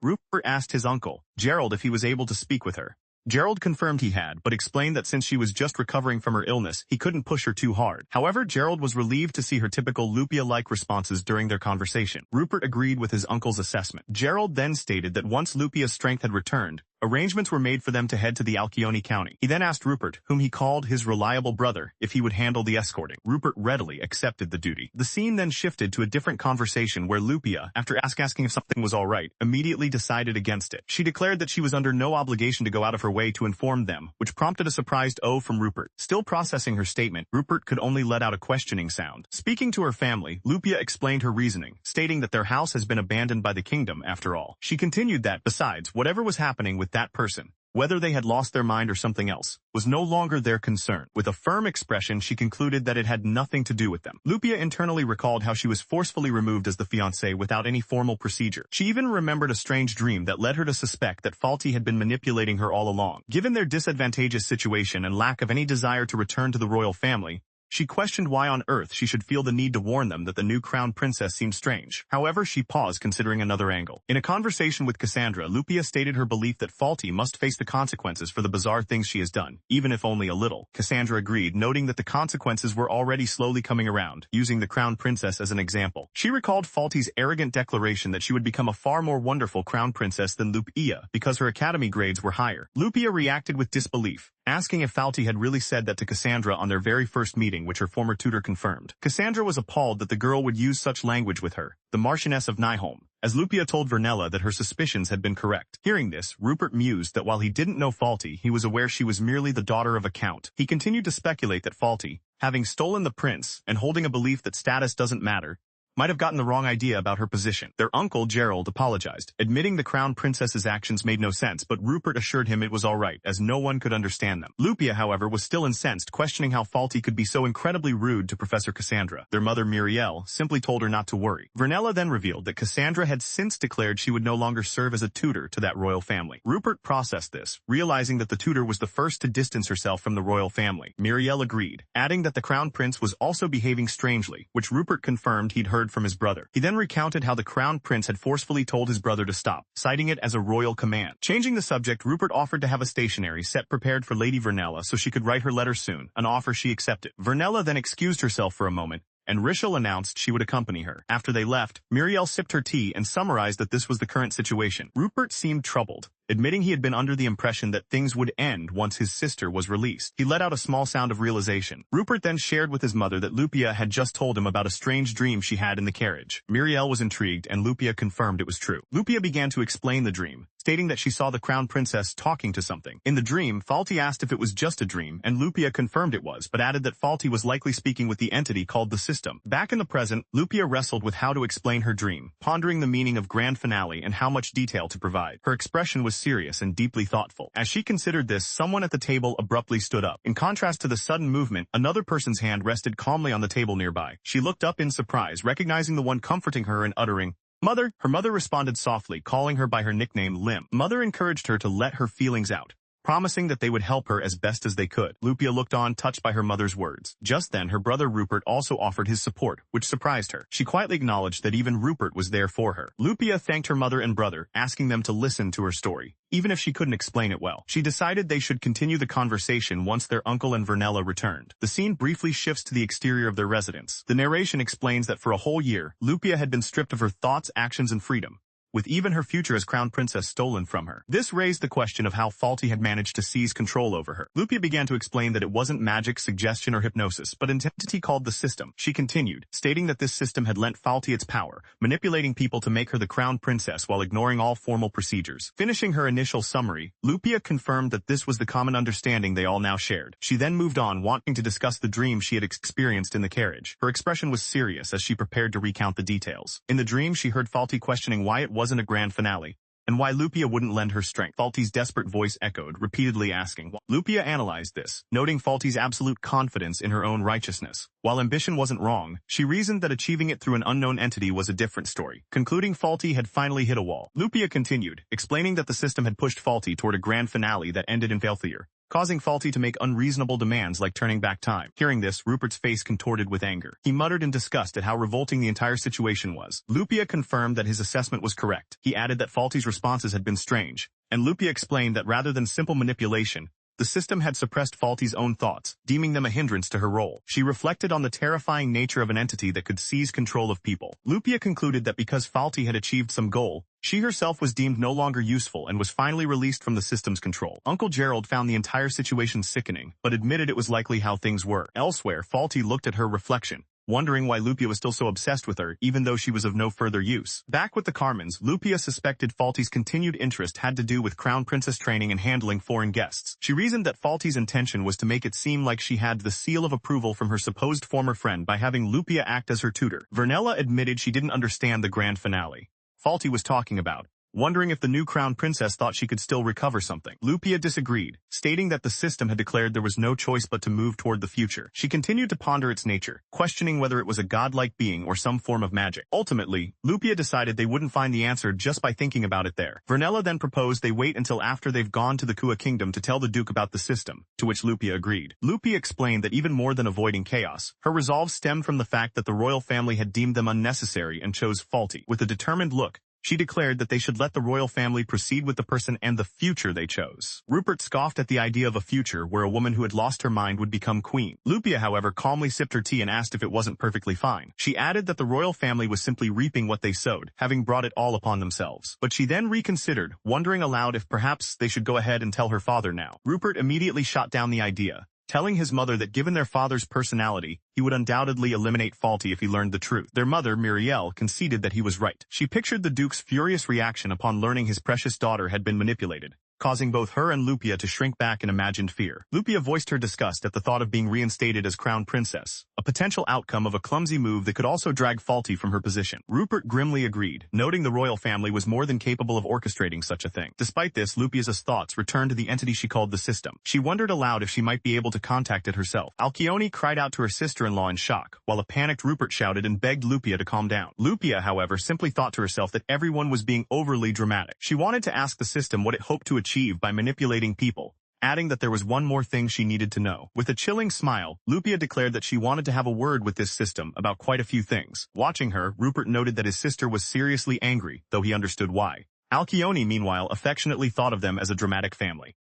Rupert asked his uncle, Gerald, if he was able to speak with her. Gerald confirmed he had, but explained that since she was just recovering from her illness, he couldn't push her too hard. However, Gerald was relieved to see her typical Lupia-like responses during their conversation. Rupert agreed with his uncle's assessment. Gerald then stated that once Lupia's strength had returned, arrangements were made for them to head to the Alcione County. He then asked Rupert, whom he called his reliable brother, if he would handle the escorting. Rupert readily accepted the duty. The scene then shifted to a different conversation where Lupia, after asking if something was alright, immediately decided against it. She declared that she was under no obligation to go out of her way to inform them, which prompted a surprised "oh" from Rupert. Still processing her statement, Rupert could only let out a questioning sound. Speaking to her family, Lupia explained her reasoning, stating that their house has been abandoned by the kingdom after all. She continued that, besides, whatever was happening with that person, whether they had lost their mind or something else, was no longer their concern. With a firm expression, she concluded that it had nothing to do with them. Lupia internally recalled how she was forcefully removed as the fiancée without any formal procedure. She even remembered a strange dream that led her to suspect that Falti had been manipulating her all along. Given their disadvantageous situation and lack of any desire to return to the royal family, she questioned why on earth she should feel the need to warn them that the new crown princess seemed strange. However, she paused, considering another angle. In a conversation with Cassandra, Lupia stated her belief that Falti must face the consequences for the bizarre things she has done, even if only a little. Cassandra agreed, noting that the consequences were already slowly coming around, using the crown princess as an example. She recalled Falti's arrogant declaration that she would become a far more wonderful crown princess than Lupia because her academy grades were higher. Lupia reacted with disbelief, asking if Falti had really said that to Cassandra on their very first meeting, which her former tutor confirmed. Cassandra was appalled that the girl would use such language with her, the Marchioness of Nyholm, as Lupia told Vernella that her suspicions had been correct. Hearing this, Rupert mused that while he didn't know Falti, he was aware she was merely the daughter of a count. He continued to speculate that Falti, having stolen the prince and holding a belief that status doesn't matter, might have gotten the wrong idea about her position. Their uncle, Gerald, apologized, admitting the crown princess's actions made no sense, but Rupert assured him it was all right, as no one could understand them. Lupia, however, was still incensed, questioning how Falti could be so incredibly rude to Professor Cassandra. Their mother, Muriel, simply told her not to worry. Vernella then revealed that Cassandra had since declared she would no longer serve as a tutor to that royal family. Rupert processed this, realizing that the tutor was the first to distance herself from the royal family. Muriel agreed, adding that the crown prince was also behaving strangely, which Rupert confirmed he'd heard word from his brother. He then recounted how the crown prince had forcefully told his brother to stop, citing it as a royal command. Changing the subject, Rupert offered to have a stationery set prepared for Lady Vernella so she could write her letter soon, an offer she accepted. Vernella then excused herself for a moment, and Rishel announced she would accompany her. After they left, Muriel sipped her tea and summarized that this was the current situation. Rupert seemed troubled, admitting he had been under the impression that things would end once his sister was released. He let out a small sound of realization. Rupert then shared with his mother that Lupia had just told him about a strange dream she had in the carriage. Muriel was intrigued, and Lupia confirmed it was true. Lupia began to explain the dream, stating that she saw the crown princess talking to something. In the dream, Falti asked if it was just a dream, and Lupia confirmed it was, but added that Falti was likely speaking with the entity called the system. Back in the present, Lupia wrestled with how to explain her dream, pondering the meaning of grand finale and how much detail to provide. Her expression was serious and deeply thoughtful. As she considered this, someone at the table abruptly stood up. In contrast to the sudden movement, another person's hand rested calmly on the table nearby. She looked up in surprise, recognizing the one comforting her and uttering, "Mother." Her mother responded softly, calling her by her nickname Lim. Mother encouraged her to let her feelings out, promising that they would help her as best as they could. Lupia looked on, touched by her mother's words. Just then, her brother Rupert also offered his support, which surprised her. She quietly acknowledged that even Rupert was there for her. Lupia thanked her mother and brother, asking them to listen to her story, even if she couldn't explain it well. She decided they should continue the conversation once their uncle and Vernella returned. The scene briefly shifts to the exterior of their residence. The narration explains that for a whole year, Lupia had been stripped of her thoughts, actions, and freedom, with even her future as crown princess stolen from her. This raised the question of how Falti had managed to seize control over her. Lupia began to explain that it wasn't magic, suggestion, or hypnosis, but an entity called the system. She continued, stating that this system had lent Falti its power, manipulating people to make her the crown princess while ignoring all formal procedures. Finishing her initial summary, Lupia confirmed that this was the common understanding they all now shared. She then moved on, wanting to discuss the dream she had experienced in the carriage. Her expression was serious as she prepared to recount the details. In the dream, she heard Falti questioning why it wasn't a grand finale, and why Lupia wouldn't lend her strength. Falti's desperate voice echoed, repeatedly asking why. Lupia analyzed this, noting Falti's absolute confidence in her own righteousness. While ambition wasn't wrong, she reasoned that achieving it through an unknown entity was a different story. Concluding Falti had finally hit a wall, Lupia continued, explaining that the system had pushed Falti toward a grand finale that ended in failure, causing Falti to make unreasonable demands like turning back time. Hearing this, Rupert's face contorted with anger. He muttered in disgust at how revolting the entire situation was. Lupia confirmed that his assessment was correct. He added that Falti's responses had been strange, and Lupia explained that rather than simple manipulation, the system had suppressed Falti's own thoughts, deeming them a hindrance to her role. She reflected on the terrifying nature of an entity that could seize control of people. Lupia concluded that because Falti had achieved some goal, she herself was deemed no longer useful and was finally released from the system's control. Uncle Gerald found the entire situation sickening, but admitted it was likely how things were. Elsewhere, Falti looked at her reflection, wondering why Lupia was still so obsessed with her, even though she was of no further use. Back with the Carmens, Lupia suspected Falti's continued interest had to do with crown princess training and handling foreign guests. She reasoned that Falti's intention was to make it seem like she had the seal of approval from her supposed former friend by having Lupia act as her tutor. Vernella admitted she didn't understand the grand finale Falti was talking about, wondering if the new crown princess thought she could still recover something. Lupia disagreed, stating that the system had declared there was no choice but to move toward the future. She continued to ponder its nature, questioning whether it was a godlike being or some form of magic. Ultimately, Lupia decided they wouldn't find the answer just by thinking about it there. Vernella then proposed they wait until after they've gone to the Kua kingdom to tell the Duke about the system, to which Lupia agreed. Lupia explained that even more than avoiding chaos, her resolve stemmed from the fact that the royal family had deemed them unnecessary and chose Falti. With a determined look, she declared that they should let the royal family proceed with the person and the future they chose. Rupert scoffed at the idea of a future where a woman who had lost her mind would become queen. Lupia, however, calmly sipped her tea and asked if it wasn't perfectly fine. She added that the royal family was simply reaping what they sowed, having brought it all upon themselves. But she then reconsidered, wondering aloud if perhaps they should go ahead and tell her father now. Rupert immediately shot down the idea, telling his mother that given their father's personality, he would undoubtedly eliminate Falti if he learned the truth. Their mother, Muriel, conceded that he was right. She pictured the Duke's furious reaction upon learning his precious daughter had been manipulated, causing both her and Lupia to shrink back in imagined fear. Lupia voiced her disgust at the thought of being reinstated as crown princess, a potential outcome of a clumsy move that could also drag Falti from her position. Rupert grimly agreed, noting the royal family was more than capable of orchestrating such a thing. Despite this, Lupia's thoughts returned to the entity she called the system. She wondered aloud if she might be able to contact it herself. Alcyone cried out to her sister-in-law in shock, while a panicked Rupert shouted and begged Lupia to calm down. Lupia, however, simply thought to herself that everyone was being overly dramatic. She wanted to ask the system what it hoped to achieve by manipulating people, adding that there was one more thing she needed to know. With a chilling smile, Lupia declared that she wanted to have a word with this system about quite a few things. Watching her, Rupert noted that his sister was seriously angry, though he understood why. Alcyone, meanwhile, affectionately thought of them as a dramatic family.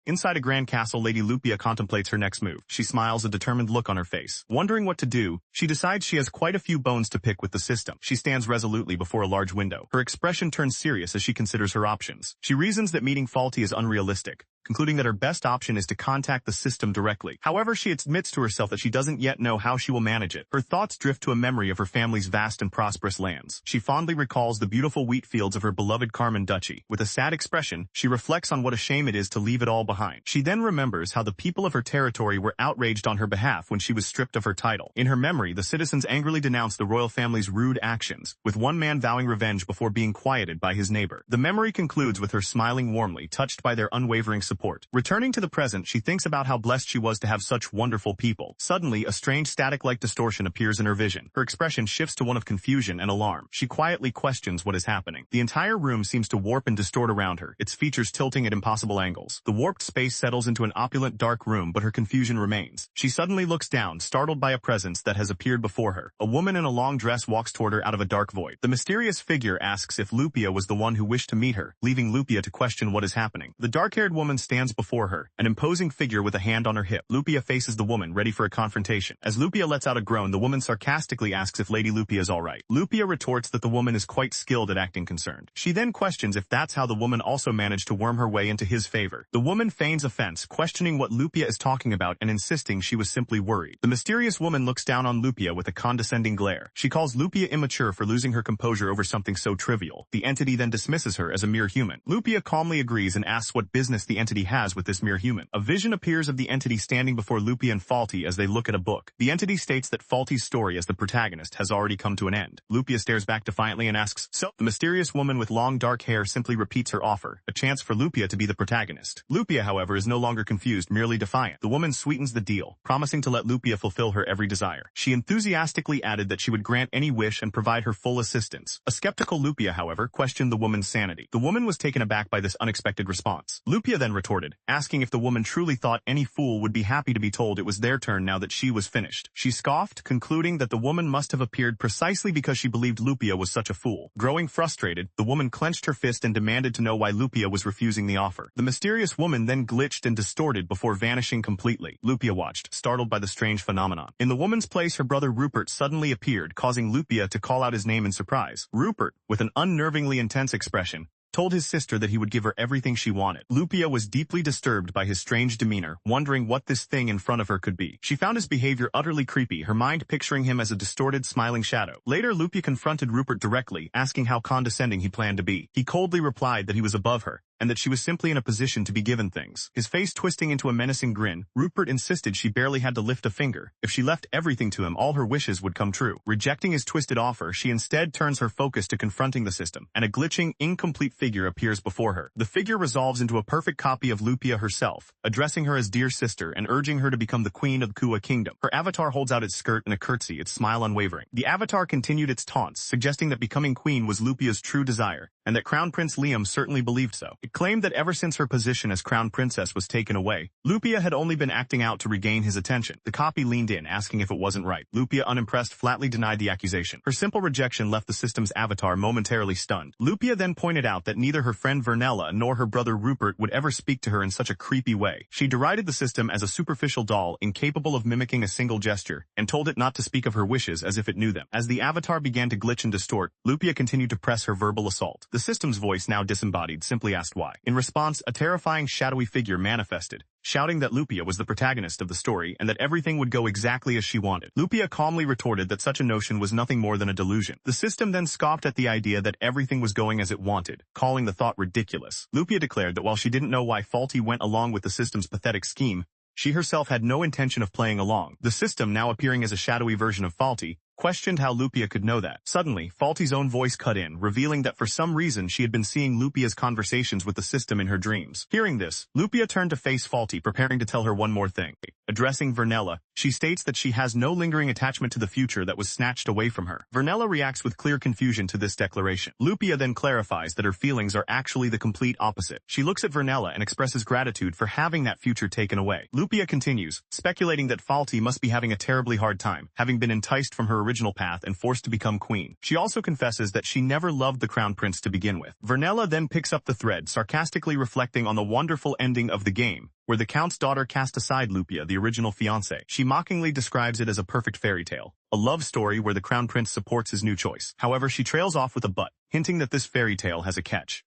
Inside a grand castle, Lady Lupia contemplates her next move. She smiles, a determined look on her face. Wondering what to do, she decides she has quite a few bones to pick with the system. She stands resolutely before a large window. Her expression turns serious as she considers her options. She reasons that meeting Faulty is unrealistic, concluding that her best option is to contact the system directly. However, she admits to herself that she doesn't yet know how she will manage it. Her thoughts drift to a memory of her family's vast and prosperous lands. She fondly recalls the beautiful wheat fields of her beloved Carmen Duchy. With a sad expression, she reflects on what a shame it is to leave it all behind. She then remembers how the people of her territory were outraged on her behalf when she was stripped of her title. In her memory, the citizens angrily denounced the royal family's rude actions, with one man vowing revenge before being quieted by his neighbor. The memory concludes with her smiling warmly, touched by their unwavering support. Returning to the present, she thinks about how blessed she was to have such wonderful people. Suddenly, a strange static-like distortion appears in her vision. Her expression shifts to one of confusion and alarm. She quietly questions what is happening. The entire room seems to warp and distort around her, its features tilting at impossible angles. The warped space settles into an opulent dark room, but her confusion remains. She suddenly looks down, startled by a presence that has appeared before her. A woman in a long dress walks toward her out of a dark void. The mysterious figure asks if Lupia was the one who wished to meet her, leaving Lupia to question what is happening. The dark-haired woman stands before her, an imposing figure with a hand on her hip. Lupia faces the woman, ready for a confrontation. As Lupia lets out a groan, the woman sarcastically asks if Lady Lupia is alright. Lupia retorts that the woman is quite skilled at acting concerned. She then questions if that's how the woman also managed to worm her way into his favor. The woman feigns offense, questioning what Lupia is talking about and insisting she was simply worried. The mysterious woman looks down on Lupia with a condescending glare. She calls Lupia immature for losing her composure over something so trivial. The entity then dismisses her as a mere human. Lupia calmly agrees and asks what business the entity has with this mere human. A vision appears of the entity standing before Lupia and Faulty as they look at a book. The entity states that Faulty's story as the protagonist has already come to an end. Lupia stares back defiantly and asks, "So?" The mysterious woman with long dark hair simply repeats her offer, a chance for Lupia to be the protagonist. Lupia, however, is no longer confused, merely defiant. The woman sweetens the deal, promising to let Lupia fulfill her every desire. She enthusiastically added that she would grant any wish and provide her full assistance. A skeptical Lupia, however, questioned the woman's sanity. The woman was taken aback by this unexpected response. Lupia then retorted, asking if the woman truly thought any fool would be happy to be told it was their turn now that she was finished. She scoffed, concluding that the woman must have appeared precisely because she believed Lupia was such a fool. Growing frustrated, the woman clenched her fist and demanded to know why Lupia was refusing the offer. The mysterious woman then glitched and distorted before vanishing completely. Lupia watched, startled by the strange phenomenon. In the woman's place, her brother Rupert suddenly appeared, causing Lupia to call out his name in surprise. Rupert, with an unnervingly intense expression, told his sister that he would give her everything she wanted. Lupia was deeply disturbed by his strange demeanor, wondering what this thing in front of her could be. She found his behavior utterly creepy, her mind picturing him as a distorted, smiling shadow. Later, Lupia confronted Rupert directly, asking how condescending he planned to be. He coldly replied that he was above her, and that she was simply in a position to be given things. His face twisting into a menacing grin, Rupert insisted she barely had to lift a finger. If she left everything to him, all her wishes would come true. Rejecting his twisted offer, she instead turns her focus to confronting the system, and a glitching, incomplete figure appears before her. The figure resolves into a perfect copy of Lupia herself, addressing her as dear sister and urging her to become the queen of the Kua kingdom. Her avatar holds out its skirt in a curtsy, its smile unwavering. The avatar continued its taunts, suggesting that becoming queen was Lupia's true desire, and that Crown Prince Liam certainly believed so. It claimed that ever since her position as Crown Princess was taken away, Lupia had only been acting out to regain his attention. The copy leaned in, asking if it wasn't right. Lupia, unimpressed, flatly denied the accusation. Her simple rejection left the system's avatar momentarily stunned. Lupia then pointed out that neither her friend Vernella nor her brother Rupert would ever speak to her in such a creepy way. She derided the system as a superficial doll, incapable of mimicking a single gesture, and told it not to speak of her wishes as if it knew them. As the avatar began to glitch and distort, Lupia continued to press her verbal assault. The system's voice, now disembodied, simply asked why. In response, a terrifying shadowy figure manifested, shouting that Lupia was the protagonist of the story and that everything would go exactly as she wanted. Lupia calmly retorted that such a notion was nothing more than a delusion. The system then scoffed at the idea that everything was going as it wanted, calling the thought ridiculous. Lupia declared that while she didn't know why Faulty went along with the system's pathetic scheme, she herself had no intention of playing along. The system, now appearing as a shadowy version of Faulty, questioned how Lupia could know that. Suddenly, Faulty's own voice cut in, revealing that for some reason she had been seeing Lupia's conversations with the system in her dreams. Hearing this, Lupia turned to face Faulty, preparing to tell her one more thing. Addressing Vernella, she states that she has no lingering attachment to the future that was snatched away from her. Vernella reacts with clear confusion to this declaration. Lupia then clarifies that her feelings are actually the complete opposite. She looks at Vernella and expresses gratitude for having that future taken away. Lupia continues, speculating that Faulty must be having a terribly hard time, having been enticed from her original path and forced to become queen. She also confesses that she never loved the crown prince to begin with. Vernella then picks up the thread, sarcastically reflecting on the wonderful ending of the game, where the count's daughter cast aside Lupia, the original fiancé. She mockingly describes it as a perfect fairy tale, a love story where the crown prince supports his new choice. However, she trails off with a but, hinting that this fairy tale has a catch.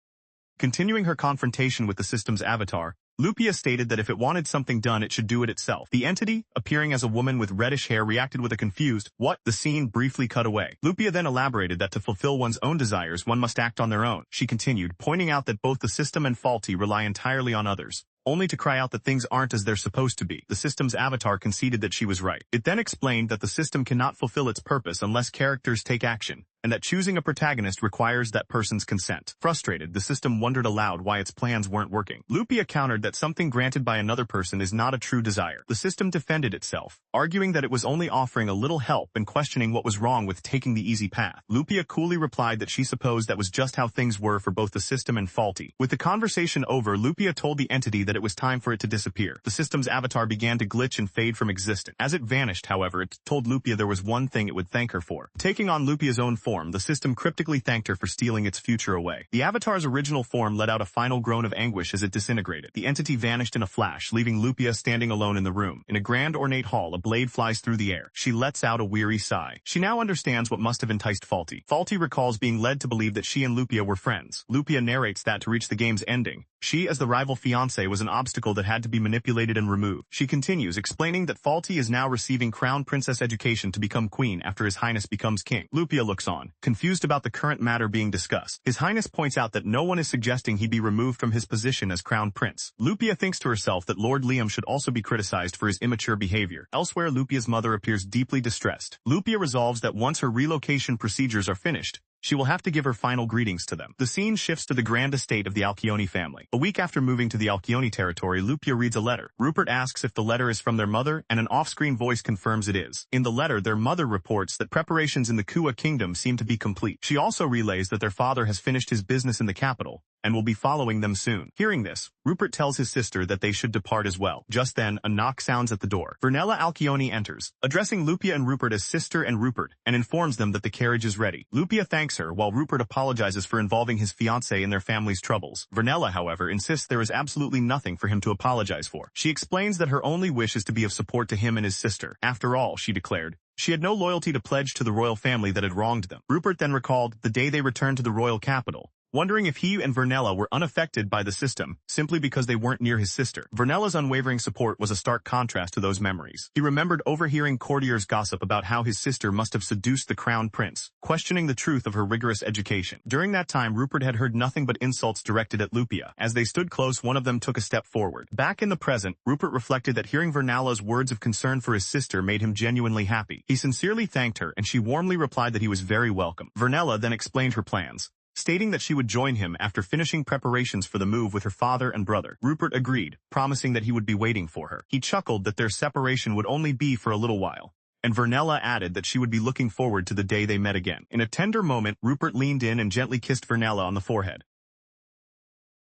Continuing her confrontation with the system's avatar, Lupia stated that if it wanted something done, it should do it itself. The entity, appearing as a woman with reddish hair, reacted with a confused, "What?" The scene briefly cut away. Lupia then elaborated that to fulfill one's own desires, one must act on their own. She continued, pointing out that both the system and Faulty rely entirely on others, only to cry out that things aren't as they're supposed to be. The system's avatar conceded that she was right. It then explained that the system cannot fulfill its purpose unless characters take action, and that choosing a protagonist requires that person's consent. Frustrated, the system wondered aloud why its plans weren't working. Lupia countered that something granted by another person is not a true desire. The system defended itself, arguing that it was only offering a little help and questioning what was wrong with taking the easy path. Lupia coolly replied that she supposed that was just how things were for both the system and Faulty. With the conversation over, Lupia told the entity that it was time for it to disappear. The system's avatar began to glitch and fade from existence. As it vanished, however, it told Lupia there was one thing it would thank her for. Taking on Lupia's own form, the system cryptically thanked her for stealing its future away. The avatar's original form let out a final groan of anguish as it disintegrated. The entity vanished in a flash, leaving Lupia standing alone in the room. In a grand ornate hall, a blade flies through the air. She lets out a weary sigh. She now understands what must have enticed Faulty. Faulty recalls being led to believe that she and Lupia were friends. Lupia narrates that to reach the game's ending, she, as the rival fiancé, was an obstacle that had to be manipulated and removed. She continues, explaining that Faulty is now receiving crown princess education to become queen after His Highness becomes king. Lupia looks on, confused about the current matter being discussed. His Highness points out that no one is suggesting he be removed from his position as crown prince. Lupia thinks to herself that Lord Liam should also be criticized for his immature behavior. Elsewhere, Lupia's mother appears deeply distressed. Lupia resolves that once her relocation procedures are finished, she will have to give her final greetings to them. The scene shifts to the grand estate of the Alcyone family. A week after moving to the Alcyone territory, Lupia reads a letter. Rupert asks if the letter is from their mother, and an off-screen voice confirms it is. In the letter, their mother reports that preparations in the Kua kingdom seem to be complete. She also relays that their father has finished his business in the capital, and will be following them soon. Hearing this, Rupert tells his sister that they should depart as well. Just then, a knock sounds at the door. Vernella Alcyone enters, addressing Lupia and Rupert as sister and Rupert, and informs them that the carriage is ready. Lupia thanks her, while Rupert apologizes for involving his fiancée in their family's troubles. Vernella, however, insists there is absolutely nothing for him to apologize for. She explains that her only wish is to be of support to him and his sister. After all, she declared, she had no loyalty to pledge to the royal family that had wronged them. Rupert then recalled the day they returned to the royal capital, wondering if he and Vernella were unaffected by the system, simply because they weren't near his sister. Vernella's unwavering support was a stark contrast to those memories. He remembered overhearing courtiers gossip about how his sister must have seduced the crown prince, questioning the truth of her rigorous education. During that time, Rupert had heard nothing but insults directed at Lupia. As they stood close, one of them took a step forward. Back in the present, Rupert reflected that hearing Vernella's words of concern for his sister made him genuinely happy. He sincerely thanked her, and she warmly replied that he was very welcome. Vernella then explained her plans, stating that she would join him after finishing preparations for the move with her father and brother. Rupert agreed, promising that he would be waiting for her. He chuckled that their separation would only be for a little while, and Vernella added that she would be looking forward to the day they met again. In a tender moment, Rupert leaned in and gently kissed Vernella on the forehead.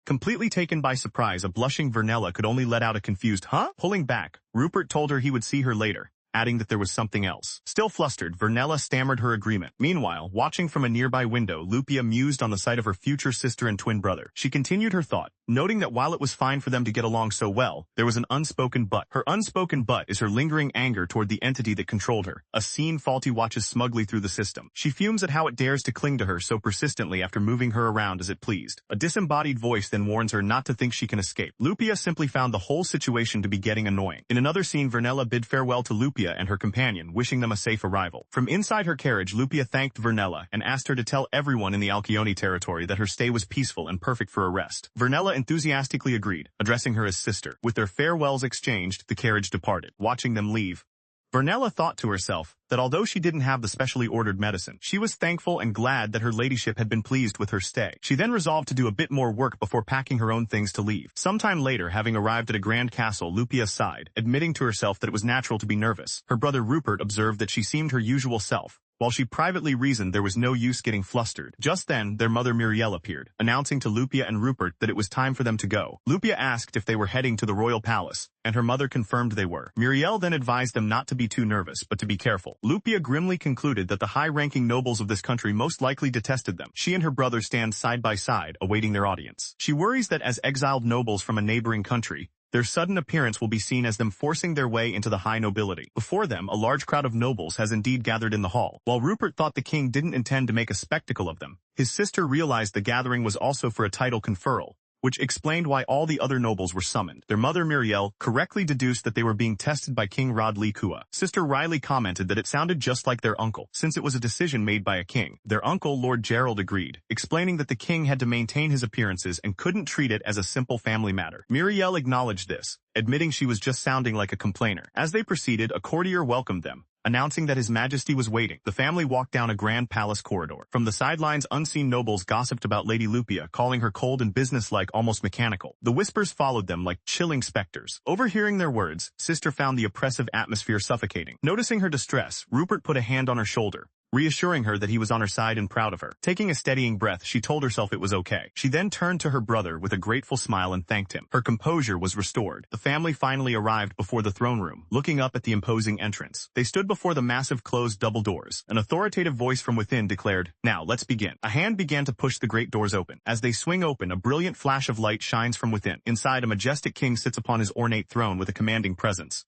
Completely taken by surprise, a blushing Vernella could only let out a confused, "Huh?" Pulling back, Rupert told her he would see her later, adding that there was something else. Still flustered, Vernella stammered her agreement. Meanwhile, watching from a nearby window, Lupia mused on the sight of her future sister and twin brother. She continued her thought, noting that while it was fine for them to get along so well, there was an unspoken but. Her unspoken but is her lingering anger toward the entity that controlled her, a scene Faulty watches smugly through the system. She fumes at how it dares to cling to her so persistently after moving her around as it pleased. A disembodied voice then warns her not to think she can escape. Lupia simply found the whole situation to be getting annoying. In another scene, Vernella bid farewell to Lupia and her companion, wishing them a safe arrival. From inside her carriage, Lupia thanked Vernella and asked her to tell everyone in the Alcyone territory that her stay was peaceful and perfect for a rest. Vernella enthusiastically agreed, addressing her as sister. With their farewells exchanged, the carriage departed. Watching them leave, Vernella thought to herself that although she didn't have the specially ordered medicine, she was thankful and glad that her ladyship had been pleased with her stay. She then resolved to do a bit more work before packing her own things to leave. Sometime later, having arrived at a grand castle, Lupia sighed, admitting to herself that it was natural to be nervous. Her brother Rupert observed that she seemed her usual self, while she privately reasoned there was no use getting flustered. Just then, their mother Muriel appeared, announcing to Lupia and Rupert that it was time for them to go. Lupia asked if they were heading to the royal palace, and her mother confirmed they were. Muriel then advised them not to be too nervous, but to be careful. Lupia grimly concluded that the high-ranking nobles of this country most likely detested them. She and her brother stand side by side, awaiting their audience. She worries that as exiled nobles from a neighboring country, their sudden appearance will be seen as them forcing their way into the high nobility. Before them, a large crowd of nobles has indeed gathered in the hall. While Rupert thought the king didn't intend to make a spectacle of them, his sister realized the gathering was also for a title conferral, which explained why all the other nobles were summoned. Their mother Muriel correctly deduced that they were being tested by King Rod Lee Kua. Sister Riley commented that it sounded just like their uncle, since it was a decision made by a king. Their uncle, Lord Gerald, agreed, explaining that the king had to maintain his appearances and couldn't treat it as a simple family matter. Muriel acknowledged this, admitting she was just sounding like a complainer. As they proceeded, a courtier welcomed them, announcing that His Majesty was waiting. The family walked down a grand palace corridor. From the sidelines, unseen nobles gossiped about Lady Lupia, calling her cold and businesslike, almost mechanical. The whispers followed them like chilling specters. Overhearing their words, Sister found the oppressive atmosphere suffocating. Noticing her distress, Rupert put a hand on her shoulder, reassuring her that he was on her side and proud of her. Taking a steadying breath, she told herself it was okay. She then turned to her brother with a grateful smile and thanked him. Her composure was restored. The family finally arrived before the throne room, looking up at the imposing entrance. They stood before the massive closed double doors. An authoritative voice from within declared, "Now, let's begin." A hand began to push the great doors open. As they swing open, a brilliant flash of light shines from within. Inside, a majestic king sits upon his ornate throne with a commanding presence.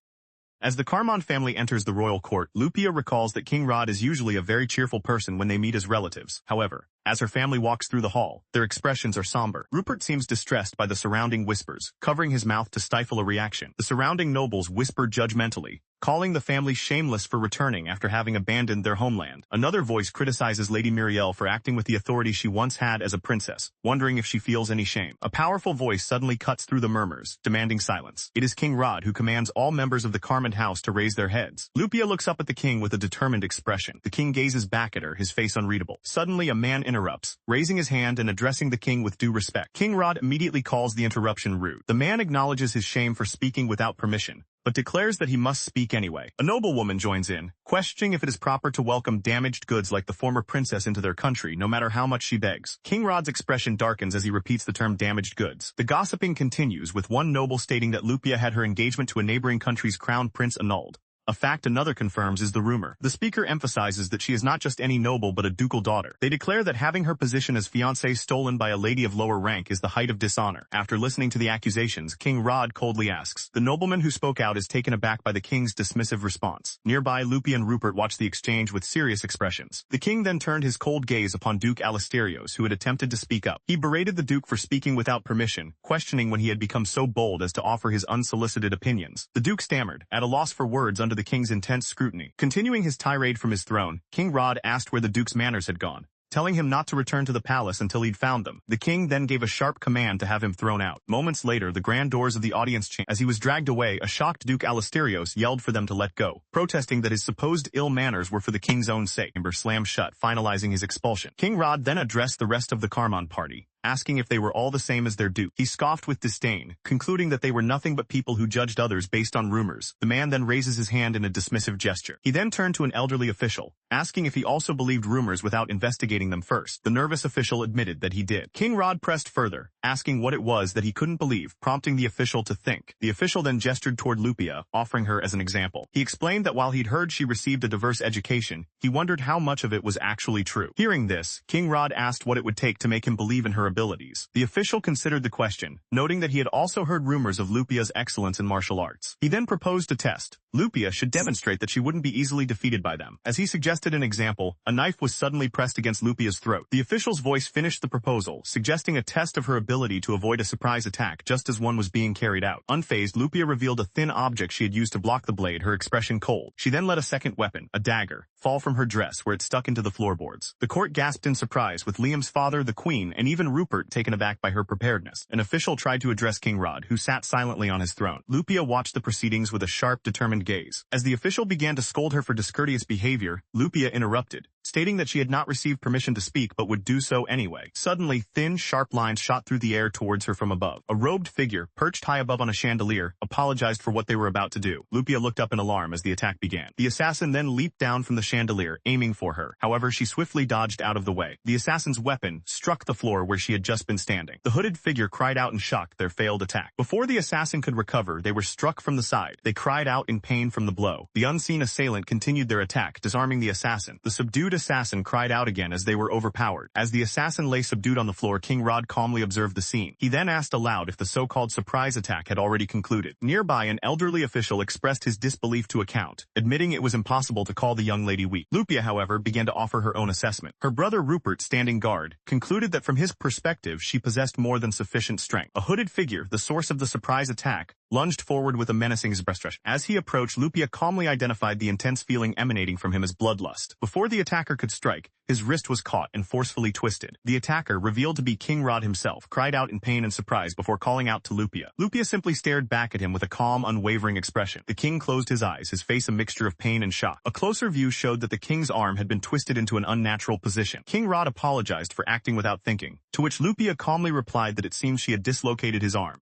As the Carmon family enters the royal court, Lupia recalls that King Rod is usually a very cheerful person when they meet as relatives. However, as her family walks through the hall, their expressions are somber. Rupert seems distressed by the surrounding whispers, covering his mouth to stifle a reaction. The surrounding nobles whisper judgmentally, calling the family shameless for returning after having abandoned their homeland. Another voice criticizes Lady Muriel for acting with the authority she once had as a princess, wondering if she feels any shame. A powerful voice suddenly cuts through the murmurs, demanding silence. It is King Rod who commands all members of the Carmon house to raise their heads. Lupia looks up at the king with a determined expression. The king gazes back at her, his face unreadable. Suddenly, a man interrupts, raising his hand and addressing the king with due respect. King Rod immediately calls the interruption rude. The man acknowledges his shame for speaking without permission, but declares that he must speak anyway. A noblewoman joins in, questioning if it is proper to welcome damaged goods like the former princess into their country, no matter how much she begs. King Rod's expression darkens as he repeats the term damaged goods. The gossiping continues, with one noble stating that Lupia had her engagement to a neighboring country's crown prince annulled. A fact another confirms is the rumor. The speaker emphasizes that she is not just any noble but a ducal daughter. They declare that having her position as fiancée stolen by a lady of lower rank is the height of dishonor. After listening to the accusations, King Rod coldly asks. The nobleman who spoke out is taken aback by the king's dismissive response. Nearby, Lupia and Rupert watch the exchange with serious expressions. The king then turned his cold gaze upon Duke Alasterios, who had attempted to speak up. He berated the duke for speaking without permission, questioning when he had become so bold as to offer his unsolicited opinions. The duke stammered, at a loss for words under the king's intense scrutiny. Continuing his tirade from his throne, King Rod asked where the duke's manners had gone, telling him not to return to the palace until he'd found them. The king then gave a sharp command to have him thrown out. Moments later, the grand doors of the audience changed. As he was dragged away, a shocked Duke Alasterios yelled for them to let go, protesting that his supposed ill manners were for the king's own sake. Chamber slammed shut, finalizing his expulsion. King Rod then addressed the rest of the Carmon party, asking if they were all the same as their duke. He scoffed with disdain, concluding that they were nothing but people who judged others based on rumors. The man then raises his hand in a dismissive gesture. He then turned to an elderly official, asking if he also believed rumors without investigating them first. The nervous official admitted that he did. King Rod pressed further, asking what it was that he couldn't believe, prompting the official to think. The official then gestured toward Lupia, offering her as an example. He explained that while he'd heard she received a diverse education, he wondered how much of it was actually true. Hearing this, King Rod asked what it would take to make him believe in her abilities. The official considered the question, noting that he had also heard rumors of Lupia's excellence in martial arts. He then proposed a test. Lupia should demonstrate that she wouldn't be easily defeated by them. As he suggested an example, a knife was suddenly pressed against Lupia's throat. The official's voice finished the proposal, suggesting a test of her ability to avoid a surprise attack just as one was being carried out. Unfazed, Lupia revealed a thin object she had used to block the blade, her expression cold. She then let a second weapon, a dagger, fall from her dress where it stuck into the floorboards. The court gasped in surprise, with Liam's father, the queen, and even Rupert taken aback by her preparedness. An official tried to address King Rod, who sat silently on his throne. Lupia watched the proceedings with a sharp, determined sidelined gaze. As the official began to scold her for discourteous behavior, Lupia interrupted, stating that she had not received permission to speak but would do so anyway. Suddenly, thin, sharp lines shot through the air towards her from above. A robed figure, perched high above on a chandelier, apologized for what they were about to do. Lupia looked up in alarm as the attack began. The assassin then leaped down from the chandelier, aiming for her. However, she swiftly dodged out of the way. The assassin's weapon struck the floor where she had just been standing. The hooded figure cried out in shock at their failed attack. Before the assassin could recover, they were struck from the side. They cried out in pain from the blow. The unseen assailant continued their attack, disarming the assassin. The subdued assassin cried out again as they were overpowered. As the assassin lay subdued on the floor, King Rod calmly observed the scene. He then asked aloud if the so-called surprise attack had already concluded. Nearby, an elderly official expressed his disbelief to account, admitting it was impossible to call the young lady weak. Lupia, however, began to offer her own assessment. Her brother Rupert, standing guard, concluded that from his perspective she possessed more than sufficient strength. A hooded figure, the source of the surprise attack, lunged forward with a menacing expression. As he approached, Lupia calmly identified the intense feeling emanating from him as bloodlust. Before the attacker could strike, his wrist was caught and forcefully twisted. The attacker, revealed to be King Rod himself, cried out in pain and surprise before calling out to Lupia. Lupia simply stared back at him with a calm, unwavering expression. The king closed his eyes, his face a mixture of pain and shock. A closer view showed that the king's arm had been twisted into an unnatural position. King Rod apologized for acting without thinking, to which Lupia calmly replied that it seems she had dislocated his arm.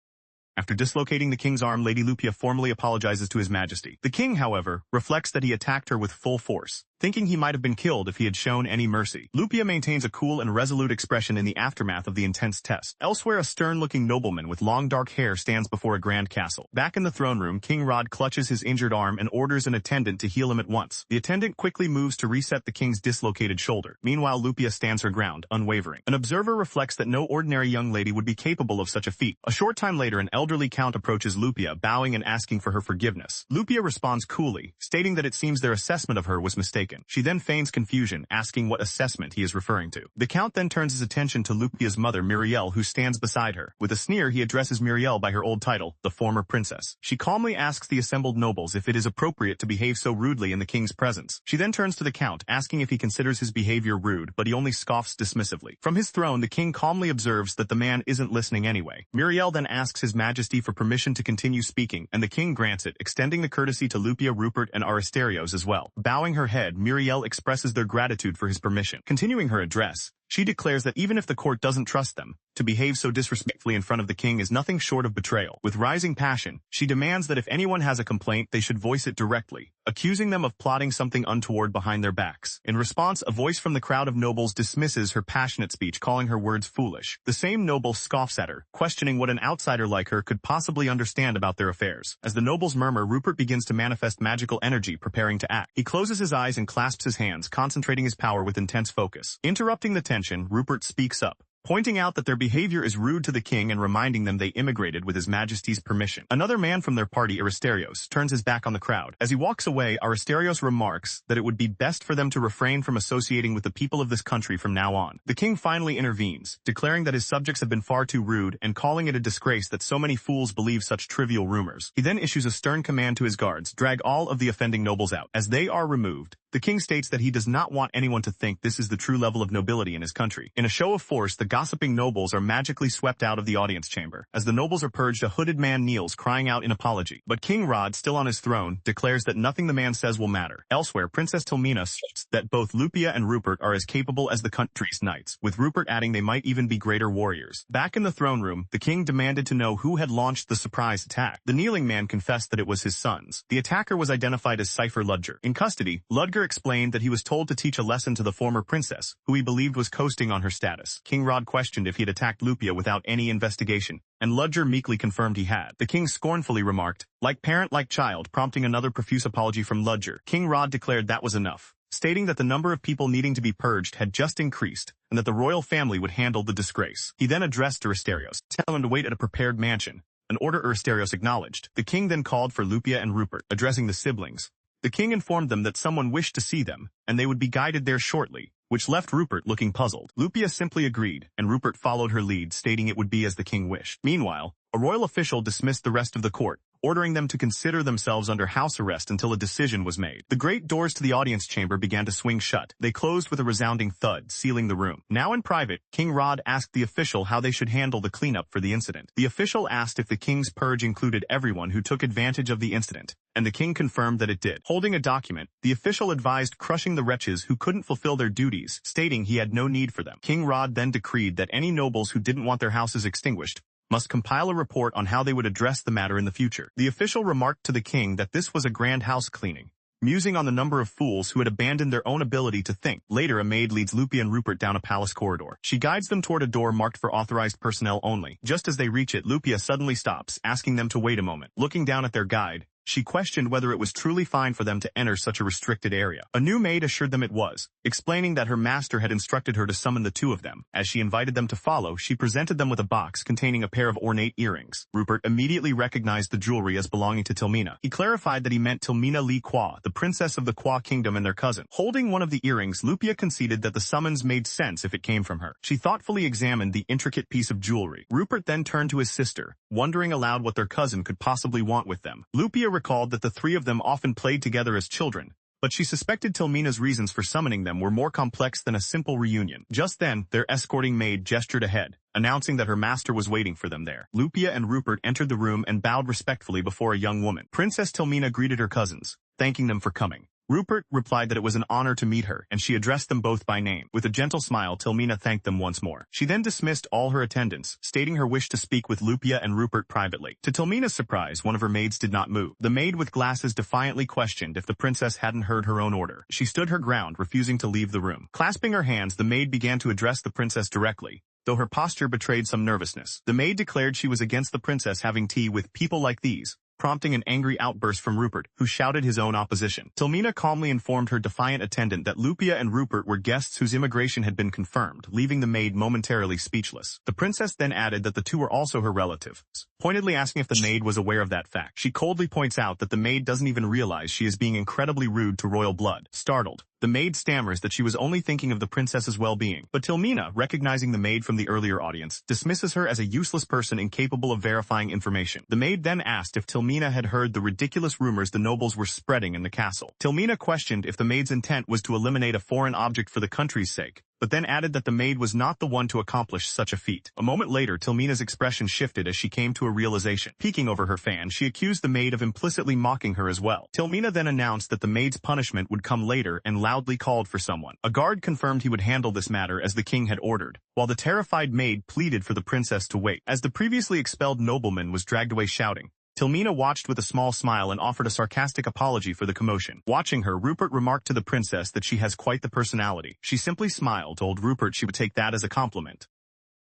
After dislocating the king's arm, Lady Lupia formally apologizes to His Majesty. The king, however, reflects that he attacked her with full force, thinking he might have been killed if he had shown any mercy. Lupia maintains a cool and resolute expression in the aftermath of the intense test. Elsewhere, a stern-looking nobleman with long dark hair stands before a grand castle. Back in the throne room, King Rod clutches his injured arm and orders an attendant to heal him at once. The attendant quickly moves to reset the king's dislocated shoulder. Meanwhile, Lupia stands her ground, unwavering. An observer reflects that no ordinary young lady would be capable of such a feat. A short time later, an elderly count approaches Lupia, bowing and asking for her forgiveness. Lupia responds coolly, stating that it seems their assessment of her was mistaken. She then feigns confusion, asking what assessment he is referring to. The count then turns his attention to Lupia's mother, Muriel, who stands beside her. With a sneer, he addresses Muriel by her old title, the former princess. She calmly asks the assembled nobles if it is appropriate to behave so rudely in the king's presence. She then turns to the count, asking if he considers his behavior rude, but he only scoffs dismissively. From his throne, the king calmly observes that the man isn't listening anyway. Muriel then asks His Majesty for permission to continue speaking, and the king grants it, extending the courtesy to Lupia, Rupert, and Arasterios as well. Bowing her head, Muriel expresses their gratitude for his permission. Continuing her address, she declares that even if the court doesn't trust them, to behave so disrespectfully in front of the king is nothing short of betrayal. With rising passion, she demands that if anyone has a complaint, they should voice it directly, accusing them of plotting something untoward behind their backs. In response, a voice from the crowd of nobles dismisses her passionate speech, calling her words foolish. The same noble scoffs at her, questioning what an outsider like her could possibly understand about their affairs. As the nobles murmur, Rupert begins to manifest magical energy, preparing to act. He closes his eyes and clasps his hands, concentrating his power with intense focus. Interrupting the tension, Rupert speaks up, pointing out that their behavior is rude to the king and reminding them they immigrated with His Majesty's permission. Another man from their party, Arasterios, turns his back on the crowd. As he walks away, Arasterios remarks that it would be best for them to refrain from associating with the people of this country from now on. The king finally intervenes, declaring that his subjects have been far too rude and calling it a disgrace that so many fools believe such trivial rumors. He then issues a stern command to his guards, drag all of the offending nobles out. As they are removed, the king states that he does not want anyone to think this is the true level of nobility in his country. In a show of force, the gossiping nobles are magically swept out of the audience chamber. As the nobles are purged, a hooded man kneels, crying out in apology. But King Rod, still on his throne, declares that nothing the man says will matter. Elsewhere, Princess Tilmina states that both Lupia and Rupert are as capable as the country's knights, with Rupert adding they might even be greater warriors. Back in the throne room, the king demanded to know who had launched the surprise attack. The kneeling man confessed that it was his sons. The attacker was identified as Cypher Ludger. In custody, Ludger explained that he was told to teach a lesson to the former princess, who he believed was coasting on her status. King Rod questioned if he had attacked Lupia without any investigation, and Ludger meekly confirmed he had. The king scornfully remarked, "Like parent, like child," prompting another profuse apology from Ludger. King Rod declared that was enough, stating that the number of people needing to be purged had just increased, and that the royal family would handle the disgrace. He then addressed Arasterios, telling him to wait at a prepared mansion, an order Arasterios acknowledged. The king then called for Lupia and Rupert, addressing the siblings. The king informed them that someone wished to see them, and they would be guided there shortly, which left Rupert looking puzzled. Lupia simply agreed, and Rupert followed her lead, stating it would be as the king wished. Meanwhile, a royal official dismissed the rest of the court, ordering them to consider themselves under house arrest until a decision was made. The great doors to the audience chamber began to swing shut. They closed with a resounding thud, sealing the room. Now in private, King Rod asked the official how they should handle the cleanup for the incident. The official asked if the king's purge included everyone who took advantage of the incident, and the king confirmed that it did. Holding a document, the official advised crushing the wretches who couldn't fulfill their duties, stating he had no need for them. King Rod then decreed that any nobles who didn't want their houses extinguished must compile a report on how they would address the matter in the future. The official remarked to the king that this was a grand house cleaning, musing on the number of fools who had abandoned their own ability to think. Later, a maid leads Lupia and Rupert down a palace corridor. She guides them toward a door marked for authorized personnel only. Just as they reach it, Lupia suddenly stops, asking them to wait a moment. Looking down at their guide, she questioned whether it was truly fine for them to enter such a restricted area. A new maid assured them it was, explaining that her master had instructed her to summon the two of them. As she invited them to follow, she presented them with a box containing a pair of ornate earrings. Rupert immediately recognized the jewelry as belonging to Tilmina. He clarified that he meant Tilmina Li Kwa, the princess of the Kwa kingdom and their cousin. Holding one of the earrings, Lupia conceded that the summons made sense if it came from her. She thoughtfully examined the intricate piece of jewelry. Rupert then turned to his sister, wondering aloud what their cousin could possibly want with them. Lupia recalled that the three of them often played together as children, but she suspected Tilmina's reasons for summoning them were more complex than a simple reunion. Just then, their escorting maid gestured ahead, announcing that her master was waiting for them there. Lupia and Rupert entered the room and bowed respectfully before a young woman. Princess Tilmina greeted her cousins, thanking them for coming. Rupert replied that it was an honor to meet her, and she addressed them both by name. With a gentle smile, Tilmina thanked them once more. She then dismissed all her attendants, stating her wish to speak with Lupia and Rupert privately. To Tilmina's surprise, one of her maids did not move. The maid with glasses defiantly questioned if the princess hadn't heard her own order. She stood her ground, refusing to leave the room. Clasping her hands, the maid began to address the princess directly, though her posture betrayed some nervousness. The maid declared she was against the princess having tea with people like these, prompting an angry outburst from Rupert, who shouted his own opposition. Tilmina calmly informed her defiant attendant that Lupia and Rupert were guests whose immigration had been confirmed, leaving the maid momentarily speechless. The princess then added that the two were also her relatives, pointedly asking if the maid was aware of that fact. She coldly points out that the maid doesn't even realize she is being incredibly rude to royal blood. Startled, the maid stammers that she was only thinking of the princess's well-being. But Tilmina, recognizing the maid from the earlier audience, dismisses her as a useless person incapable of verifying information. The maid then asked if Tilmina had heard the ridiculous rumors the nobles were spreading in the castle. Tilmina questioned if the maid's intent was to eliminate a foreign object for the country's sake, but then added that the maid was not the one to accomplish such a feat. A moment later, Tilmina's expression shifted as she came to a realization. Peeking over her fan, she accused the maid of implicitly mocking her as well. Tilmina then announced that the maid's punishment would come later and loudly called for someone. A guard confirmed he would handle this matter as the king had ordered, while the terrified maid pleaded for the princess to wait. As the previously expelled nobleman was dragged away shouting, Tilmina watched with a small smile and offered a sarcastic apology for the commotion. Watching her, Rupert remarked to the princess that she has quite the personality. She simply smiled, told Rupert she would take that as a compliment.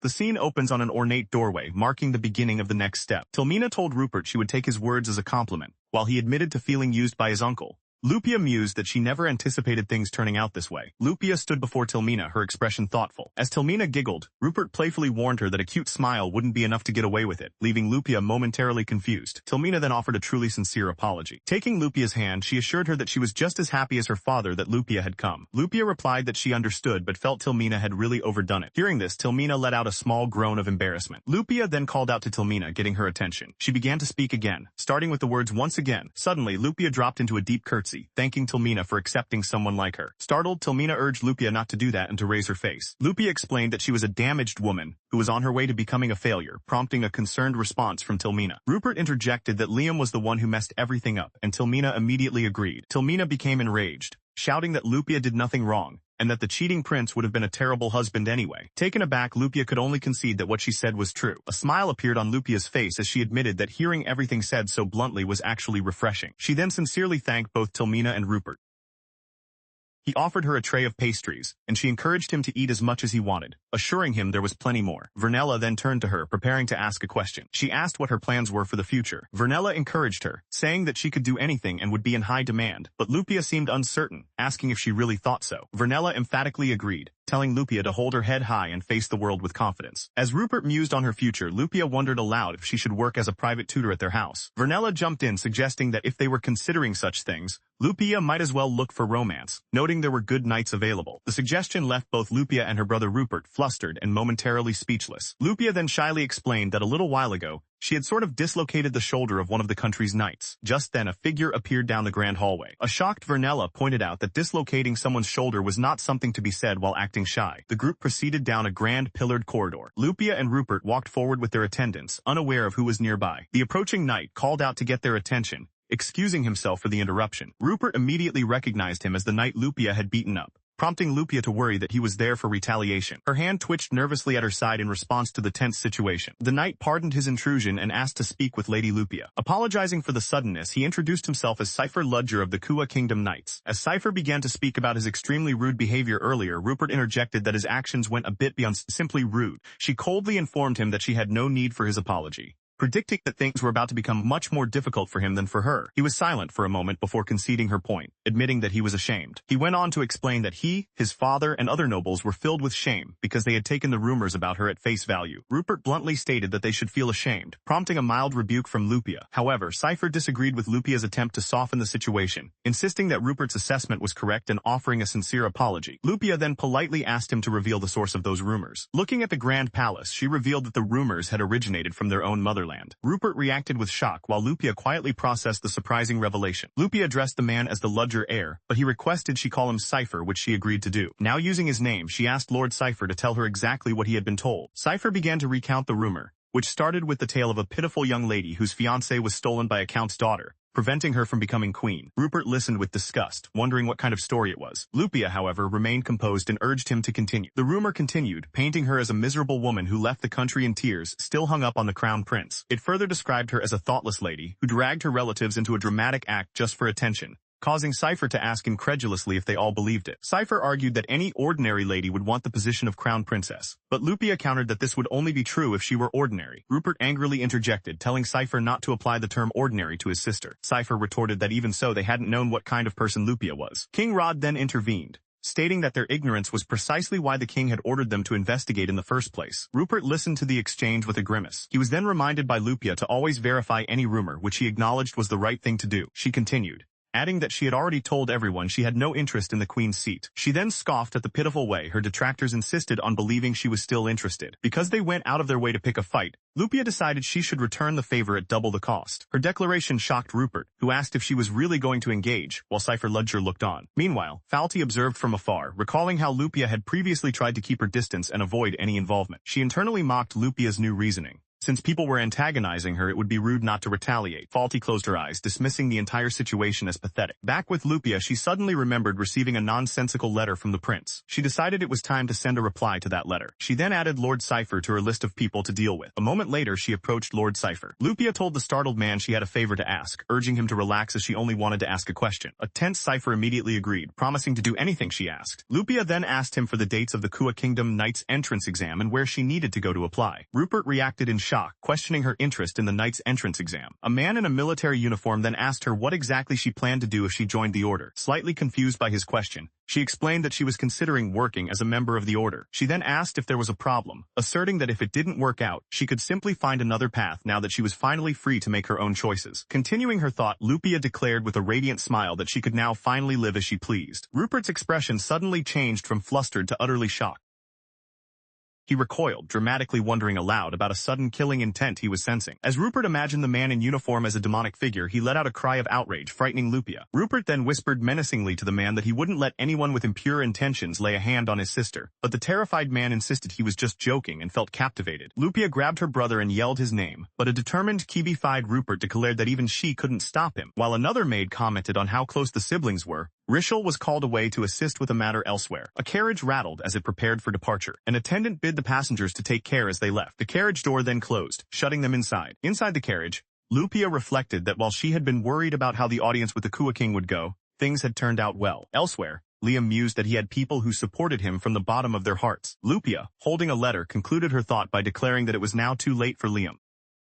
The scene opens on an ornate doorway, marking the beginning of the next step. Tilmina told Rupert she would take his words as a compliment, while he admitted to feeling used by his uncle. Lupia mused that she never anticipated things turning out this way. Lupia stood before Tilmina, her expression thoughtful. As Tilmina giggled, Rupert playfully warned her that a cute smile wouldn't be enough to get away with it, leaving Lupia momentarily confused. Tilmina then offered a truly sincere apology. Taking Lupia's hand, she assured her that she was just as happy as her father that Lupia had come. Lupia replied that she understood but felt Tilmina had really overdone it. Hearing this, Tilmina let out a small groan of embarrassment. Lupia then called out to Tilmina, getting her attention. She began to speak again, starting with the words once again. Suddenly, Lupia dropped into a deep curtsy, thanking Tilmina for accepting someone like her. Startled, Tilmina urged Lupia not to do that and to raise her face. Lupia explained that she was a damaged woman who was on her way to becoming a failure, prompting a concerned response from Tilmina. Rupert interjected that Liam was the one who messed everything up, and Tilmina immediately agreed. Tilmina became enraged, shouting that Lupia did nothing wrong, and that the cheating prince would have been a terrible husband anyway. Taken aback, Lupia could only concede that what she said was true. A smile appeared on Lupia's face as she admitted that hearing everything said so bluntly was actually refreshing. She then sincerely thanked both Tilmina and Rupert. He offered her a tray of pastries, and she encouraged him to eat as much as he wanted, assuring him there was plenty more. Vernella then turned to her, preparing to ask a question. She asked what her plans were for the future. Vernella encouraged her, saying that she could do anything and would be in high demand, but Lupia seemed uncertain, asking if she really thought so. Vernella emphatically agreed, telling Lupia to hold her head high and face the world with confidence. As Rupert mused on her future, Lupia wondered aloud if she should work as a private tutor at their house. Vernella jumped in, suggesting that if they were considering such things, Lupia might as well look for romance, noting there were good knights available. The suggestion left both Lupia and her brother Rupert flustered and momentarily speechless. Lupia then shyly explained that a little while ago, she had sort of dislocated the shoulder of one of the country's knights. Just then a figure appeared down the grand hallway. A shocked Vernella pointed out that dislocating someone's shoulder was not something to be said while acting shy. The group proceeded down a grand pillared corridor. Lupia and Rupert walked forward with their attendants, unaware of who was nearby. The approaching knight called out to get their attention, excusing himself for the interruption. Rupert immediately recognized him as the knight Lupia had beaten up, prompting Lupia to worry that he was there for retaliation. Her hand twitched nervously at her side in response to the tense situation. The knight pardoned his intrusion and asked to speak with Lady Lupia. Apologizing for the suddenness, he introduced himself as Cypher Ludger of the Kua Kingdom Knights. As Cypher began to speak about his extremely rude behavior earlier, Rupert interjected that his actions went a bit beyond simply rude. She coldly informed him that she had no need for his apology, predicting that things were about to become much more difficult for him than for her. He was silent for a moment before conceding her point, admitting that he was ashamed. He went on to explain that he, his father, and other nobles were filled with shame because they had taken the rumors about her at face value. Rupert bluntly stated that they should feel ashamed, prompting a mild rebuke from Lupia. However, Cypher disagreed with Lupia's attempt to soften the situation, insisting that Rupert's assessment was correct and offering a sincere apology. Lupia then politely asked him to reveal the source of those rumors. Looking at the Grand Palace, she revealed that the rumors had originated from their own motherland. Rupert reacted with shock while Lupia quietly processed the surprising revelation. Lupia addressed the man as the Ludger heir, but he requested she call him Cypher, which she agreed to do. Now using his name, she asked Lord Cypher to tell her exactly what he had been told. Cypher began to recount the rumor, which started with the tale of a pitiful young lady whose fiancé was stolen by a count's daughter, preventing her from becoming queen. Rupert listened with disgust, wondering what kind of story it was. Lupia, however, remained composed and urged him to continue. The rumor continued, painting her as a miserable woman who left the country in tears, still hung up on the crown prince. It further described her as a thoughtless lady who dragged her relatives into a dramatic act just for attention, causing Cypher to ask incredulously if they all believed it. Cypher argued that any ordinary lady would want the position of crown princess, but Lupia countered that this would only be true if she were ordinary. Rupert angrily interjected, telling Cypher not to apply the term ordinary to his sister. Cypher retorted that even so they hadn't known what kind of person Lupia was. King Rod then intervened, stating that their ignorance was precisely why the king had ordered them to investigate in the first place. Rupert listened to the exchange with a grimace. He was then reminded by Lupia to always verify any rumor, which he acknowledged was the right thing to do. She continued, adding that she had already told everyone she had no interest in the queen's seat. She then scoffed at the pitiful way her detractors insisted on believing she was still interested. Because they went out of their way to pick a fight, Lupia decided she should return the favor at double the cost. Her declaration shocked Rupert, who asked if she was really going to engage, while Cypher Ludger looked on. Meanwhile, Falty observed from afar, recalling how Lupia had previously tried to keep her distance and avoid any involvement. She internally mocked Lupia's new reasoning. Since people were antagonizing her, it would be rude not to retaliate. Falty closed her eyes, dismissing the entire situation as pathetic. Back with Lupia, she suddenly remembered receiving a nonsensical letter from the prince. She decided it was time to send a reply to that letter. She then added Lord Cypher to her list of people to deal with. A moment later, she approached Lord Cypher. Lupia told the startled man she had a favor to ask, urging him to relax as she only wanted to ask a question. A tense Cypher immediately agreed, promising to do anything she asked. Lupia then asked him for the dates of the Kua Kingdom Knights entrance exam and where she needed to go to apply. Rupert reacted in shock, questioning her interest in the knight's entrance exam. A man in a military uniform then asked her what exactly she planned to do if she joined the order. Slightly confused by his question, she explained that she was considering working as a member of the order. She then asked if there was a problem, asserting that if it didn't work out, she could simply find another path now that she was finally free to make her own choices. Continuing her thought, Lupia declared with a radiant smile that she could now finally live as she pleased. Rupert's expression suddenly changed from flustered to utterly shocked. He recoiled, dramatically wondering aloud about a sudden killing intent he was sensing. As Rupert imagined the man in uniform as a demonic figure, he let out a cry of outrage, frightening Lupia. Rupert then whispered menacingly to the man that he wouldn't let anyone with impure intentions lay a hand on his sister, but the terrified man insisted he was just joking and felt captivated. Lupia grabbed her brother and yelled his name, but a determined, kibified Rupert declared that even she couldn't stop him. While another maid commented on how close the siblings were, Rishel was called away to assist with a matter elsewhere. A carriage rattled as it prepared for departure. An attendant bid the passengers to take care as they left. The carriage door then closed, shutting them inside. Inside the carriage, Lupia reflected that while she had been worried about how the audience with the Kua King would go, things had turned out well. Elsewhere, Liam mused that he had people who supported him from the bottom of their hearts. Lupia, holding a letter, concluded her thought by declaring that it was now too late for Liam.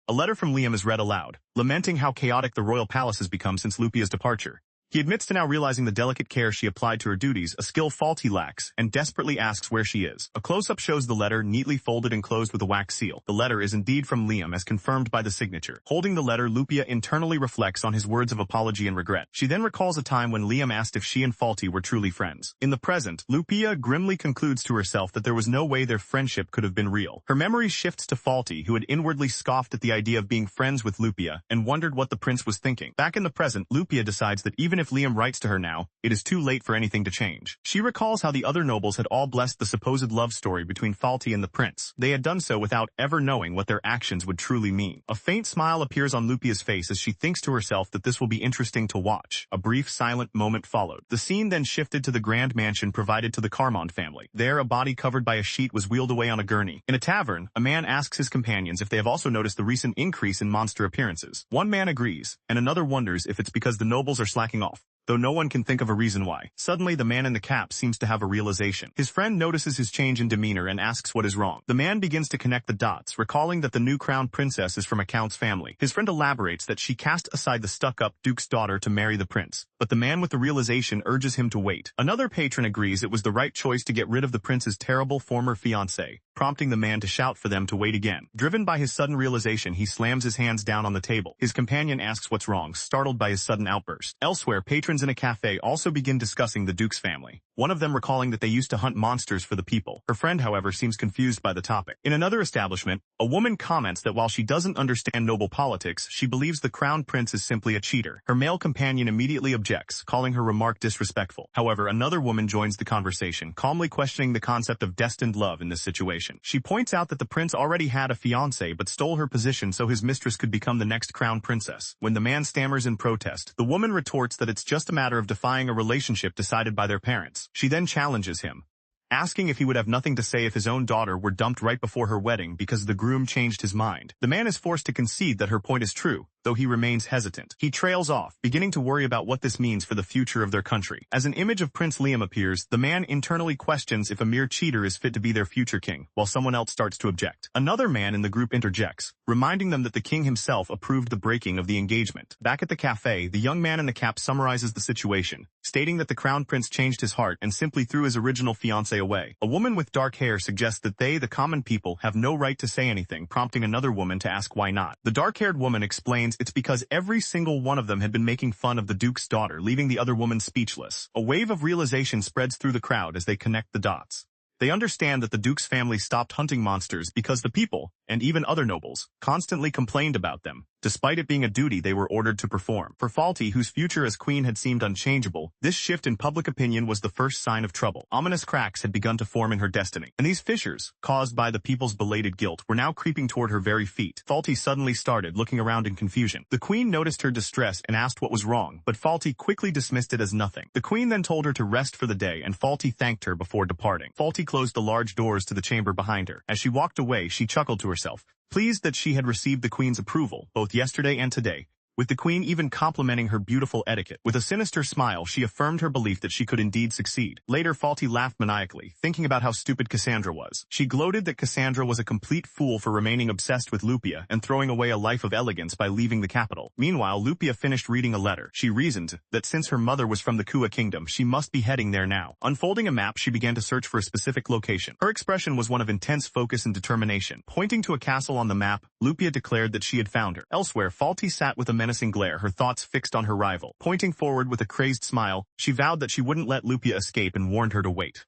A letter from Liam is read aloud, lamenting how chaotic the royal palace has become since Lupia's departure. He admits to now realizing the delicate care she applied to her duties, a skill Faulty lacks, and desperately asks where she is. A close-up shows the letter neatly folded and closed with a wax seal. The letter is indeed from Liam as confirmed by the signature. Holding the letter, Lupia internally reflects on his words of apology and regret. She then recalls a time when Liam asked if she and Faulty were truly friends. In the present, Lupia grimly concludes to herself that there was no way their friendship could have been real. Her memory shifts to Faulty, who had inwardly scoffed at the idea of being friends with Lupia, and wondered what the prince was thinking. Back in the present, Lupia decides that even if Liam writes to her now, it is too late for anything to change. She recalls how the other nobles had all blessed the supposed love story between Faulty and the prince. They had done so without ever knowing what their actions would truly mean. A faint smile appears on Lupia's face as she thinks to herself that this will be interesting to watch. A brief silent moment followed. The scene then shifted to the grand mansion provided to the Carmond family. There, a body covered by a sheet was wheeled away on a gurney. In a tavern, a man asks his companions if they have also noticed the recent increase in monster appearances. One man agrees, and another wonders if it's because the nobles are slacking off, though no one can think of a reason why. Suddenly, the man in the cap seems to have a realization. His friend notices his change in demeanor and asks what is wrong. The man begins to connect the dots, recalling that the new crown princess is from a count's family. His friend elaborates that she cast aside the stuck-up duke's daughter to marry the prince, but the man with the realization urges him to wait. Another patron agrees it was the right choice to get rid of the prince's terrible former fiancée, prompting the man to shout for them to wait again. Driven by his sudden realization, he slams his hands down on the table. His companion asks what's wrong, startled by his sudden outburst. Elsewhere, patrons in a cafe also begin discussing the duke's family, one of them recalling that they used to hunt monsters for the people. Her friend, however, seems confused by the topic. In another establishment, a woman comments that while she doesn't understand noble politics, she believes the crown prince is simply a cheater. Her male companion immediately objects, calling her remark disrespectful. However, another woman joins the conversation, calmly questioning the concept of destined love in this situation. She points out that the prince already had a fiancée but stole her position so his mistress could become the next crown princess. When the man stammers in protest, the woman retorts that it's just a matter of defying a relationship decided by their parents. She then challenges him, asking if he would have nothing to say if his own daughter were dumped right before her wedding because the groom changed his mind. The man is forced to concede that her point is true, though he remains hesitant. He trails off, beginning to worry about what this means for the future of their country. As an image of Prince Liam appears, the man internally questions if a mere cheater is fit to be their future king, while someone else starts to object. Another man in the group interjects, reminding them that the king himself approved the breaking of the engagement. Back at the cafe, the young man in the cap summarizes the situation, stating that the crown prince changed his heart and simply threw his original fiancée away. A woman with dark hair suggests that they, the common people, have no right to say anything, prompting another woman to ask why not. The dark-haired woman explains it's because every single one of them had been making fun of the duke's daughter, leaving the other woman speechless. A wave of realization spreads through the crowd as they connect the dots. They understand that the duke's family stopped hunting monsters because the people, and even other nobles, constantly complained about them, despite it being a duty they were ordered to perform. For Faulty, whose future as queen had seemed unchangeable, this shift in public opinion was the first sign of trouble. Ominous cracks had begun to form in her destiny, and these fissures, caused by the people's belated guilt, were now creeping toward her very feet. Faulty suddenly started looking around in confusion. The queen noticed her distress and asked what was wrong, but Faulty quickly dismissed it as nothing. The queen then told her to rest for the day, and Faulty thanked her before departing. Faulty closed the large doors to the chamber behind her. As she walked away, she chuckled to herself, pleased that she had received the queen's approval, both yesterday and today, with the queen even complimenting her beautiful etiquette. With a sinister smile, she affirmed her belief that she could indeed succeed. Later, Faulty laughed maniacally, thinking about how stupid Cassandra was. She gloated that Cassandra was a complete fool for remaining obsessed with Lupia and throwing away a life of elegance by leaving the capital. Meanwhile, Lupia finished reading a letter. She reasoned that since her mother was from the Kua kingdom, she must be heading there now. Unfolding a map, she began to search for a specific location. Her expression was one of intense focus and determination. Pointing to a castle on the map, Lupia declared that she had found her. Elsewhere, Faulty sat with a menacing glare, her thoughts fixed on her rival. Pointing forward with a crazed smile, she vowed that she wouldn't let Lupia escape and warned her to wait.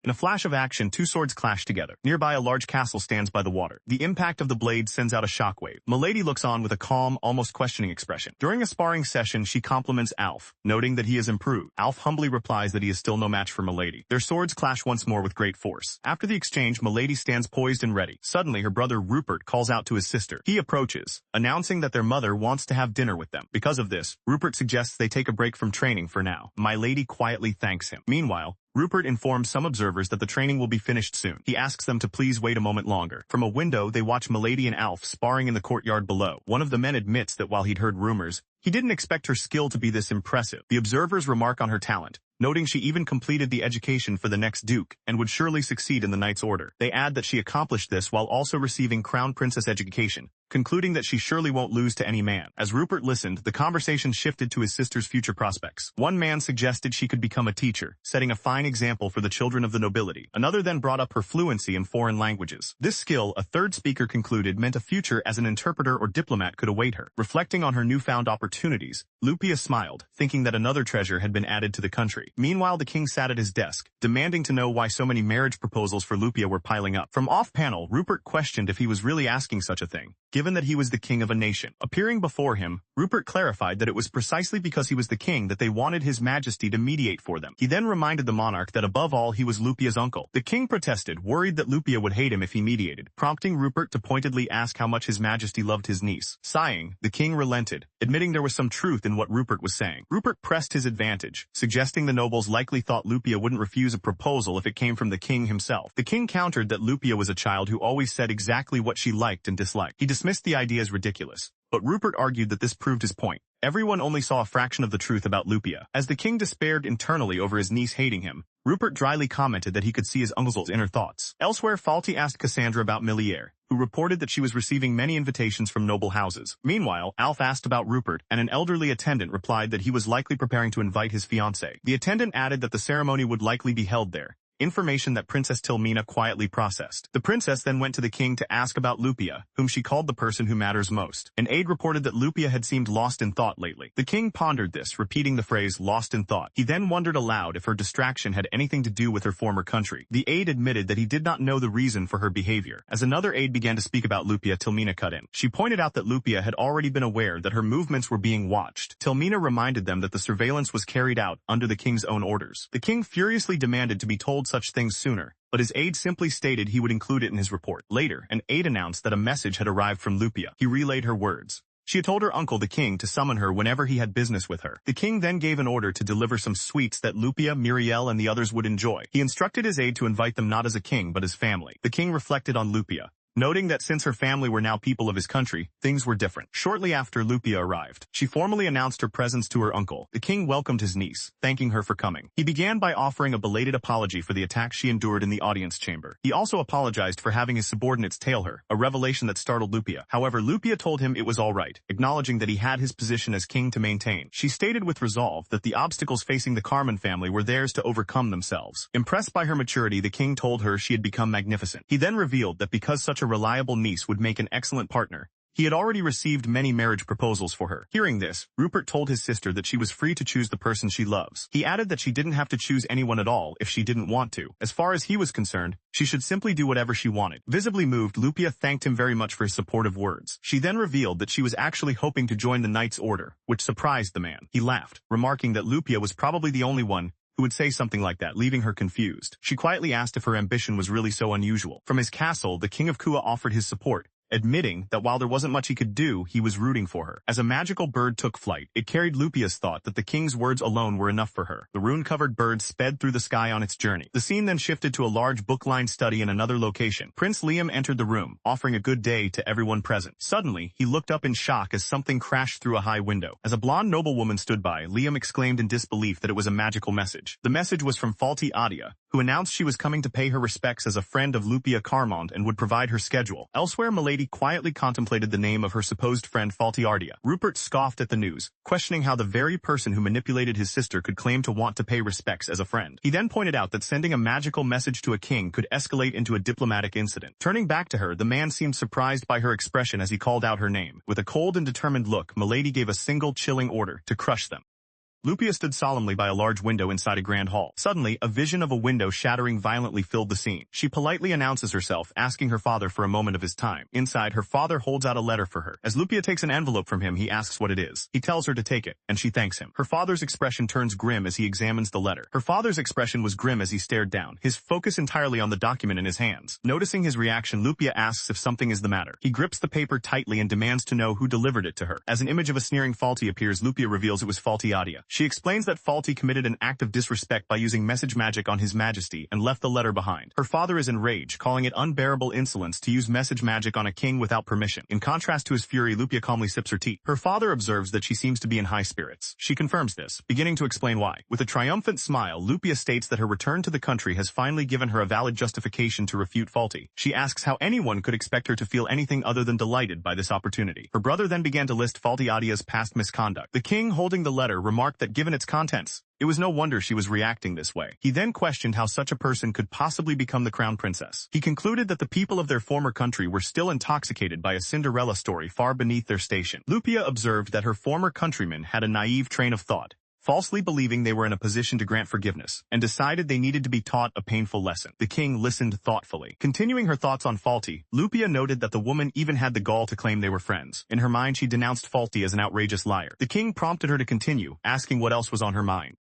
In a flash of action, two swords clash together. Nearby, a large castle stands by the water. The impact of the blade sends out a shockwave. Milady looks on with a calm, almost questioning expression. During a sparring session, she compliments Alf, noting that he has improved. Alf humbly replies that he is still no match for Milady. Their swords clash once more with great force. After the exchange, Milady stands poised and ready. Suddenly, her brother Rupert calls out to his sister. He approaches, announcing that their mother wants to have dinner with them. Because of this, Rupert suggests they take a break from training for now. Milady quietly thanks him. Meanwhile, Rupert informs some observers that the training will be finished soon. He asks them to please wait a moment longer. From a window, they watch Milady and Alf sparring in the courtyard below. One of the men admits that while he'd heard rumors, he didn't expect her skill to be this impressive. The observers remark on her talent, noting she even completed the education for the next duke and would surely succeed in the Knight's Order. They add that she accomplished this while also receiving Crown Princess education, concluding that she surely won't lose to any man. As Rupert listened, the conversation shifted to his sister's future prospects. One man suggested she could become a teacher, setting a fine example for the children of the nobility. Another then brought up her fluency in foreign languages. This skill, a third speaker concluded, meant a future as an interpreter or diplomat could await her. Reflecting on her newfound opportunities, Lupia smiled, thinking that another treasure had been added to the country. Meanwhile, the king sat at his desk, demanding to know why so many marriage proposals for Lupia were piling up. From off-panel, Rupert questioned if he was really asking such a thing, given that he was the king of a nation. Appearing before him, Rupert clarified that it was precisely because he was the king that they wanted his majesty to mediate for them. He then reminded the monarch that above all he was Lupia's uncle. The king protested, worried that Lupia would hate him if he mediated, prompting Rupert to pointedly ask how much his majesty loved his niece. Sighing, the king relented, admitting there was some truth in what Rupert was saying. Rupert pressed his advantage, suggesting the nobles likely thought Lupia wouldn't refuse a proposal if it came from the king himself. The king countered that Lupia was a child who always said exactly what she liked and disliked. He dismissed the idea as ridiculous, but Rupert argued that this proved his point. Everyone only saw a fraction of the truth about Lupia. As the king despaired internally over his niece hating him, Rupert dryly commented that he could see his uncle's inner thoughts. Elsewhere, Falty asked Cassandra about Milliere, who reported that she was receiving many invitations from noble houses. Meanwhile, Alf asked about Rupert, and an elderly attendant replied that he was likely preparing to invite his fiancée. The attendant added that the ceremony would likely be held there, information that Princess Tilmina quietly processed. The princess then went to the king to ask about Lupia, whom she called the person who matters most. An aide reported that Lupia had seemed lost in thought lately. The king pondered this, repeating the phrase lost in thought. He then wondered aloud if her distraction had anything to do with her former country. The aide admitted that he did not know the reason for her behavior. As another aide began to speak about Lupia, Tilmina cut in. She pointed out that Lupia had already been aware that her movements were being watched. Tilmina reminded them that the surveillance was carried out under the king's own orders. The king furiously demanded to be told such things sooner, but his aide simply stated he would include it in his report. Later, an aide announced that a message had arrived from Lupia. He relayed her words. She had told her uncle the king to summon her whenever he had business with her. The king then gave an order to deliver some sweets that Lupia, Muriel, and the others would enjoy. He instructed his aide to invite them not as a king but as family. The king reflected on Lupia, noting that since her family were now people of his country, things were different. Shortly after Lupia arrived, she formally announced her presence to her uncle. The king welcomed his niece, thanking her for coming. He began by offering a belated apology for the attack she endured in the audience chamber. He also apologized for having his subordinates tail her, a revelation that startled Lupia. However, Lupia told him it was all right, acknowledging that he had his position as king to maintain. She stated with resolve that the obstacles facing the Carmen family were theirs to overcome themselves. Impressed by her maturity, the king told her she had become magnificent. He then revealed that because such a reliable niece would make an excellent partner, he had already received many marriage proposals for her. Hearing this, Rupert told his sister that she was free to choose the person she loves. He added that she didn't have to choose anyone at all if she didn't want to. As far as he was concerned, she should simply do whatever she wanted. Visibly moved, Lupia thanked him very much for his supportive words. She then revealed that she was actually hoping to join the Knight's Order, which surprised the man. He laughed, remarking that Lupia was probably the only one who would say something like that, leaving her confused. She quietly asked if her ambition was really so unusual. From his castle, the King of Kua offered his support, admitting that while there wasn't much he could do, he was rooting for her. As a magical bird took flight, it carried Lupia's thought that the king's words alone were enough for her. The rune-covered bird sped through the sky on its journey. The scene then shifted to a large book-lined study in another location. Prince Liam entered the room, offering a good day to everyone present. Suddenly, he looked up in shock as something crashed through a high window. As a blonde noblewoman stood by, Liam exclaimed in disbelief that it was a magical message. The message was from Faulty Adia, who announced she was coming to pay her respects as a friend of Lupia Carmond and would provide her schedule. Elsewhere, Milady quietly contemplated the name of her supposed friend Faulty Ardia. Rupert scoffed at the news, questioning how the very person who manipulated his sister could claim to want to pay respects as a friend. He then pointed out that sending a magical message to a king could escalate into a diplomatic incident. Turning back to her, the man seemed surprised by her expression as he called out her name. With a cold and determined look, Milady gave a single chilling order to crush them. Lupia stood solemnly by a large window inside a grand hall. Suddenly, a vision of a window shattering violently filled the scene. She politely announces herself, asking her father for a moment of his time. Inside, her father holds out a letter for her. As Lupia takes an envelope from him, he asks what it is. He tells her to take it, and she thanks him. Her father's expression turns grim as he examines the letter. Her father's expression was grim as he stared down, his focus entirely on the document in his hands. Noticing his reaction, Lupia asks if something is the matter. He grips the paper tightly and demands to know who delivered it to her. As an image of a sneering Faulty appears, Lupia reveals it was Faulty Adia. She explains that Faulty committed an act of disrespect by using message magic on His Majesty and left the letter behind. Her father is enraged, calling it unbearable insolence to use message magic on a king without permission. In contrast to his fury, Lupia calmly sips her tea. Her father observes that she seems to be in high spirits. She confirms this, beginning to explain why. With a triumphant smile, Lupia states that her return to the country has finally given her a valid justification to refute Faulty. She asks how anyone could expect her to feel anything other than delighted by this opportunity. Her brother then began to list Faulty Adia's past misconduct. The king, holding the letter, remarked that given its contents, it was no wonder she was reacting this way. He then questioned how such a person could possibly become the crown princess. He concluded that the people of their former country were still intoxicated by a Cinderella story far beneath their station. Lupia observed that her former countrymen had a naive train of thought, falsely believing they were in a position to grant forgiveness, and decided they needed to be taught a painful lesson. The king listened thoughtfully. Continuing her thoughts on Faulty, Lupia noted that the woman even had the gall to claim they were friends. In her mind, she denounced Faulty as an outrageous liar. The king prompted her to continue, asking what else was on her mind.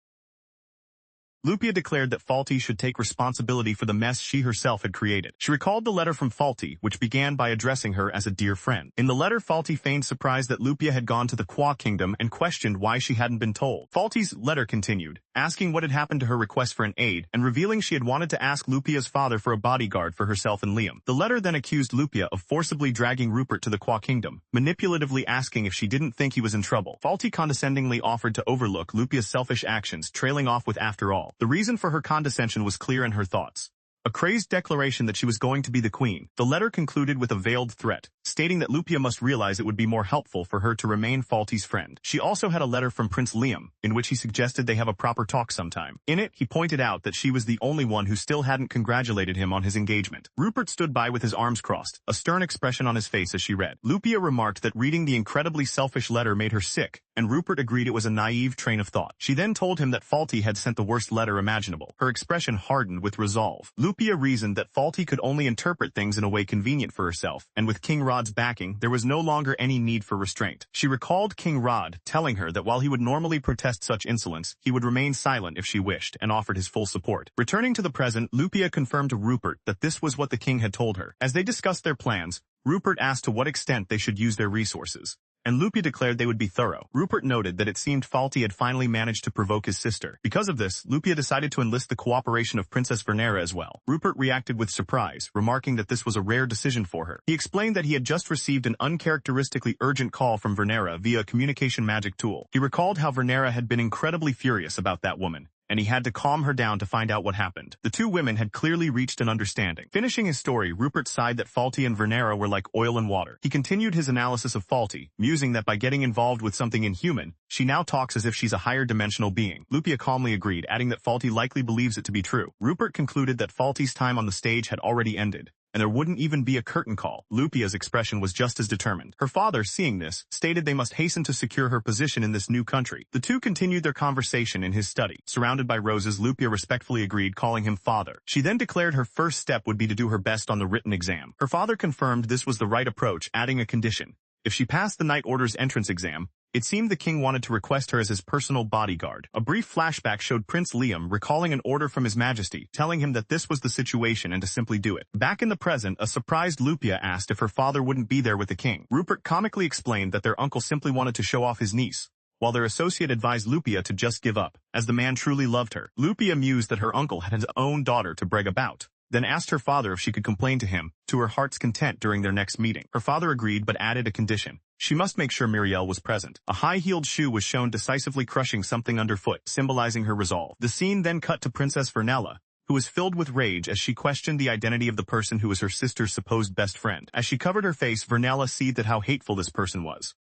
Lupia declared that Faulty should take responsibility for the mess she herself had created. She recalled the letter from Faulty, which began by addressing her as a dear friend. In the letter, Faulty feigned surprise that Lupia had gone to the Kwa kingdom and questioned why she hadn't been told. Faulty's letter continued, asking what had happened to her request for an aid, and revealing she had wanted to ask Lupia's father for a bodyguard for herself and Liam. The letter then accused Lupia of forcibly dragging Rupert to the Kwa kingdom, manipulatively asking if she didn't think he was in trouble. Faulty condescendingly offered to overlook Lupia's selfish actions, trailing off with "after all." The reason for her condescension was clear in her thoughts. A crazed declaration that she was going to be the queen. The letter concluded with a veiled threat, stating that Lupia must realize it would be more helpful for her to remain Faulty's friend. She also had a letter from Prince Liam, in which he suggested they have a proper talk sometime. In it, he pointed out that she was the only one who still hadn't congratulated him on his engagement. Rupert stood by with his arms crossed, a stern expression on his face as she read. Lupia remarked that reading the incredibly selfish letter made her sick, and Rupert agreed it was a naive train of thought. She then told him that Faulty had sent the worst letter imaginable. Her expression hardened with resolve. Lupia reasoned that Faulty could only interpret things in a way convenient for herself, and with King Rod's backing, there was no longer any need for restraint. She recalled King Rod telling her that while he would normally protest such insolence, he would remain silent if she wished, and offered his full support. Returning to the present, Lupia confirmed to Rupert that this was what the king had told her. As they discussed their plans, Rupert asked to what extent they should use their resources, and Lupia declared they would be thorough. Rupert noted that it seemed Faulty had finally managed to provoke his sister. Because of this, Lupia decided to enlist the cooperation of Princess Vernera as well. Rupert reacted with surprise, remarking that this was a rare decision for her. He explained that he had just received an uncharacteristically urgent call from Vernera via a communication magic tool. He recalled how Vernera had been incredibly furious about that woman, and he had to calm her down to find out what happened. The two women had clearly reached an understanding. Finishing his story, Rupert sighed that Faulty and Vernera were like oil and water. He continued his analysis of Faulty, musing that by getting involved with something inhuman, she now talks as if she's a higher dimensional being. Lupia calmly agreed, adding that Faulty likely believes it to be true. Rupert concluded that Faulty's time on the stage had already ended, and there wouldn't even be a curtain call. Lupia's expression was just as determined. Her father, seeing this, stated they must hasten to secure her position in this new country. The two continued their conversation in his study. Surrounded by roses, Lupia respectfully agreed, calling him father. She then declared her first step would be to do her best on the written exam. Her father confirmed this was the right approach, adding a condition. If she passed the Knight Order's entrance exam, it seemed the king wanted to request her as his personal bodyguard. A brief flashback showed Prince Liam recalling an order from His Majesty, telling him that this was the situation and to simply do it. Back in the present, a surprised Lupia asked if her father wouldn't be there with the king. Rupert comically explained that their uncle simply wanted to show off his niece, while their associate advised Lupia to just give up, as the man truly loved her. Lupia mused that her uncle had his own daughter to brag about, then asked her father if she could complain to him, to her heart's content during their next meeting. Her father agreed but added a condition. She must make sure Muriel was present. A high-heeled shoe was shown decisively crushing something underfoot, symbolizing her resolve. The scene then cut to Princess Vernella, who was filled with rage as she questioned the identity of the person who was her sister's supposed best friend. As she covered her face, Vernella seethed at how hateful this person was.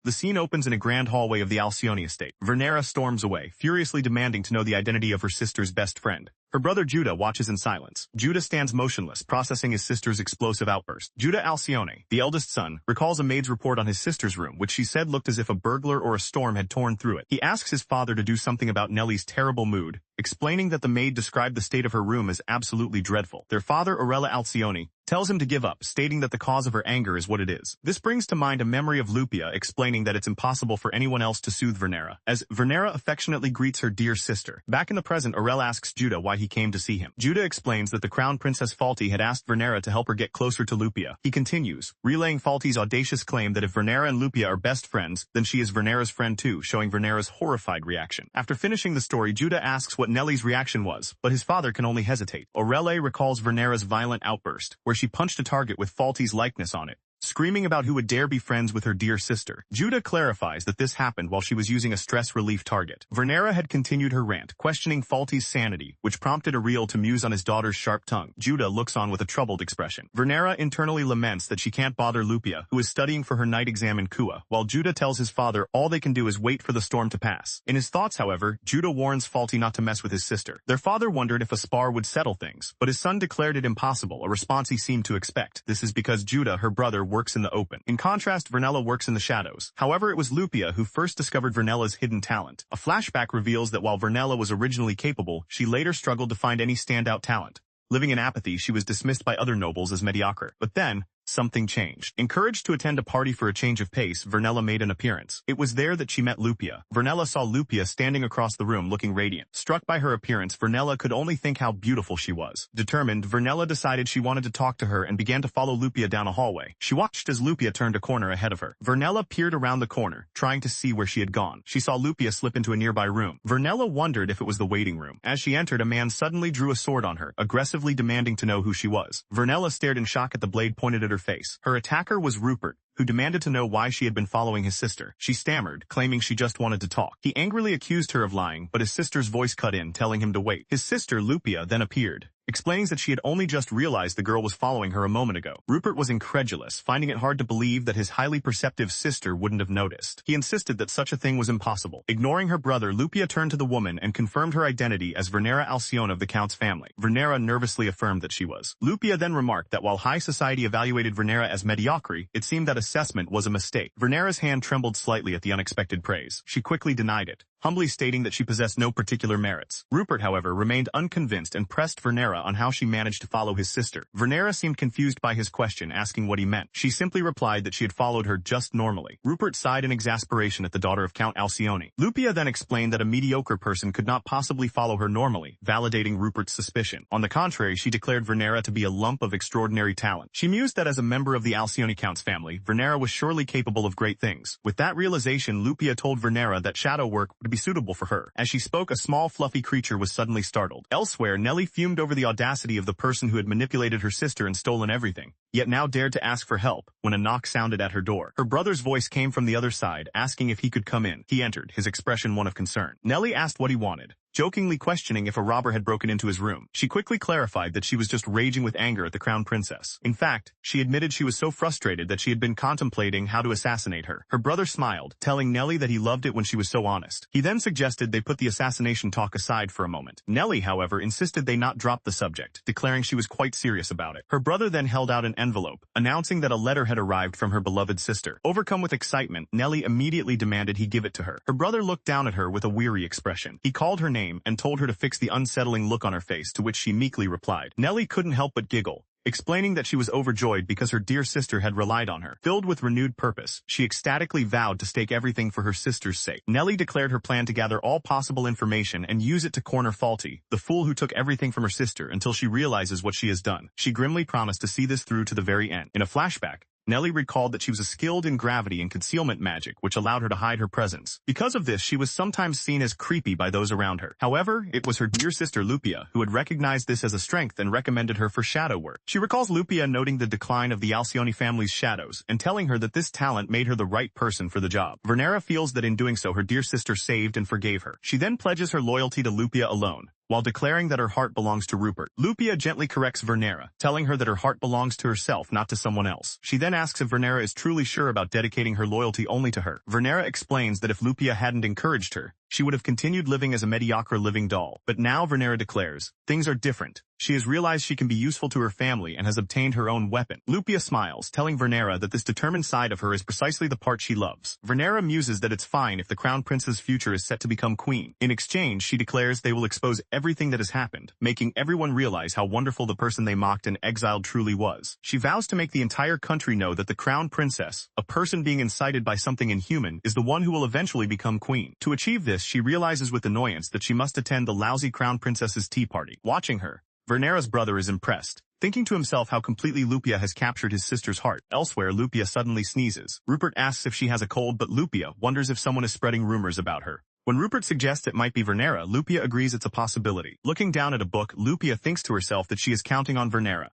The scene opens in a grand hallway of the Alcyone estate. Vernera storms away, furiously demanding to know the identity of her sister's best friend. Her brother Judah watches in silence. Judah stands motionless, processing his sister's explosive outburst. Judah Alcyone, the eldest son, recalls a maid's report on his sister's room, which she said looked as if a burglar or a storm had torn through it. He asks his father to do something about Nellie's terrible mood, explaining that the maid described the state of her room as absolutely dreadful. Their father, Orella Alcyone, tells him to give up, stating that the cause of her anger is what it is. This brings to mind a memory of Lupia explaining that it's impossible for anyone else to soothe Vernera, as Vernera affectionately greets her dear sister. Back in the present, Aurel asks Judah why he came to see him. Judah explains that the Crown Princess Faulty had asked Vernera to help her get closer to Lupia. He continues, relaying Faulty's audacious claim that if Vernera and Lupia are best friends, then she is Vernera's friend too, showing Vernera's horrified reaction. After finishing the story, Judah asks what Nelly's reaction was, but his father can only hesitate. Aurele recalls Vernera's violent outburst, where she punched a target with Faulty's likeness on it, screaming about who would dare be friends with her dear sister. Judah clarifies that this happened while she was using a stress relief target. Vernera had continued her rant, questioning Faulty's sanity, which prompted Ariel to muse on his daughter's sharp tongue. Judah looks on with a troubled expression. Vernera internally laments that she can't bother Lupia, who is studying for her night exam in Kua, while Judah tells his father all they can do is wait for the storm to pass. In his thoughts, however, Judah warns Faulty not to mess with his sister. Their father wondered if a spar would settle things, but his son declared it impossible, a response he seemed to expect. This is because Judah, her brother, works in the open. In contrast, Vernella works in the shadows. However, it was Lupia who first discovered Vernella's hidden talent. A flashback reveals that while Vernella was originally capable, she later struggled to find any standout talent. Living in apathy, she was dismissed by other nobles as mediocre. But then, something changed. Encouraged to attend a party for a change of pace, Vernella made an appearance. It was there that she met Lupia. Vernella saw Lupia standing across the room looking radiant. Struck by her appearance, Vernella could only think how beautiful she was. Determined, Vernella decided she wanted to talk to her and began to follow Lupia down a hallway. She watched as Lupia turned a corner ahead of her. Vernella peered around the corner, trying to see where she had gone. She saw Lupia slip into a nearby room. Vernella wondered if it was the waiting room. As she entered, a man suddenly drew a sword on her, aggressively demanding to know who she was. Vernella stared in shock at the blade pointed at her face. Her attacker was Rupert, who demanded to know why she had been following his sister. She stammered, claiming she just wanted to talk. He angrily accused her of lying, but his sister's voice cut in, telling him to wait. His sister, Lupia, then appeared, explaining that she had only just realized the girl was following her a moment ago. Rupert was incredulous, finding it hard to believe that his highly perceptive sister wouldn't have noticed. He insisted that such a thing was impossible. Ignoring her brother, Lupia turned to the woman and confirmed her identity as Vernera Alcyone of the Count's family. Vernera nervously affirmed that she was. Lupia then remarked that while high society evaluated Vernera as mediocre, it seemed that assessment was a mistake. Vernera's hand trembled slightly at the unexpected praise. She quickly denied it, humbly stating that she possessed no particular merits. Rupert, however, remained unconvinced and pressed Vernera on how she managed to follow his sister. Vernera seemed confused by his question, asking what he meant. She simply replied that she had followed her just normally. Rupert sighed in exasperation at the daughter of Count Alcyone. Lupia then explained that a mediocre person could not possibly follow her normally, validating Rupert's suspicion. On the contrary, she declared Vernera to be a lump of extraordinary talent. She mused that as a member of the Alcyone Count's family, Vernera was surely capable of great things. With that realization, Lupia told Vernera that shadow work would be suitable for her. As she spoke, a small fluffy creature was suddenly startled. Elsewhere, Nellie fumed over the audacity of the person who had manipulated her sister and stolen everything, yet now dared to ask for help when a knock sounded at her door. Her brother's voice came from the other side, asking if he could come in. He entered, his expression one of concern. Nellie asked what he wanted, jokingly questioning if a robber had broken into his room. She quickly clarified that she was just raging with anger at the Crown Princess. In fact, she admitted she was so frustrated that she had been contemplating how to assassinate her. Her brother smiled, telling Nellie that he loved it when she was so honest. He then suggested they put the assassination talk aside for a moment. Nellie, however, insisted they not drop the subject, declaring she was quite serious about it. Her brother then held out an envelope, announcing that a letter had arrived from her beloved sister. Overcome with excitement, Nellie immediately demanded he give it to her. Her brother looked down at her with a weary expression. He called her name and told her to fix the unsettling look on her face, to which she meekly replied. Nellie couldn't help but giggle, explaining that she was overjoyed because her dear sister had relied on her. Filled with renewed purpose, she ecstatically vowed to stake everything for her sister's sake. Nellie declared her plan to gather all possible information and use it to corner Faulty, the fool who took everything from her sister, until she realizes what she has done. She grimly promised to see this through to the very end. In a flashback, Nellie recalled that she was skilled in gravity and concealment magic, which allowed her to hide her presence. Because of this, she was sometimes seen as creepy by those around her. However, it was her dear sister Lupia who had recognized this as a strength and recommended her for shadow work. She recalls Lupia noting the decline of the Alcyone family's shadows and telling her that this talent made her the right person for the job. Vernera feels that in doing so her dear sister saved and forgave her. She then pledges her loyalty to Lupia alone, while declaring that her heart belongs to Rupert. Lupia gently corrects Vernera, telling her that her heart belongs to herself, not to someone else. She then asks if Vernera is truly sure about dedicating her loyalty only to her. Vernera explains that if Lupia hadn't encouraged her, she would have continued living as a mediocre living doll. But now Vernera declares, things are different. She has realized she can be useful to her family and has obtained her own weapon. Lupia smiles, telling Vernera that this determined side of her is precisely the part she loves. Vernera muses that it's fine if the crown prince's future is set to become queen. In exchange, she declares they will expose everything that has happened, making everyone realize how wonderful the person they mocked and exiled truly was. She vows to make the entire country know that the crown princess, a person being incited by something inhuman, is the one who will eventually become queen. To achieve this, she realizes with annoyance that she must attend the lousy crown princess's tea party. Watching her, Vernera's brother is impressed, thinking to himself how completely Lupia has captured his sister's heart. Elsewhere, Lupia suddenly sneezes. Rupert asks if she has a cold, but Lupia wonders if someone is spreading rumors about her. When Rupert suggests it might be Vernera, Lupia agrees it's a possibility. Looking down at a book, Lupia thinks to herself that she is counting on Vernera.